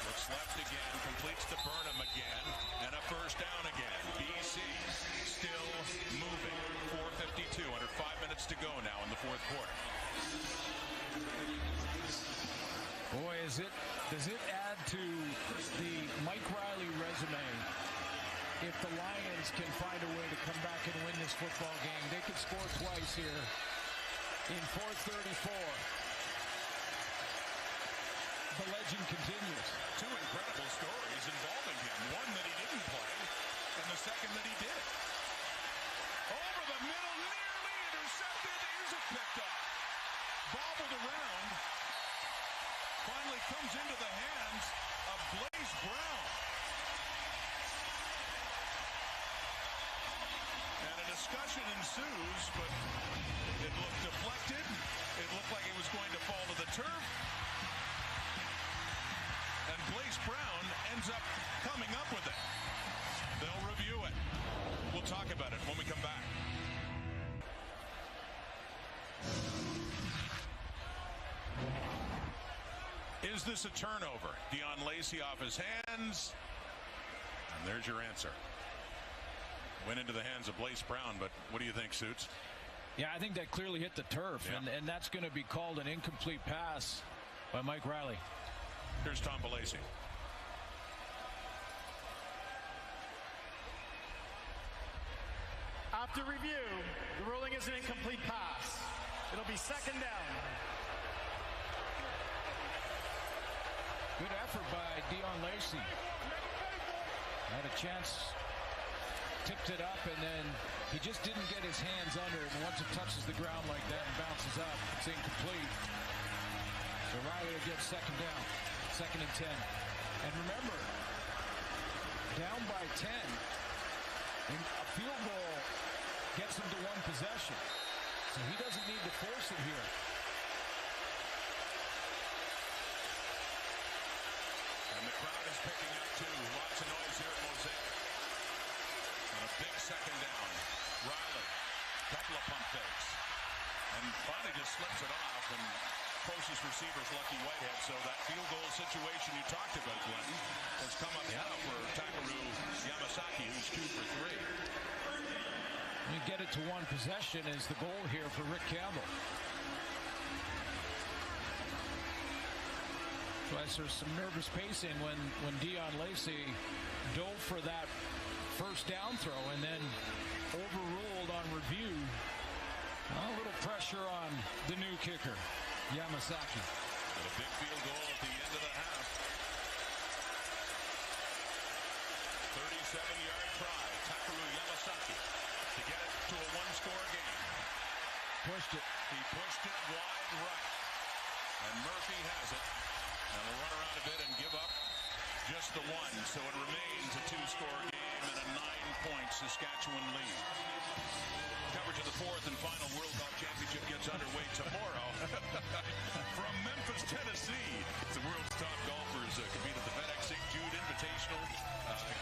Looks left again, completes to Burnham again, and a first down again. BC still moving. 4:52, under 5 minutes to go now in the fourth quarter. Boy, does it add to the Mike Riley resume if the Lions can find a way to come back and win this football game. They could score twice here in 4:34. The legend continues. 2 incredible stories involving him. One that he didn't play, and the second that he did. Over the middle, nearly intercepted. Is it picked up? Bobbled around. Finally comes into the hands of Blaze Brown. And a discussion ensues, but it looked deflected. It looked like it was going to fall to the turf. And Blaze Brown ends up coming up with it. They'll review it. We'll talk about it when we come back. Is this a turnover? Deion Lacey off his hands. And there's your answer. Went into the hands of Blaze Brown, but what do you think, Suits? Yeah, I think that clearly hit the turf, Yeah. and that's going to be called an incomplete pass by Mike Riley. Here's Tom Balasi. After review, the ruling is an incomplete pass. It'll be 2nd down. Good effort by Deion Lacey. Had a chance, tipped it up, and then he just didn't get his hands under it. And once it touches the ground like that and bounces up, it's incomplete. So Riley will get 2nd down, 2nd and 10. And remember, down by 10, and a field goal gets him to one possession. So he doesn't need to force it here. And the crowd is picking up too. Lots of noise here at Mosaic. And a big 2nd down. Riley, couple of pump fakes. And finally just slips it off. And closest receiver's Lucky Whitehead. So that field goal situation you talked about, Glenn, has come up now for Takaru Yamasaki, who's 2 for 3. You get it to one possession is the goal here for Rick Campbell. So there's some nervous pacing when Deion Lacey dove for that first down throw and then overruled on review. A little pressure on the new kicker, Yamasaki. And a big field goal at the end of the half. 37-yard try. Takaru Yamasaki to get it to a one-score game. Pushed it. He pushed it wide right. And Murphy has it. And will run around a bit and give up just the one. So it remains a 2-score game and a 9-point Saskatchewan lead. Coverage of the 4th and final World Golf Championship gets underway tomorrow from Memphis, Tennessee. The world's top golfers compete at the FedEx St. Jude Invitational.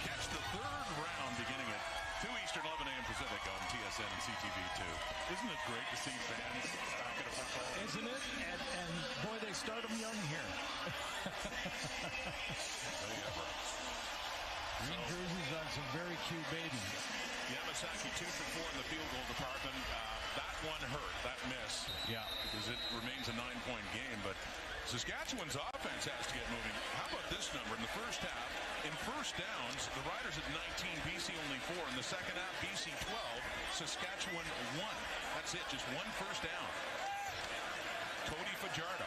Catch the 3rd round beginning at 2 Eastern, 11 a.m. Pacific on TSN and CTV2. Isn't it great to see fans back at a football? Isn't it? And boy, they start them young here. Green jerseys on some very cute babies. Yamasaki 2 for 4 in the field goal department. That one hurt, that miss. Yeah. Because it remains a 9-point game, but Saskatchewan's offense has to get moving. How about this number in the first half? In first downs, the Riders at 19, BC only 4. In the second half, BC 12, Saskatchewan 1. That's it, just one first down. Cody Fajardo,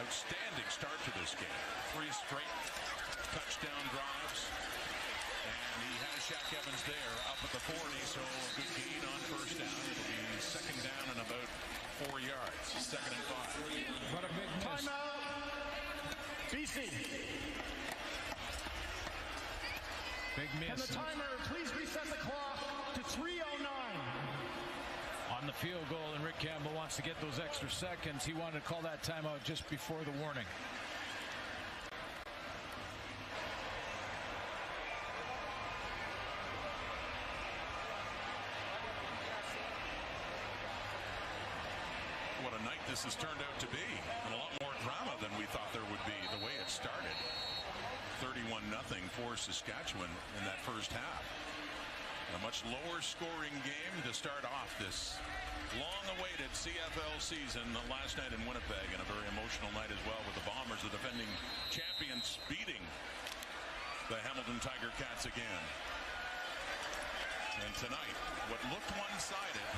outstanding start to this game. 3 straight touchdown drives. And he has Shaq Evans there up at the 40, so a good gain on first down. It'll be second down and about 4 yards. Second and 5. What a big miss. Timeout. BC. Big miss. Can the timer please reset the clock to 3:09? On the field goal, and Rick Campbell wants to get those extra seconds. He wanted to call that timeout just before the warning. What a night this has turned out to be. And a lot more drama than we thought there would be the way it started. 31-0 for Saskatchewan in that first half. A much lower scoring game to start off this long-awaited CFL season last night in Winnipeg, and a very emotional night as well with the Bombers, the defending champions, beating the Hamilton Tiger Cats again. And tonight, what looked one-sided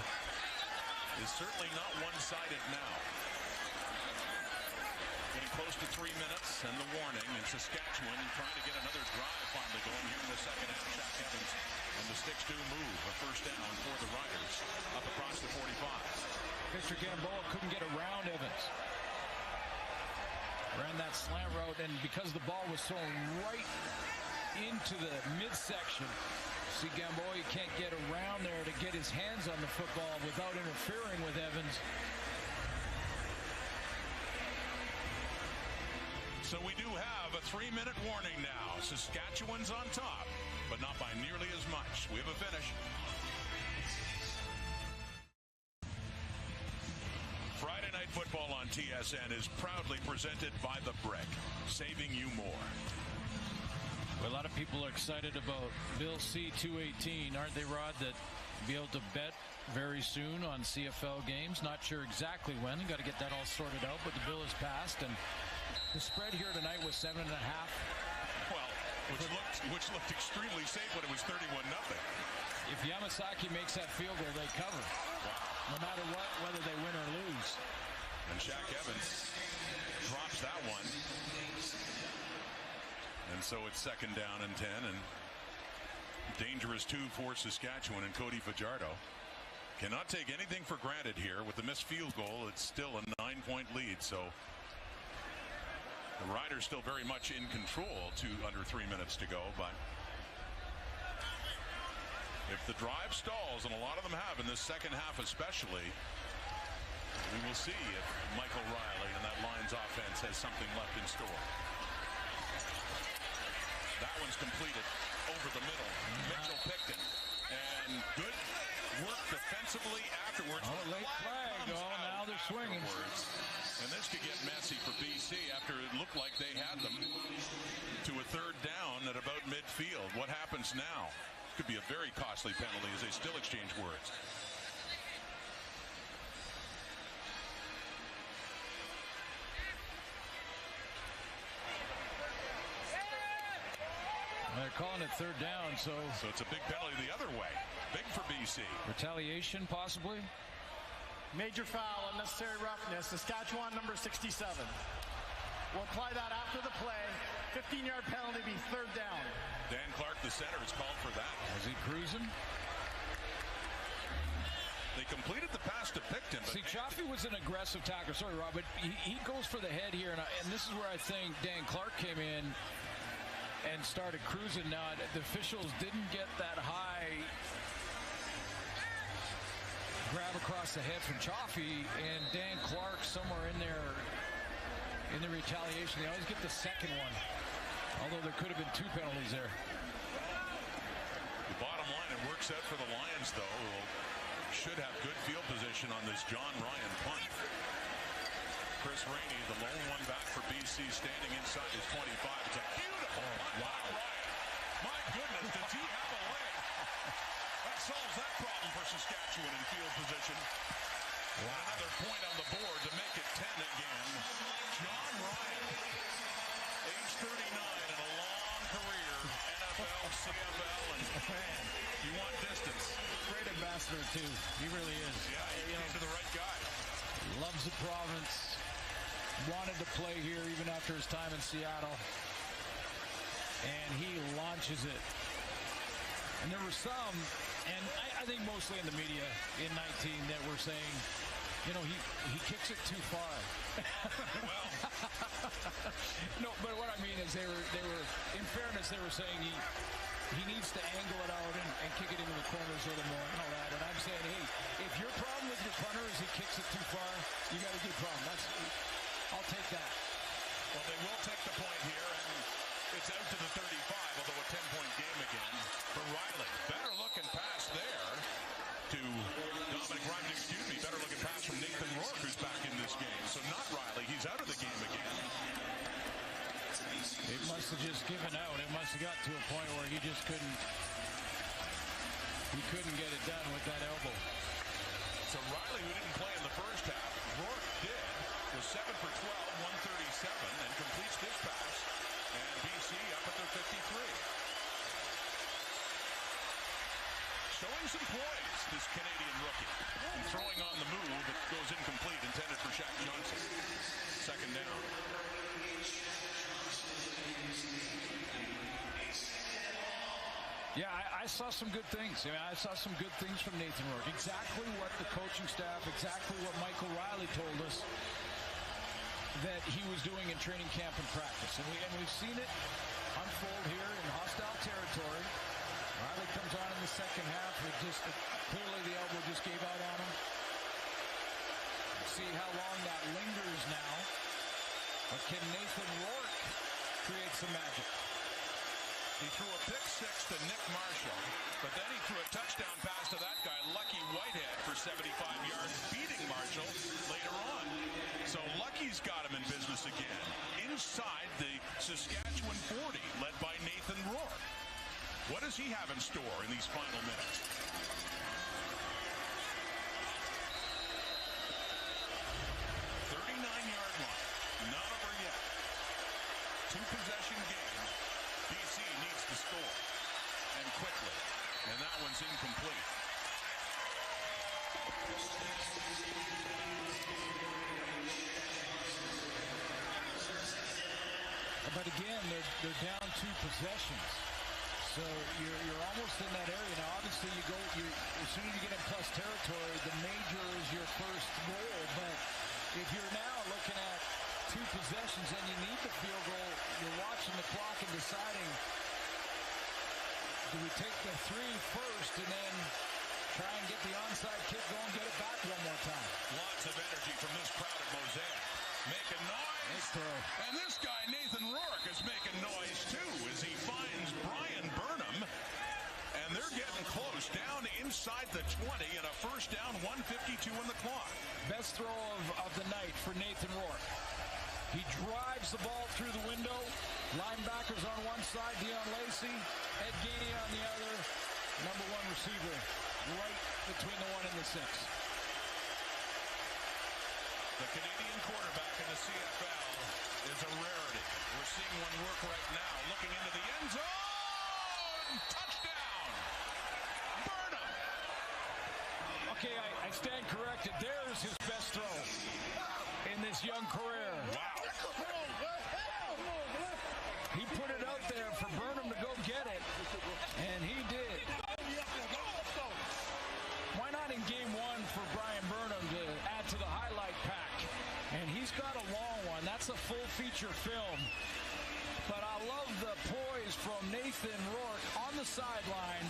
is certainly not one-sided now. Getting close to 3 minutes and the warning, and Saskatchewan trying to get another drive finally going here in the second half. Shaq Evans and the sticks do move. A first down for the Riders up across the 45. Mr. Gamboa couldn't get around Evans. Ran that slant route, and because the ball was thrown right into the midsection, see Gamboa can't get around there to get his hands on the football without interfering with Evans. So we do have a 3-minute warning now. Saskatchewan's on top, but not by nearly as much. We have a finish. Friday Night Football on TSN is proudly presented by The Brick, saving you more. Well, a lot of people are excited about Bill C-218, aren't they, Rod? That be able to bet very soon on CFL games. Not sure exactly when. Got to get that all sorted out, but the bill is passed, and the spread here tonight was 7.5. Well, which looked extremely safe when it was 31-0. If Yamasaki makes that field goal, they cover. Wow. No matter what, whether they win or lose. And Shaq Evans drops that one. And so it's second down and 10, and dangerous 2 for Saskatchewan, and Cody Fajardo cannot take anything for granted here. With the missed field goal, it's still a 9-point lead, so the Riders still very much in control to under 3 minutes to go. But if the drive stalls, and a lot of them have in this second half especially, we will see if Michael Riley and that Lions offense has something left in store. That one's completed over the middle. Mitchell Picton, and good work defensively afterwards. Oh, late flag. Oh, now they're swinging. And this could get messy for BC after it looked like they had them to a third down at about midfield. What happens now? Could be a very costly penalty as they still exchange words. They're calling it third down, so it's a big penalty the other way. Big for BC. Retaliation, possibly? Major foul, unnecessary roughness. Saskatchewan, number 67. We'll apply that after the play. 15-yard penalty, be third down. Dan Clark, the center, is called for that. Is he cruising? They completed the pass to Picton. See, Chaffee was an aggressive tackler. Sorry, Rob, but he goes for the head here, and this is where I think Dan Clark came in and started cruising. Now, the officials didn't get that high grab across the head from Chaffee, and Dan Clark somewhere in there in the retaliation. They always get the second one, although there could have been 2 penalties there. The bottom line, it works out for the Lions, though, who should have good field position on this John Ryan punt. Chris Rainey, the lone one back for BC, standing inside his 25. It's a beautiful punt. Wow. My goodness, does he have a leg? That solves that problem for Saskatchewan in field position. Another point on the board to make it 10 again. John Ryan, age 39 and a long career, NFL, CFL, and man, you want distance. Great ambassador, too. He really is. Yeah, he came to the right guy. Loves the province. Wanted to play here even after his time in Seattle. And he launches it. And there were some, and I think mostly in the media in 19 that were saying, you know, he kicks it too far. Well, no, but what I mean is they were in fairness, they were saying he needs to angle it out and kick it into the corners a little more and all that. And I'm saying, hey, if your problem with your punter is he kicks it too far, you got a good problem. I'll take that. Well, they will take the point here, and it's out to the 35, although a 10-point game again for Riley. Better looking pass there to Dominic Ryan, excuse me, better looking pass from Nathan Rourke, who's back in this game. So not Riley, he's out of the game again. It must have just given out. It must have got to a point where he just couldn't get it done with that elbow. So Riley, who didn't play in the first half, Rourke did, was 7 for 12, 137, and completes this pass. And BC up at their 53. Showing some poise, this Canadian rookie. And throwing on the move, it goes incomplete, intended for Shaq Johnson. Second down. Yeah, I saw some good things. I mean, I saw some good things from Nathan Rourke. Exactly what the coaching staff, exactly what Michael Riley told us that he was doing in training camp and practice. And we've seen it unfold here in hostile territory. Riley comes on in the second half with clearly the elbow just gave out on him. See how long that lingers now. But can Nathan Rourke create some magic? He threw a pick six to Nick Marshall, but then he threw a touchdown pass to that guy, Lucky Whitehead, for 75 yards, beating Marshall later on. So Lucky's got him in business again, inside the Saskatchewan 40, led by Nathan Rourke. What does he have in store in these final minutes? Not over yet. Two-possession game. BC needs to score, and quickly. And that one's incomplete. But again, they're down 2 possessions. So you're almost in that area. Now, obviously, as soon as you get in plus territory, the major is your first goal. But if you're now looking at 2 possessions and you need the field goal, you're watching the clock and deciding, do we take the 3 first and then try and get the onside kick going, get it back one more time? Lots of energy from this crowded Mosaic. Making noise. Nice throw. And this guy, Nathan Rourke, is making noise too as he finds Brian Burnham. And they're getting close, down inside the 20 and a first down, 1:52 on the clock. Best throw of the night for Nathan Rourke. He drives the ball through the window. Linebackers on one side, Dion Lacey, Ed Gainey on the other. Number 1 receiver right between the 1 and the 6. The Canadian quarterback in the CFL is a rarity. We're seeing one work right now, looking into the end zone. Touchdown! Burnham! Okay, I stand corrected. There's his best throw in this young career. Wow. He put it out there for Burnham to go get it, and he did. Why not in game 1 for Brian Burnham to add to the highlight pack? And he's got a long one. That's a full feature film. But I love the poise from Nathan Rourke on the sideline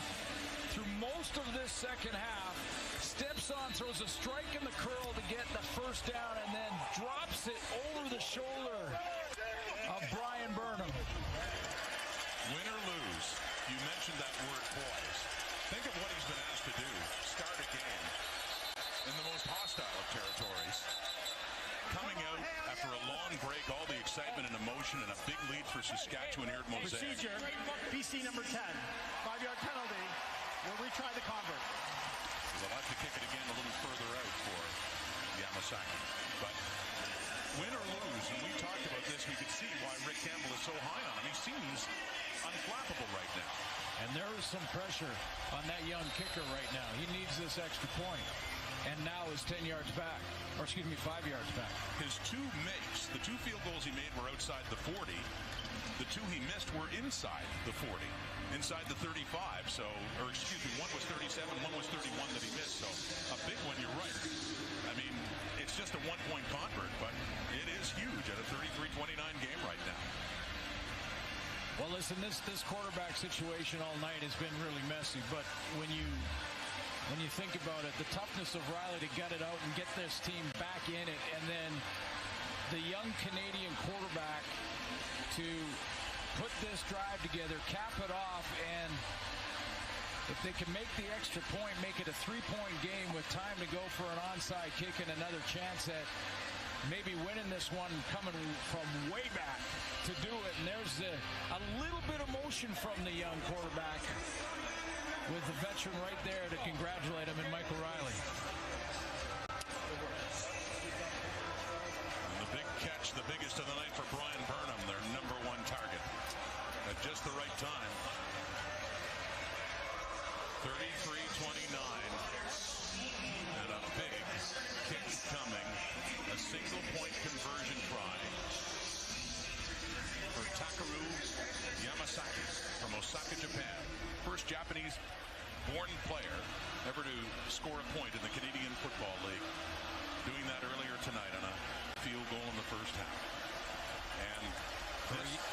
through most of this second half. Steps on, throws a strike in the curl to get the first down, and then drops it over the shoulder of Brian Burnham. Win or lose, you mentioned that word poise. Think of what he's been asked to do. Start a game in the most hostile of territories. Coming out after a long break, all the excitement and emotion, and a big lead for Saskatchewan here at Mosaic. Procedure, BC number 10. 5-yard penalty. We'll retry the convert. They'll have to kick it again a little further out for Yamasaki. But win or lose, and we talked about this, we could see why Rick Campbell is so high on him. He seems unflappable right now. And there is some pressure on that young kicker right now. He needs this extra point. And now is 10 yards back. Or excuse me, 5 yards back. His two makes, the 2 field goals he made were outside the 40. The 2 he missed were inside the 40. Inside the 35, so, or excuse me, one was 37, one was 31 that he missed, so a big one, you're right. I mean, it's just a 1-point convert, but it is huge at a 33-29 game right now. Well, listen, this quarterback situation all night has been really messy, but when you think about it, the toughness of Riley to gut it out and get this team back in it, and then the young Canadian quarterback to put this drive together, cap it off, and if they can make the extra point, make it a 3-point game with time to go for an onside kick and another chance at maybe winning this one coming from way back to do it. And there's a little bit of motion from the young quarterback with the veteran right there to congratulate him and Michael Riley. And the big catch, the biggest of the night for Brian Burnham, their number 1 target. At just the right time. 33-29. And a big kick coming. A single-point conversion try for Takeru Yamasaki from Osaka, Japan. First Japanese-born player ever to score a point in the Canadian Football League. Doing that earlier tonight on a field goal in the first half. And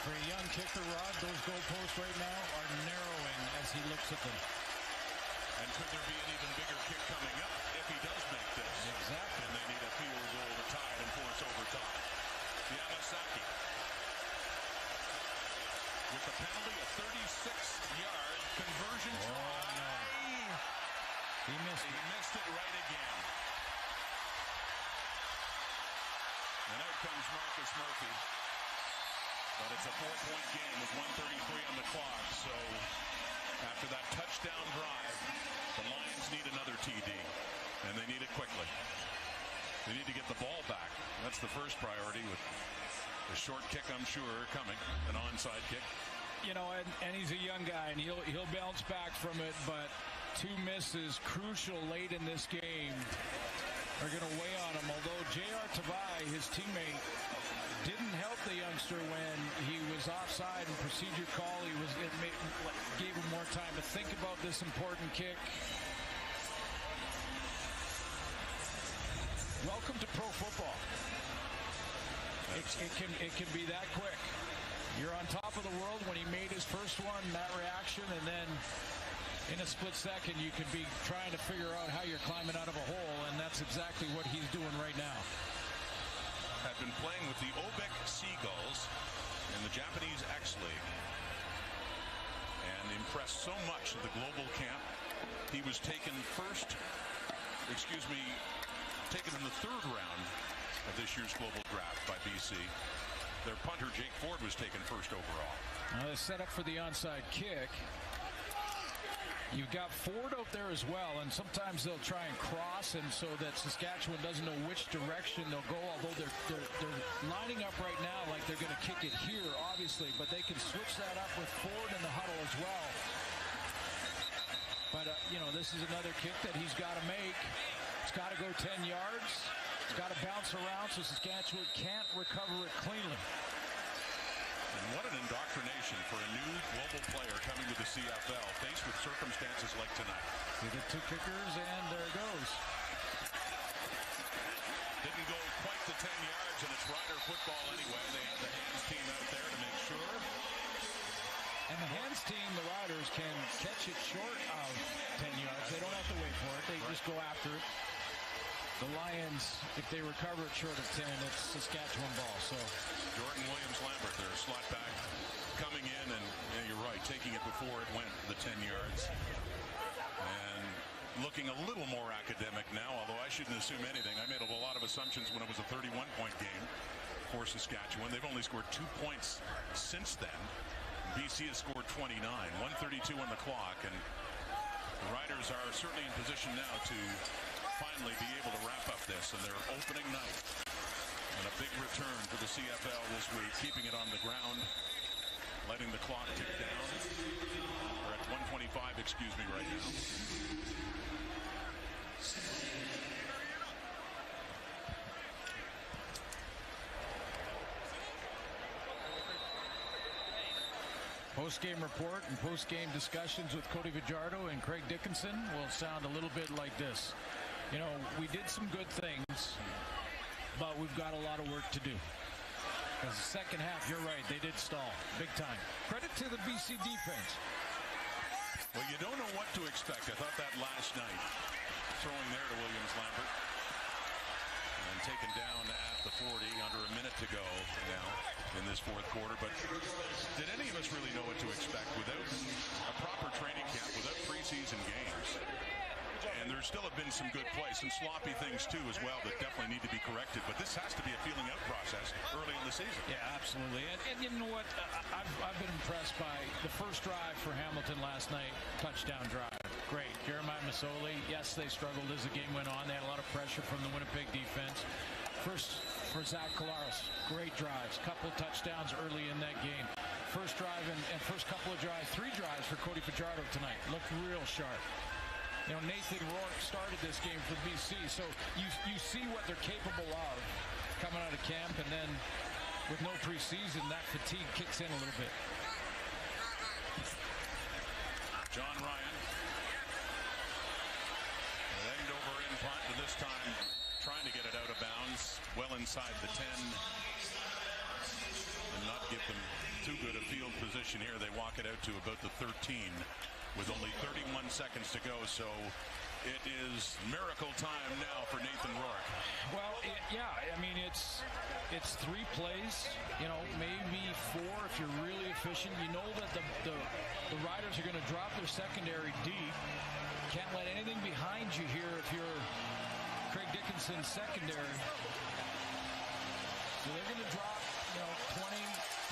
for a young kicker, Rod, those goalposts right now are narrowing as he looks at them. And could there be an even bigger kick coming up if he does make this? Exactly. And they need a field goal to tie it and force overtime. Yamasaki with the penalty, a 36-yard conversion try. No. He missed it. He missed it right again. And out comes Marcus Murphy. But it's a 4-point game with 1:33 on the clock. So after that touchdown drive, the Lions need another TD. And they need it quickly. They need to get the ball back. That's the first priority, with the short kick, I'm sure, coming. An onside kick. You know, and he's a young guy, and he'll bounce back from it, but 2 misses crucial late in this game are going to weigh on him. Although J.R. Tavai, his teammate, didn't help the youngster when he was offside and procedure call. Gave him more time to think about this important kick. Welcome to pro football. It can be that quick. You're on top of the world when he made his first one, that reaction, and then in a split second you could be trying to figure out how you're climbing out of a hole, and that's exactly what he's doing right now. Have been playing with the Obek Seagulls in the Japanese X League and impressed so much at the global camp. He was taken taken in the 3rd round of this year's global draft by BC. Their punter, Jake Ford, was taken 1st overall. Now, set up for the onside kick. You've got Ford out there as well, and sometimes they'll try and cross, and so that Saskatchewan doesn't know which direction they'll go, although they're lining up right now like they're going to kick it here, obviously, but they can switch that up with Ford in the huddle as well. But, this is another kick that he's got to make. It's got to go 10 yards. It's got to bounce around so Saskatchewan can't recover it cleanly. And what an indoctrination for a new global player coming to the CFL, faced with circumstances like tonight. See the 2 kickers, and there it goes. Didn't go quite the 10 yards, and it's Rider football anyway. They have the hands team out there to make sure. And the hands team, the Riders, can catch it short of 10 yards. They don't have to wait for it. They just go after it. The Lions, if they recover it short of 10, it's Saskatchewan ball. So Jordan Williams-Lambert, their slot back, coming in, and you're right, taking it before it went the 10 yards. And looking a little more academic now, although I shouldn't assume anything. I made a lot of assumptions when it was a 31-point game for Saskatchewan. They've only scored 2 points since then. BC has scored 29, 1:32 on the clock, and the Riders are certainly in position now to finally be able to wrap up this and their opening night. And a big return for the CFL this week, keeping it on the ground, letting the clock tick down. We're at 1:25, excuse me, right now. Post-game report and post-game discussions with Cody Fajardo and Craig Dickinson will sound a little bit like this. You know, we did some good things, but we've got a lot of work to do. Because the second half, you're right, they did stall big time. Credit to the BC defense. Well, you don't know what to expect. I thought that last night. Throwing there to Williams-Lambert. And taken down at the 40, under a minute to go now in this fourth quarter. But did any of us really know what to expect without a proper training camp, without preseason games? And there still have been some good plays, some sloppy things too as well that definitely need to be corrected. But this has to be a feeling out process early in the season. Yeah, absolutely. And you know what? I've been impressed by the first drive for Hamilton last night, touchdown drive. Great. Jeremiah Masoli, yes, they struggled as the game went on. They had a lot of pressure from the Winnipeg defense. First for Zach Collaros, great drives, couple touchdowns early in that game. First drive and first couple of drives, 3 drives for Cody Fajardo tonight. Looked real sharp. You know, Nathan Rourke started this game for BC, so you see what they're capable of coming out of camp, and then with no preseason, that fatigue kicks in a little bit. John Ryan. Legged over in punt, but this time trying to get it out of bounds, well inside the 10. And not give them too good a field position here. They walk it out to about the 13 with only 31 seconds to go. So it is miracle time now for Nathan Rourke. Well, yeah, I mean, it's 3 plays, you know, maybe 4 if you're really efficient. You know that the Riders are going to drop their secondary deep. Can't let anything behind you here if you're Craig Dickinson's secondary. So they're going to drop, you know, 20,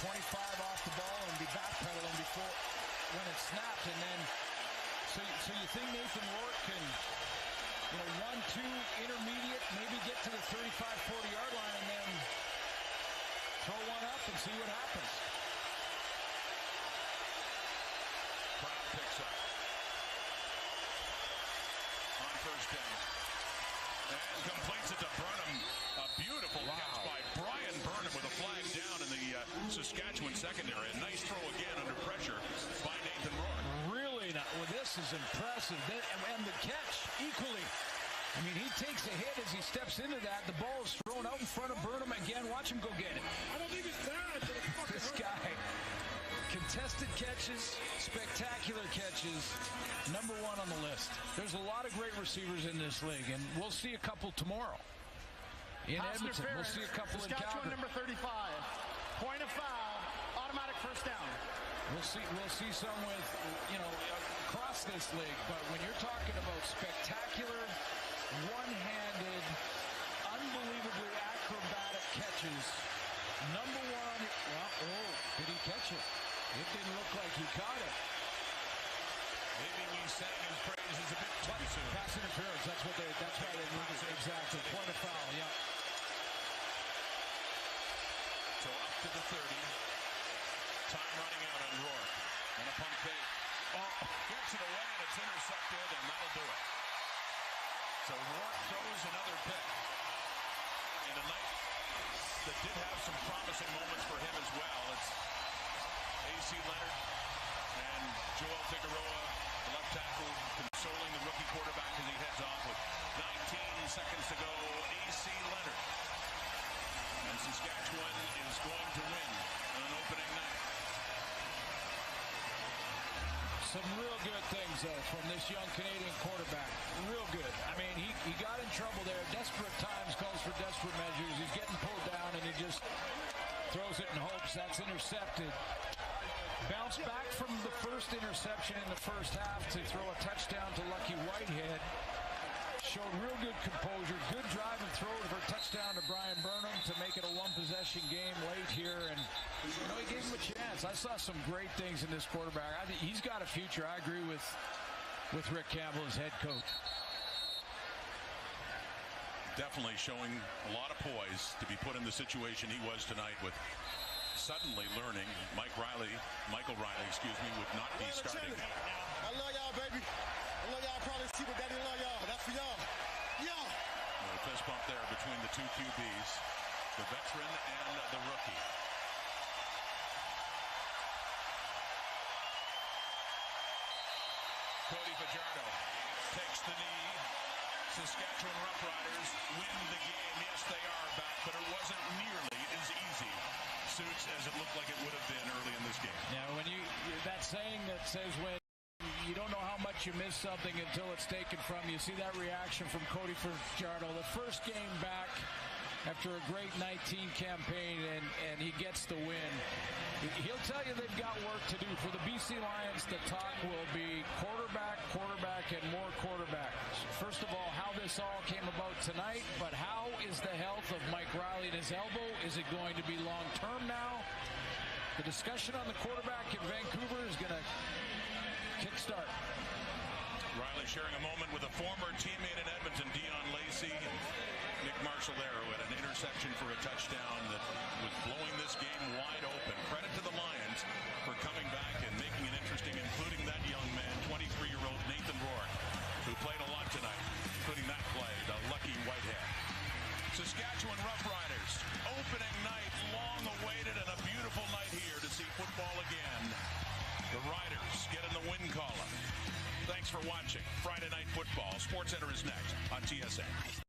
25 off the ball and be backpedaling before when it snapped. And then, so you think Nathan Rourke can, you know, 1-2 intermediate, maybe get to the 35, 40-yard line and then throw one up and see what happens. Brown picks up. On first down. And completes it to Burnham. A beautiful catch by Brian Burnham with a flag down in the Saskatchewan secondary. A nice throw again under pressure by Nathan Rourke. Really, well, this is impressive. And the catch equally. I mean, he takes a hit as he steps into that. The ball is thrown out in front of Burnham again. Watch him go get it. I don't think it's bad. This guy. Contested catches, spectacular catches, number 1 on the list. There's a lot of great receivers in this league, and we'll see a couple tomorrow. In Edmonton, we'll see a couple in Calgary. Number 35, point of foul, automatic first down. We'll see some with, you know, across this league, but when you're talking about spectacular, one-handed, unbelievably acrobatic catches, number 1, well, did he catch it? It didn't look like he caught it. Maybe we sang his praises a bit too soon. Pass interference, that's why they moved it. Exactly. Point of foul, yeah. So up to the 30. Time running out on Rourke. And a pump fake. Gets it away and it's intercepted, and that'll do it. So Rourke throws another pick. In a night that did have some promising moments for him as well. It's A.C. Leonard and Joel Figueroa, the left tackle, consoling the rookie quarterback as he heads off with 19 seconds to go. A.C. Leonard. And Saskatchewan is going to win on an opening night. Some real good things, though, from this young Canadian quarterback. Real good. I mean, he got in trouble there. Desperate times calls for desperate measures. He's getting pulled down, and he just throws it in hopes. That's intercepted. Bounced back from the first interception in the first half to throw a touchdown to Lucky Whitehead. Showed real good composure. Good drive and throw for a touchdown to Brian Burnham to make it a 1-possession game late here. And, you know, he gave him a chance. I saw some great things in this quarterback. I think he's got a future. I agree with Rick Campbell as head coach. definitely showing a lot of poise to be put in the situation he was tonight with suddenly learning Michael Riley, would not be starting. I love y'all, baby. I love y'all. Probably see what daddy love y'all. That's for y'all. A fist bump there between the two QBs, the veteran and the rookie. Cody Fajardo takes the knee. Saskatchewan Roughriders win the game. Yes, they are back, but it wasn't nearly as easy, Suits, as it looked like it would have been early in this game. Yeah, when that saying that says when you don't know how much you miss something until it's taken from you. See that reaction from Cody Fajardo. The first game back after a great 19 campaign, and he gets the win. He'll tell you they've got work to do. For the BC Lions, the talk will be quarterback, and more quarterback. First of all, how this all came about tonight, but how is the health of Mike Riley and his elbow? Is it going to be long-term now? The discussion on the quarterback in Vancouver is going to kickstart. Riley sharing a moment with a former teammate in Edmonton, Dion Lacey. Nick Marshall there who had an interception for a touchdown that was blowing this game wide open. Credit to the Lions for coming back and making it interesting, including that young man, 23-year-old Nathan Rourke, who played a lot tonight, including that play, the lucky Whitehead. Saskatchewan Roughriders, opening night, long awaited, and a beautiful night here to see football again. The Riders get in the win column. Thanks for watching Friday Night Football. SportsCenter is next on TSN.